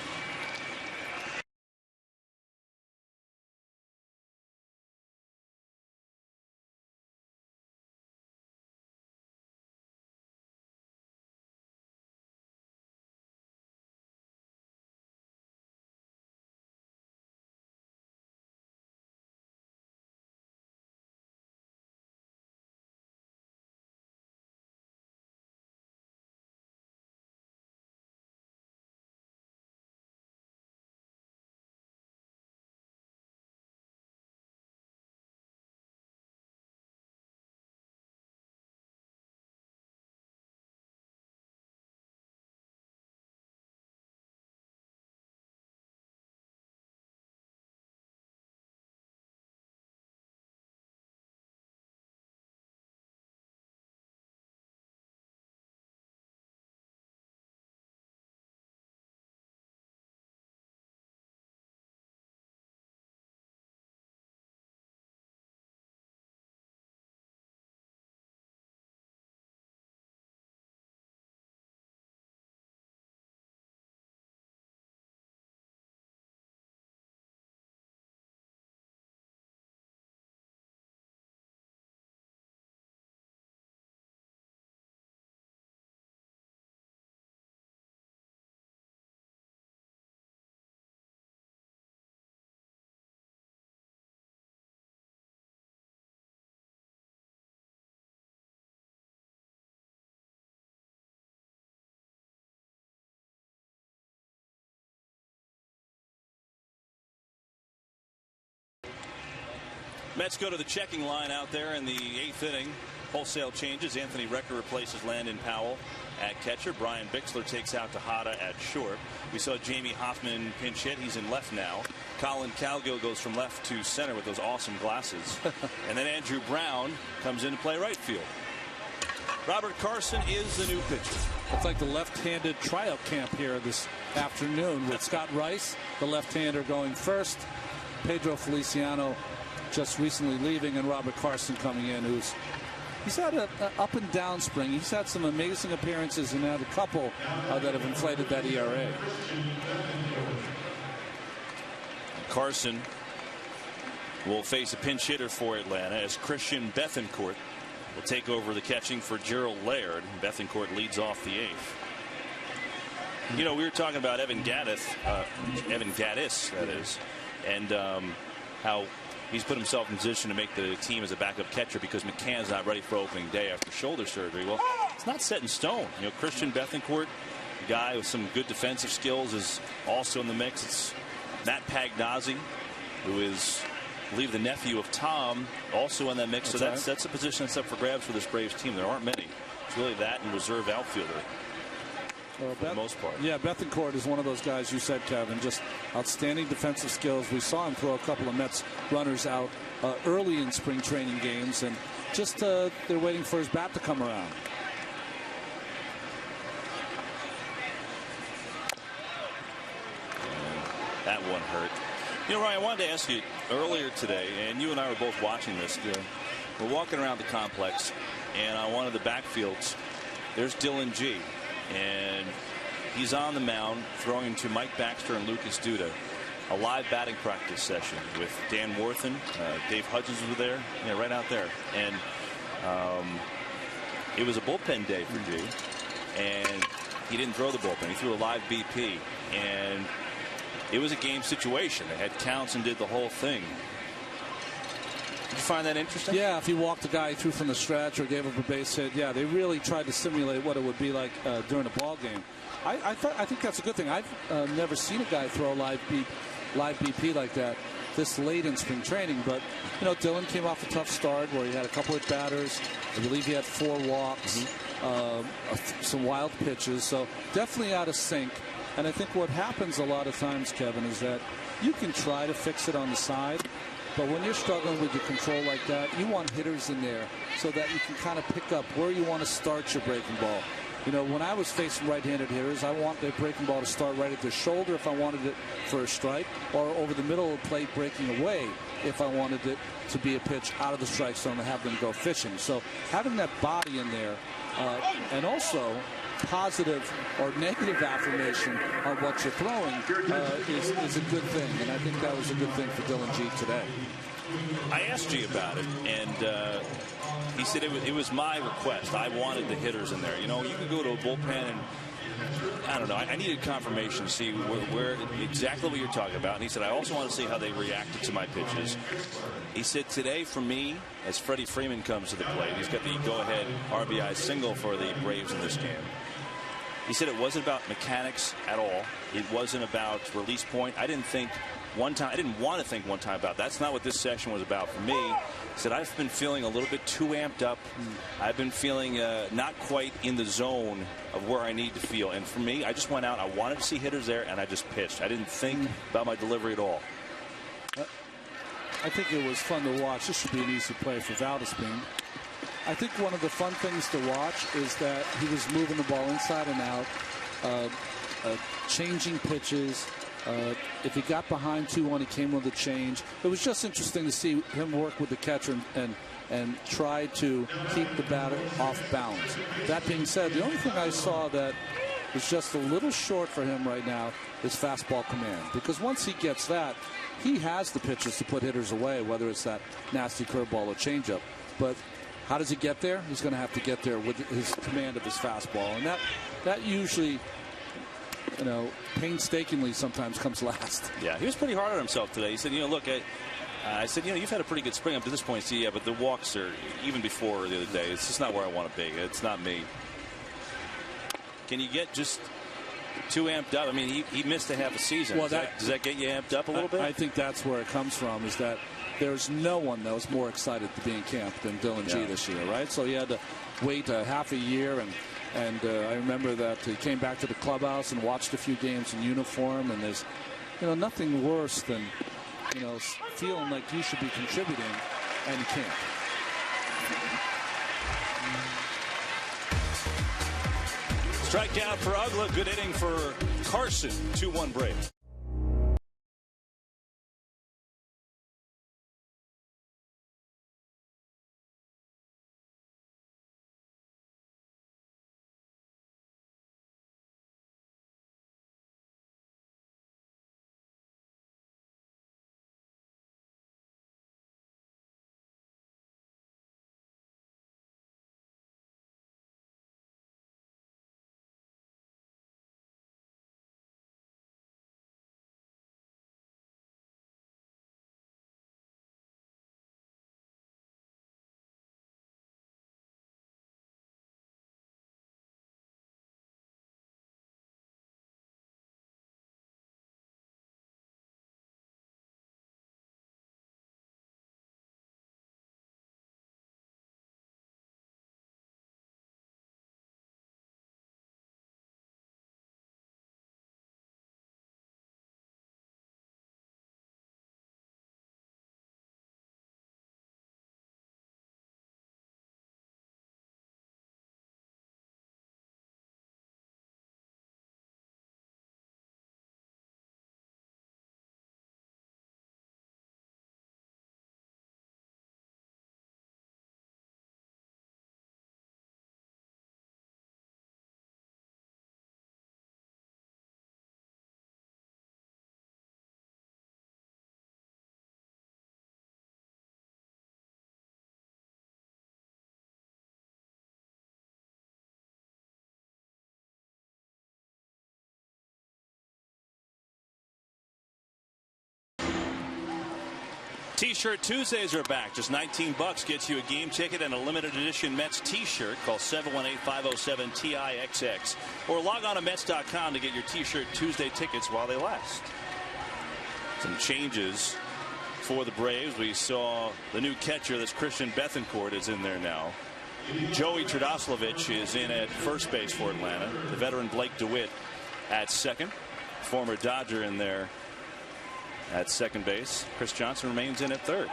Mets go to the checking line out there in the 8th inning. Wholesale changes. Anthony Recker replaces Landon Powell at catcher. Brian Bixler takes out Tejada at short. We saw Jamie Hoffman pinch hit. He's in left now. Colin Cowgill goes from left to center with those awesome glasses. And then Andrew Brown comes in to play right field. Robert Carson is the new pitcher. It's like the left-handed tryout camp here this afternoon with Scott Rice, the left-hander, going first. Pedro Feliciano just recently leaving, and Robert Carson coming in, he's had an up and down spring. He's had some amazing appearances and had a couple that have inflated that ERA. Carson will face a pinch hitter for Atlanta as Christian Bethancourt will take over the catching for Gerald Laird. Bethancourt leads off the 8th. You know, we were talking about Evan Gaddis, that is, and how he's put himself in position to make the team as a backup catcher because McCann's not ready for opening day after shoulder surgery. Well, it's not set in stone. You know, Christian Bethancourt, a guy with some good defensive skills, is also in the mix. It's Matt Pagnozzi, who is, I believe, the nephew of Tom, also in that mix. That's so that's a position that's up for grabs for this Braves team. There aren't many. It's really that and reserve outfielder. Well, for the most part. Yeah, Bethancourt is one of those guys you said, Kevin, just outstanding defensive skills. We saw him throw a couple of Mets runners out early in spring training games, and just they're waiting for his bat to come around. That one hurt. You know, Ryan, I wanted to ask you earlier today, and you and I were both watching this. We're walking around the complex, and on one of the backfields, there's Dylan G. And he's on the mound throwing to Mike Baxter and Lucas Duda. A live batting practice session with Dan Worthen. Dave Hudgens was there. Yeah, right out there. And it was a bullpen day for G. And he didn't throw the bullpen. He threw a live BP. And it was a game situation. They had counts and did the whole thing. Did you find that interesting? Yeah, if you walked a guy through from the stretch or gave up a base hit, yeah, they really tried to simulate what it would be like during a ball game. I think that's a good thing. I've never seen a guy throw a live BP like that this late in spring training. But you know, Dylan came off a tough start where he had a couple of batters. I believe he had 4 walks, some wild pitches. So definitely out of sync. And I think what happens a lot of times, Kevin, is that you can try to fix it on the side. But when you're struggling with your control like that, you want hitters in there so that you can kind of pick up where you want to start your breaking ball. You know, when I was facing right-handed hitters, I want their breaking ball to start right at their shoulder if I wanted it for a strike, or over the middle of the plate breaking away if I wanted it to be a pitch out of the strike zone and have them go fishing. So having that body in there, and also positive or negative affirmation on what you're throwing is a good thing, and I think that was a good thing for Dylan G today. I asked G about it, and he said it was my request. I wanted the hitters in there. You know, you could go to a bullpen and I don't know. I needed confirmation to see where exactly what you're talking about. And he said, I also want to see how they reacted to my pitches. He said, today for me, as Freddie Freeman comes to the plate, he's got the go-ahead RBI single for the Braves in this game. He said it wasn't about mechanics at all. It wasn't about release point. I didn't want to think one time about that's not what this session was about for me. He said I've been feeling a little bit too amped up. I've been feeling not quite in the zone of where I need to feel. And for me, I just went out. I wanted to see hitters there, and I just pitched. I didn't think about my delivery at all. I think it was fun to watch. This should be an easy play for Valdespin. I think one of the fun things to watch is that he was moving the ball inside and out, changing pitches. If he got behind 2-1, he came with a change. It was just interesting to see him work with the catcher and try to keep the batter off balance. That being said, the only thing I saw that is just a little short for him right now is fastball command. Because once he gets that, he has the pitches to put hitters away, whether it's that nasty curveball or changeup. But how does he get there? He's going to have to get there with his command of his fastball. And that usually, you know, painstakingly sometimes comes last. Yeah, he was pretty hard on himself today. He said, you know, look, I said, you know, you've had a pretty good spring up to this point. So, yeah, but the walks are, even before the other day, it's just not where I want to be. It's not me. Can you get just too amped up? I mean, he missed a half a season. Well, does that get you amped up a little bit? I think that's where it comes from, is that there's no one that was more excited to be in camp than Dylan G this year, right? So he had to wait a half a year, and I remember that he came back to the clubhouse and watched a few games in uniform, and there's nothing worse than feeling like you should be contributing and you can't. Strikeout for Ugla. Good inning for Carson. 2-1 Braves. T-shirt Tuesdays are back. Just $19 gets you a game ticket and a limited edition Mets T-shirt. Call 718-507-TIXX or log on to Mets.com to get your T-shirt Tuesday tickets while they last. Some changes for the Braves. We saw the new catcher, this Christian Bethancourt, is in there now. Joey Tradoslavich is in at first base for Atlanta. The veteran Blake DeWitt at second. Former Dodger in there at second base. Chris Johnson remains in at third.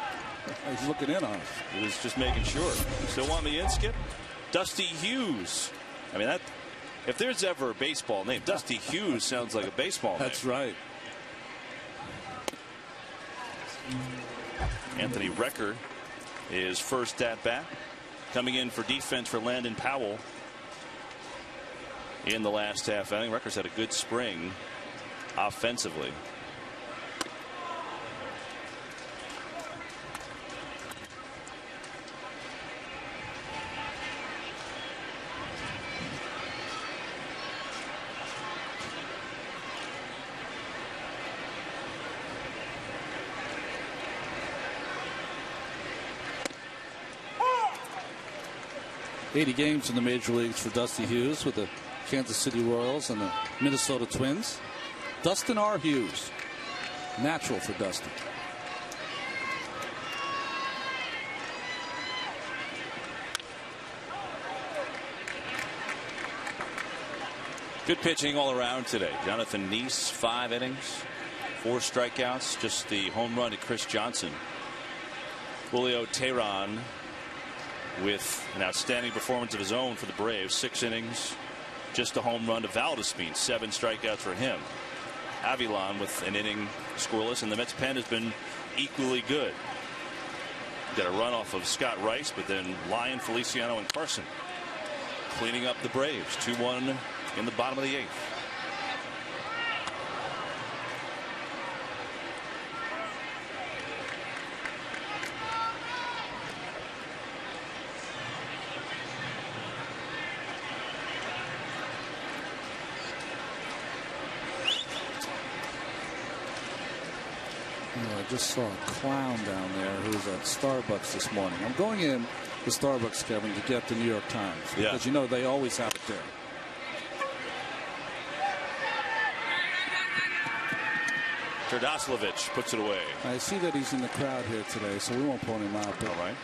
He's looking in on us. He was just making sure. Still want me in, Skip? Dusty Hughes. I mean, that, if there's ever a baseball name, Dusty Hughes sounds like a baseball name. That's right. Anthony Recker is first at bat. Coming in for defense for Landon Powell in the last half inning. Recker's had a good spring offensively. $80 games in the major leagues for Dusty Hughes with the Kansas City Royals and the Minnesota Twins. Dustin R. Hughes. Natural for Dusty. Good pitching all around today. Jonathan Neese, 5 innings, 4 strikeouts, just the home run to Chris Johnson. Julio Teheran with an outstanding performance of his own for the Braves. 6 innings, just a home run to Valdespin. 7 strikeouts for him. Avilan with an inning scoreless, and the Mets pen has been equally good. Got a run off of Scott Rice, but then Lyon, Feliciano, and Carson cleaning up the Braves. 2-1 in the bottom of the 8th. I just saw a clown down there who was at Starbucks this morning. I'm going in to Starbucks, Kevin, to get the New York Times because you know they always have it there. Terdoslavich puts it away. I see that he's in the crowd here today, so we won't point him out. But all right.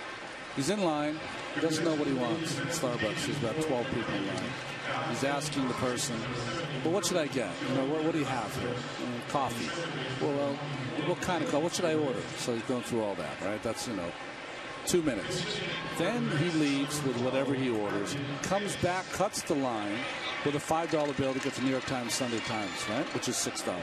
He's in line. He doesn't know what he wants at Starbucks. There's about 12 people in line. He's asking the person, well, what should I get? You know, what do you have here? Coffee. Well, what kind of coffee? What should I order? So he's going through all that, right? That's, 2 minutes. Then he leaves with whatever he orders, comes back, cuts the line with a $5 bill to get the New York Times Sunday Times, right? Which is $6.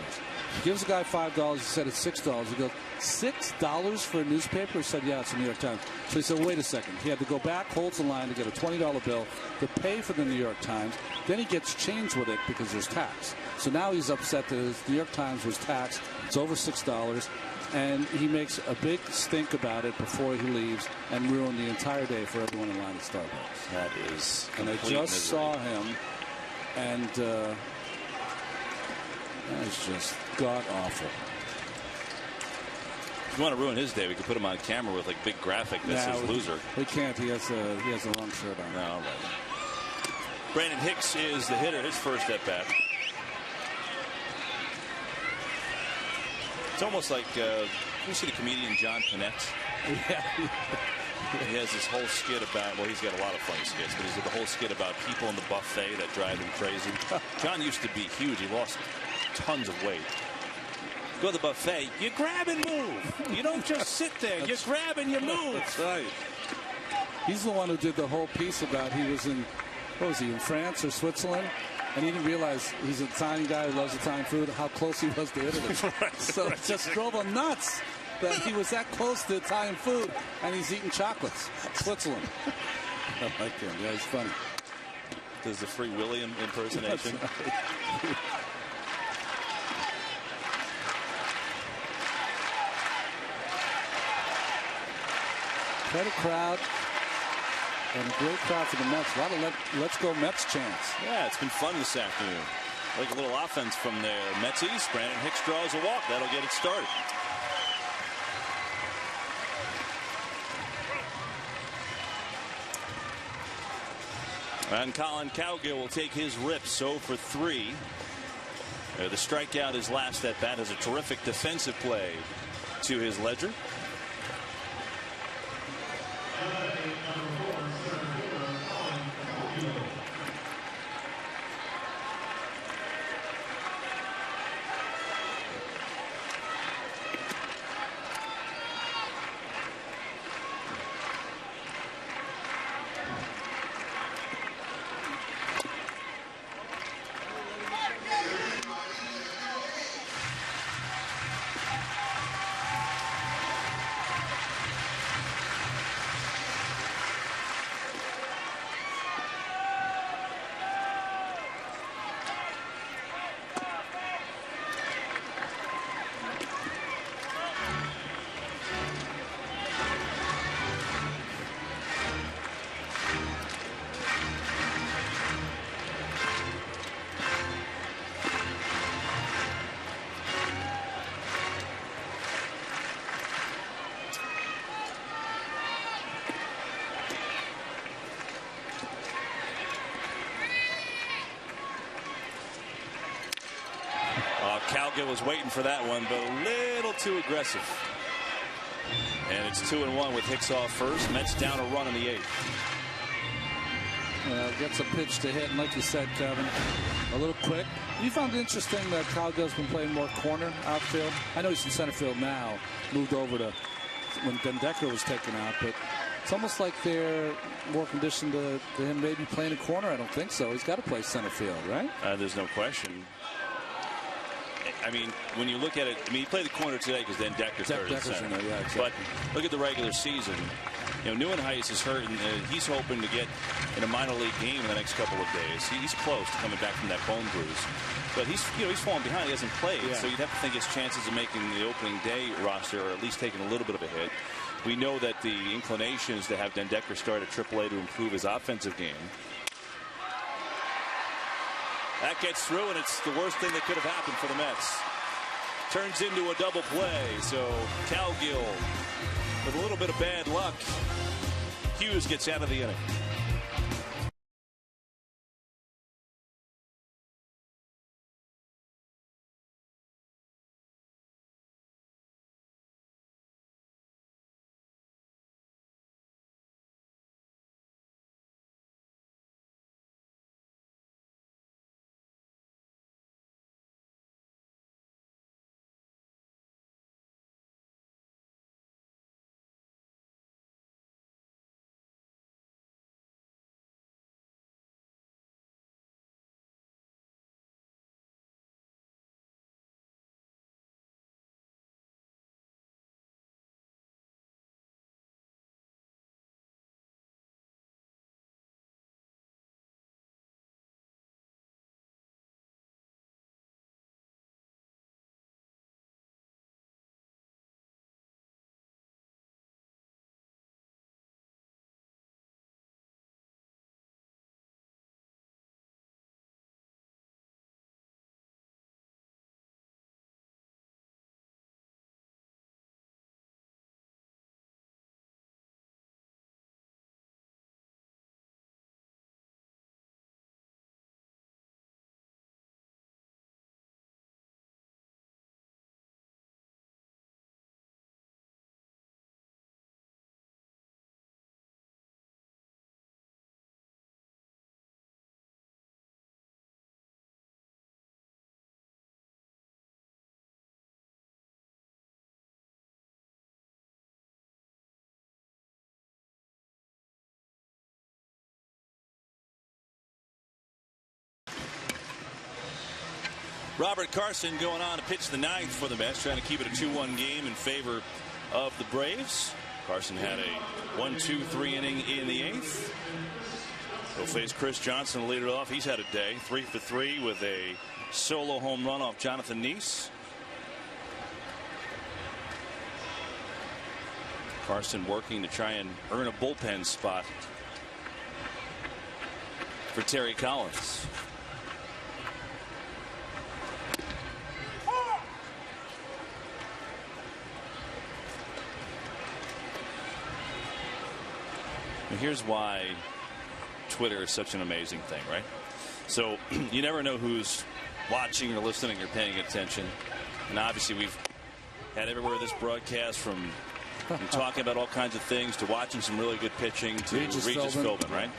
Gives the guy $5. He said it's $6. He goes, $6 for a newspaper? He said, yeah, it's the New York Times. So he said, wait a second. He had to go back, holds the line to get a $20 bill to pay for the New York Times. Then he gets changed with it because there's tax. So now he's upset that his New York Times was taxed. It's over $6. And he makes a big stink about it before he leaves and ruined the entire day for everyone in line at Starbucks. That is And I just misery. saw him, and that is just god-awful. If you want to ruin his day, we could put him on camera with like big graphic that says loser. We can't. He has the wrong shirt on. No, all right. Brandon Hicks is the hitter, his first at bat. It's almost like you see the comedian John Panette. Yeah. He has this whole skit about, well, he's got a lot of funny skits, but he's got the whole skit about people in the buffet that drive him crazy. John used to be huge. He lost tons of weight. Go to the buffet, you grab and move. You don't just sit there. You grab and you move. That's right. He's the one who did the whole piece about he was in, what was he, in France or Switzerland? And he didn't realize he's an Italian guy who loves Italian food, how close he was to Italy. So it just drove him nuts that he was that close to Italian food, and he's eating chocolates. Switzerland. I like him. Yeah, he's funny. Does the Free Willy impersonation. Quite a crowd. And a great crowd for the Mets. A lot of let's go Mets chants. Yeah, it's been fun this afternoon. Like a little offense from there. Mets East. Brandon Hicks draws a walk. That'll get it started. And Colin Cowgill will take his rips 0 for 3. The strikeout is last at bat has a terrific defensive play to his ledger. Cowgill was waiting for that one, but a little too aggressive. And it's 2-1 with Hicks off first. Mets down a run in the 8th. Well, gets a pitch to hit, and like you said, Kevin, a little quick. You found it interesting that Cowgill's been playing more corner outfield. I know he's in center field now, moved over to when Dendecker was taken out, but it's almost like they're more conditioned to him maybe playing a corner. I don't think so. He's got to play center field, right? There's no question. I mean, when you look at it, I mean, he played the corner today because then Decker's hurt at center. Yeah, exactly. But look at the regular season. You know, Neuenhuis is hurt, and he's hoping to get in a minor league game in the next couple of days. He's close to coming back from that bone bruise. But he's falling behind. He hasn't played, so you'd have to think his chances of making the opening day roster are at least taking a little bit of a hit. We know that the inclination is to have Dendecker start at AAA to improve his offensive game. That gets through, and it's the worst thing that could have happened for the Mets. Turns into a double play, so Cowgill, with a little bit of bad luck, Hughes gets out of the inning. Robert Carson going on to pitch the ninth for the Mets, trying to keep it a 2-1 game in favor of the Braves. Carson had a 1-2-3 inning in the eighth. He'll face Chris Johnson to lead it off. He's had a day, 3 for 3 with a solo home run off Jonathan Neese. Carson working to try and earn a bullpen spot for Terry Collins. And here's why Twitter is such an amazing thing, right? So you never know who's watching or listening or paying attention. And obviously we've had everywhere this broadcast from talking about all kinds of things to watching some really good pitching to Regis Philbin, right?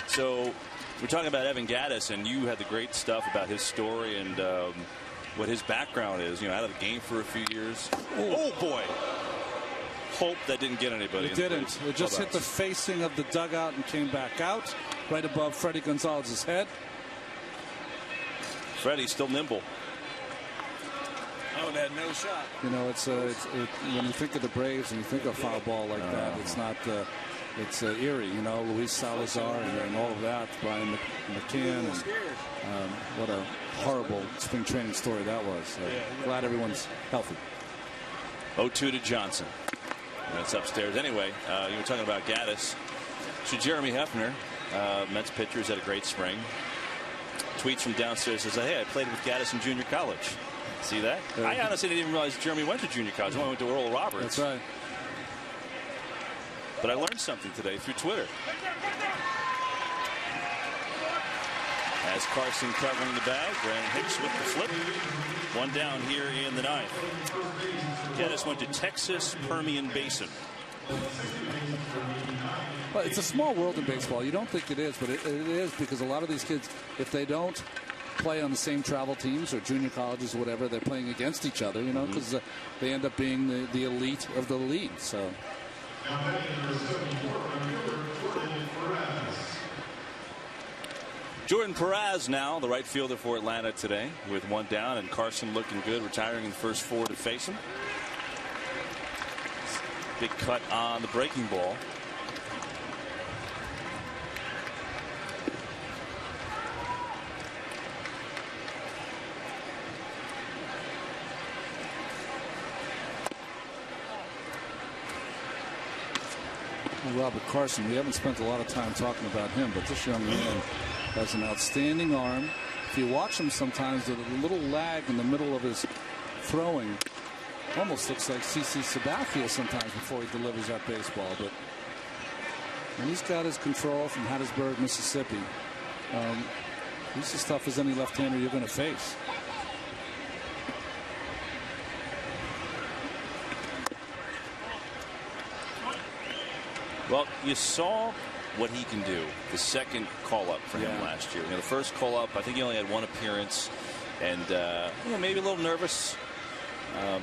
So we're talking about Evan Gattis, and you had the great stuff about his story and what his background is. You know, out of the game for a few years. Oh boy. Hope that didn't get anybody. It didn't. It just hit the facing of the dugout and came back out right above Freddie Gonzalez's head. Freddie's still nimble. Oh, and had no shot. You know, when you think of the Braves and you think of foul ball like that, it's not. It's eerie. You know, Luis Salazar and all of that. Brian McCann. And, what a horrible spring training story that was. Glad everyone's healthy. 0-2 to Johnson. That's upstairs. Anyway, you were talking about Gattis. So Jeremy Hefner, Mets pitcher, has had a great spring. Tweets from downstairs says, "Hey, I played with Gattis in junior college." See that? I honestly didn't even realize Jeremy went to junior college. He went to Earl Roberts. That's right. But I learned something today through Twitter. As Carson covering the bag, Brandon Hicks with the flip. One down here in the ninth. Gattis went to Texas Permian Basin. Well, it's a small world in baseball. You don't think it is, but it is, because a lot of these kids, if they don't play on the same travel teams or junior colleges or whatever, they're playing against each other, you know, because they end up being the elite of the league. So. Jordan Perez now, the right fielder for Atlanta today, with one down, and Carson looking good, retiring in the first 4 to face him. Big cut on the breaking ball. Robert Carson, we haven't spent a lot of time talking about him, but this young man has an outstanding arm. If you watch him sometimes, the little lag in the middle of his throwing almost looks like CC Sabathia sometimes before he delivers that baseball. But when he's got his control from Hattiesburg, Mississippi, he's as tough as any left-hander you're going to face. Well, you saw what he can do. The second call-up for him last year. You know, the first call-up, I think he only had one appearance, and maybe a little nervous,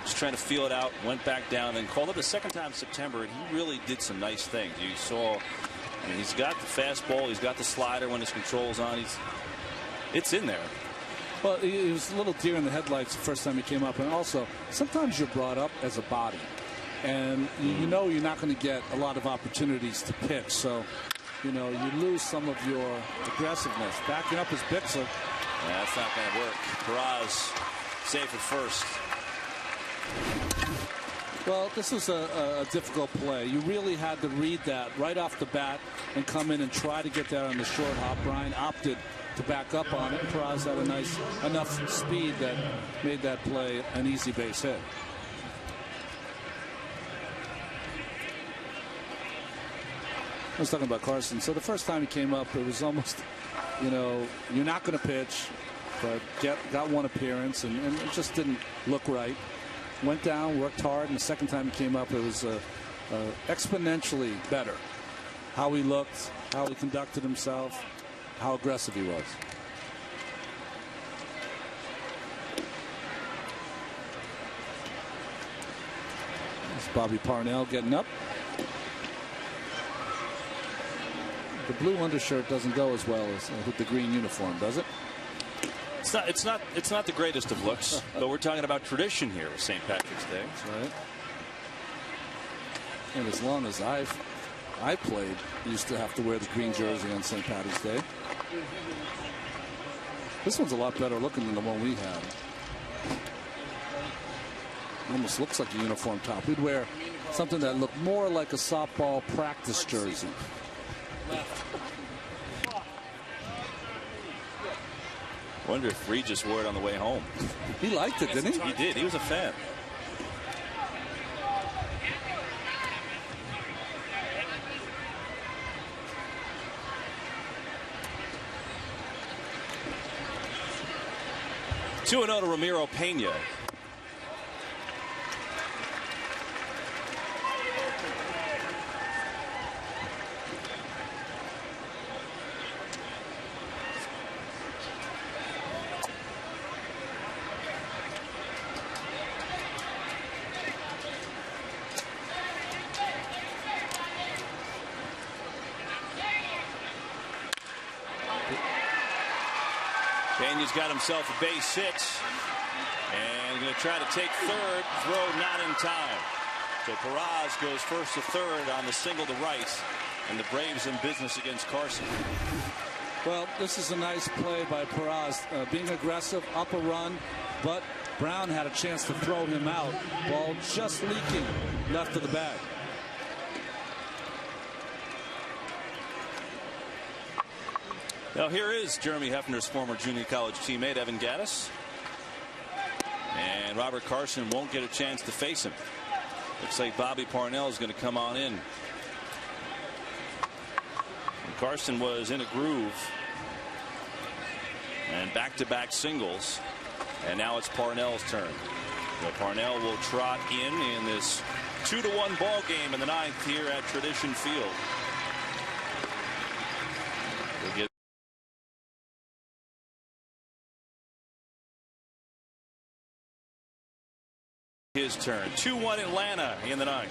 just trying to feel it out. Went back down, and called up the second time in September, and he really did some nice things. You saw, I mean, he's got the fastball, he's got the slider when his control's on. It's in there. Well, he was a little deer in the headlights the first time he came up, and also sometimes you're brought up as a body. And you know you're not going to get a lot of opportunities to pitch. So, you know, you lose some of your aggressiveness. Backing up his Bixler. Yeah, that's not going to work. Perez safe at first. Well, this was a difficult play. You really had to read that right off the bat and come in and try to get that on the short hop. Brian opted to back up on it. Perez had enough speed that made that play an easy base hit. I was talking about Carson. So the first time he came up, it was almost, you know, you're not going to pitch, but got one appearance, and it just didn't look right. Went down, worked hard, and the second time he came up, it was exponentially better. How he looked, how he conducted himself, how aggressive he was. It's Bobby Parnell getting up. The blue undershirt doesn't go as well as with the green uniform, does it? It's not the greatest of looks, but we're talking about tradition here with St. Patrick's Day. That's right. And as long as I played, used to have to wear the green jersey on St. Patrick's Day. This one's a lot better looking than the one we had. It almost looks like a uniform top. We'd wear something that looked more like a softball practice jersey. Wonder if Regis wore it on the way home. He liked it, didn't he? He did. He was a fan. Two and 0 to Ramiro Pena. Pena's got himself a base hit, and going to try to take third. Throw not in time. So Perez goes first to third on the single to right, and the Braves in business against Carson. Well, this is a nice play by Perez, being aggressive, up a run, but Brown had a chance to throw him out. Ball just leaking left of the bag. Now here is Jeremy Hefner's former junior college teammate Evan Gattis, and Robert Carson won't get a chance to face him. Looks like Bobby Parnell is going to come on in. And Carson was in a groove and back-to-back singles, and now it's Parnell's turn. So Parnell will trot in this 2-1 ball game in the ninth here at Tradition Field. We'll get his turn. 2-1 Atlanta in the ninth.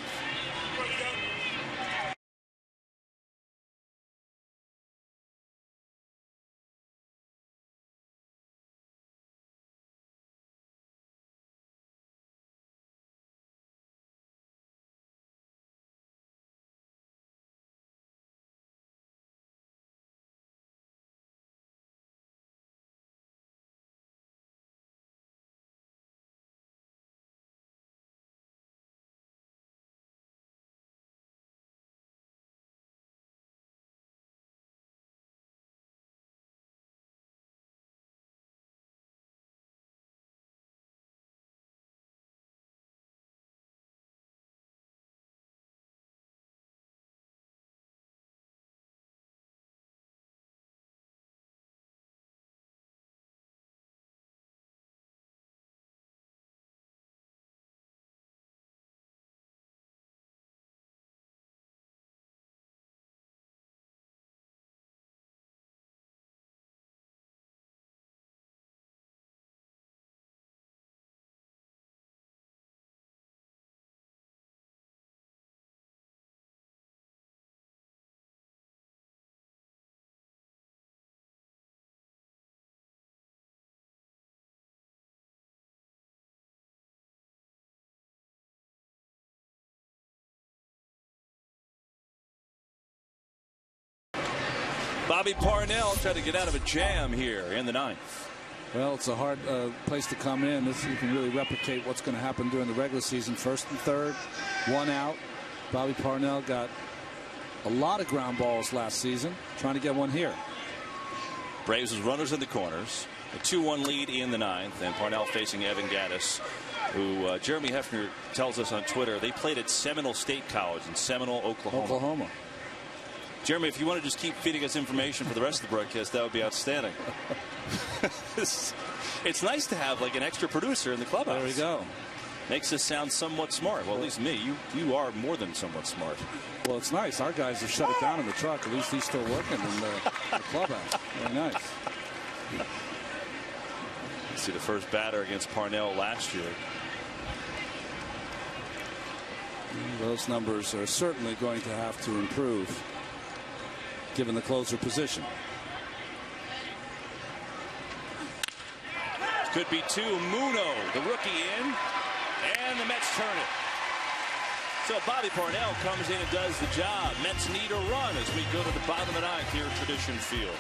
Bobby Parnell tried to get out of a jam here in the ninth. Well, it's a hard place to come in. You can really replicate what's going to happen during the regular season. First and third, one out. Bobby Parnell got a lot of ground balls last season, trying to get one here. Braves with runners in the corners. A 2-1 lead in the ninth, and Parnell facing Evan Gattis, who Jeremy Hefner tells us on Twitter they played at Seminole State College in Seminole, Oklahoma. Jeremy, if you want to just keep feeding us information for the rest of the broadcast, that would be outstanding. It's nice to have like an extra producer in the clubhouse. There we go. Makes us sound somewhat smart. Well, at least me. You are more than somewhat smart. Well, it's nice. Our guys have shut it down in the truck. At least he's still working in the clubhouse. Very nice. See the first batter against Parnell last year. Those numbers are certainly going to have to improve, given the closer position. Could be two. Muno, the rookie, in, and the Mets turn it. So Bobby Parnell comes in and does the job. Mets need a run as we go to the bottom of the ninth here at Tradition Field.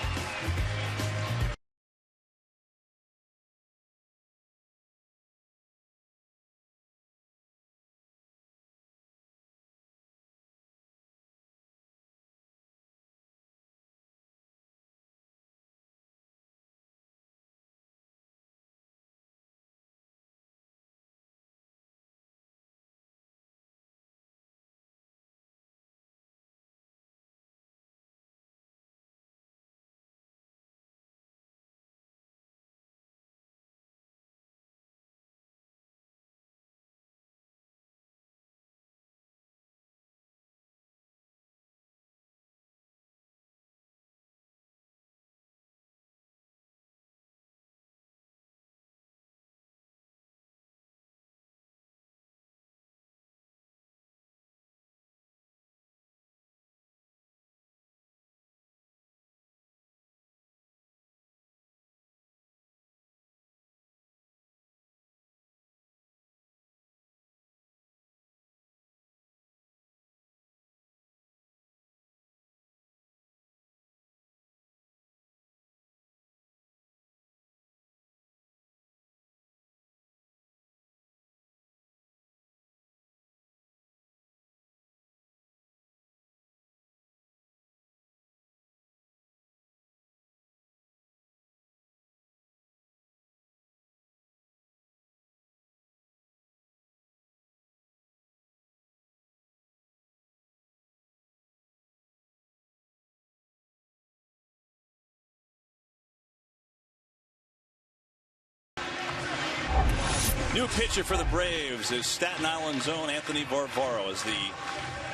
New pitcher for the Braves is Staten Island's own Anthony Varvaro as the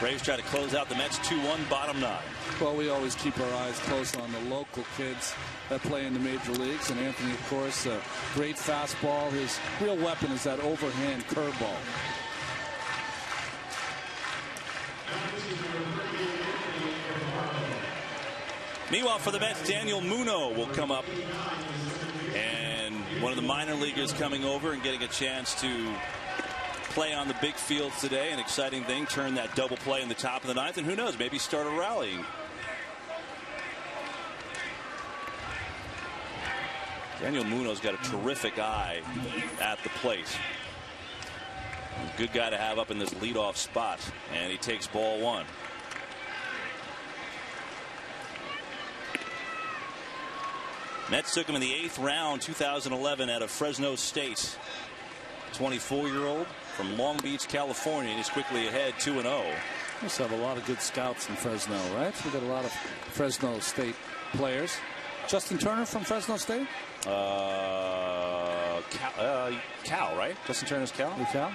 Braves try to close out the Mets 2-1 bottom nine. Well, we always keep our eyes close on the local kids that play in the major leagues. And Anthony, of course, a great fastball. His real weapon is that overhand curveball. Meanwhile, for the Mets, Daniel Muno will come up. And one of the minor leaguers coming over and getting a chance to play on the big field today. An exciting thing. Turn that double play in the top of the ninth. And who knows, maybe start a rally. Daniel Muno's got a terrific eye at the plate. Good guy to have up in this leadoff spot. And he takes ball one. Mets took him in the 8th round, 2011, out of Fresno State. 24-year-old from Long Beach, California, and he's quickly ahead 2-0. We also have a lot of good scouts in Fresno, right? We got a lot of Fresno State players. Justin Turner from Fresno State? Cal, right? Justin Turner's Cal? Cal?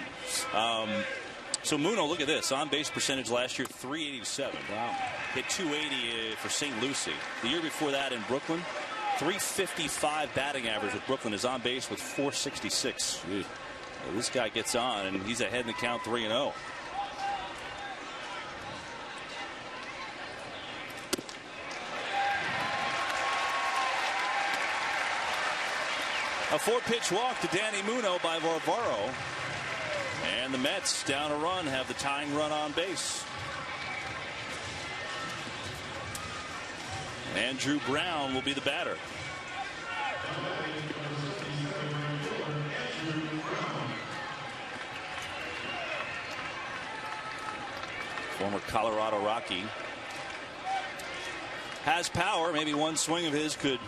So Muno, look at this. On-base percentage last year, .387. Wow. Hit .280 for St. Lucie. The year before that in Brooklyn, .355 batting average with Brooklyn. Is on base with .466. Well, this guy gets on, and he's ahead in the count 3-0. A 4-pitch walk to Danny Muno by Varvaro. And the Mets, down a run, have the tying run on base. Andrew Brown will be the batter. Former Colorado Rocky. Has power. Maybe one swing of his could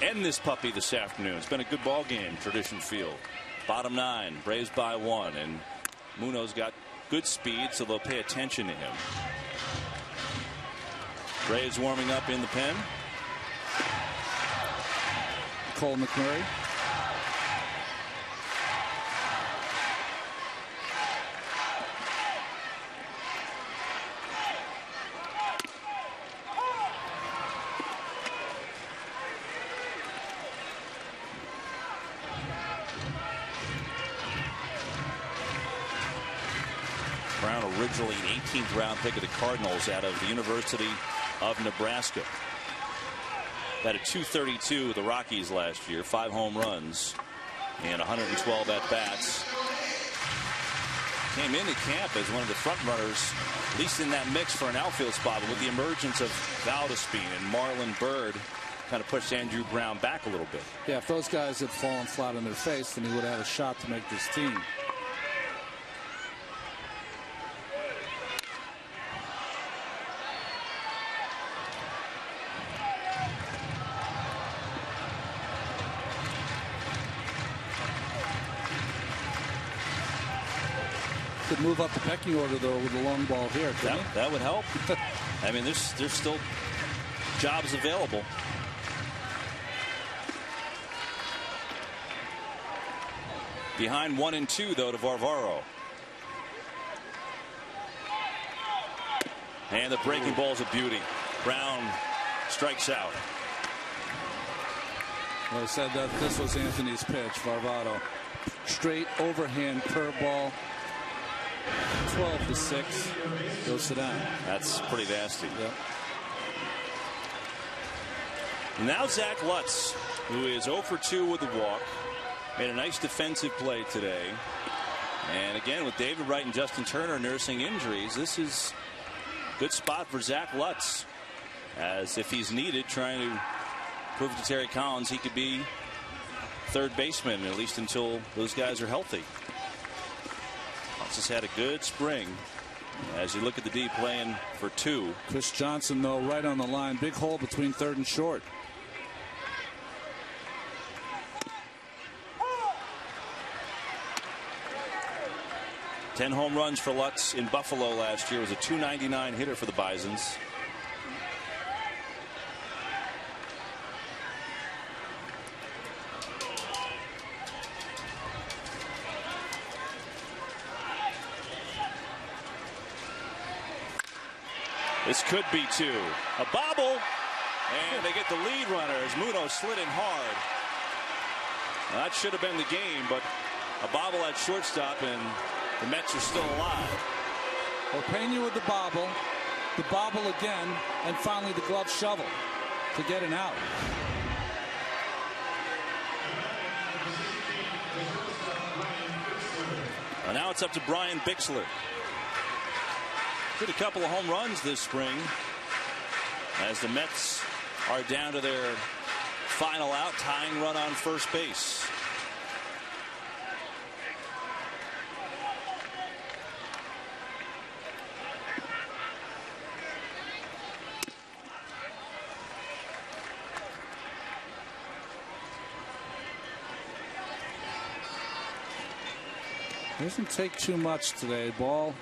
end this puppy this afternoon. It's been a good ball game, Tradition Field. Bottom nine, Braves by 1, and Muno's got good speed, so they'll pay attention to him. Braves warming up in the pen. Cole McMurray. Brown, originally an 18th round pick of the Cardinals out of the University of Nebraska. Had a .232 with the Rockies last year, 5 home runs. and 112 at-bats. Came into camp as one of the front runners, at least in that mix for an outfield spot, but with the emergence of Valdespin and Marlon Byrd, kind of pushed Andrew Brown back a little bit. Yeah, if those guys had fallen flat on their face, then he would have had a shot to make this team. Could move up the pecking order, though, with the long ball here. That would help. I mean, there's still jobs available. Behind 1 and 2, though, to Varvaro. And the breaking ball's a beauty. Brown strikes out. Well, I said that this was Anthony's pitch, Varvaro. Straight overhand curveball. 12-6. Goes to down. That's pretty nasty. Yep. Now Zach Lutz, who is 0 for 2 with the walk, made a nice defensive play today. And again, with David Wright and Justin Turner nursing injuries, this is a good spot for Zach Lutz, as if he's needed, trying to prove to Terry Collins he could be third baseman, at least until those guys are healthy. Lutz has had a good spring. As you look at the D playing for 2. Chris Johnson, though, right on the line. Big hole between third and short. Ten home runs for Lutz in Buffalo last year. Was a .299 hitter for the Bisons. This could be 2. A bobble, and they get the lead runner as Munoz slid in hard. Now, that should have been the game, but a bobble at shortstop, and the Mets are still alive. Well, Pena with the bobble again, and finally the glove shovel to get an out. And now it's up to Brian Bixler. Hit a couple of home runs this spring, as the Mets are down to their final out, tying run on first base. Doesn't take too much today. Ball.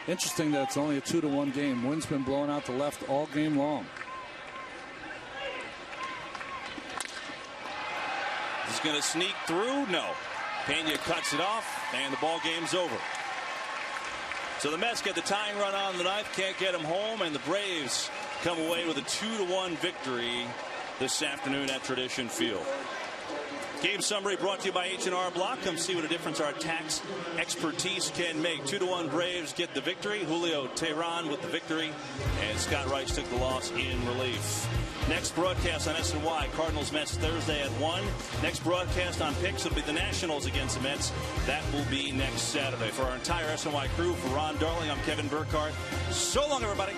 Interesting that it's only a 2-1 game. Wind's been blowing out the left all game long. He's going to sneak through. No. Pena cuts it off, and the ball game's over. So the Mets get the tying run on the ninth, can't get them home, and the Braves come away with a 2-1 victory this afternoon at Tradition Field. Game summary brought to you by H&R Block. Come see what a difference our tax expertise can make. 2-1 Braves get the victory. Julio Teheran with the victory. And Scott Rice took the loss in relief. Next broadcast on SNY, Cardinals Mets Thursday at 1. Next broadcast on Picks will be the Nationals against the Mets. That will be next Saturday. For our entire SNY crew, for Ron Darling, I'm Kevin Burkhardt. So long, everybody.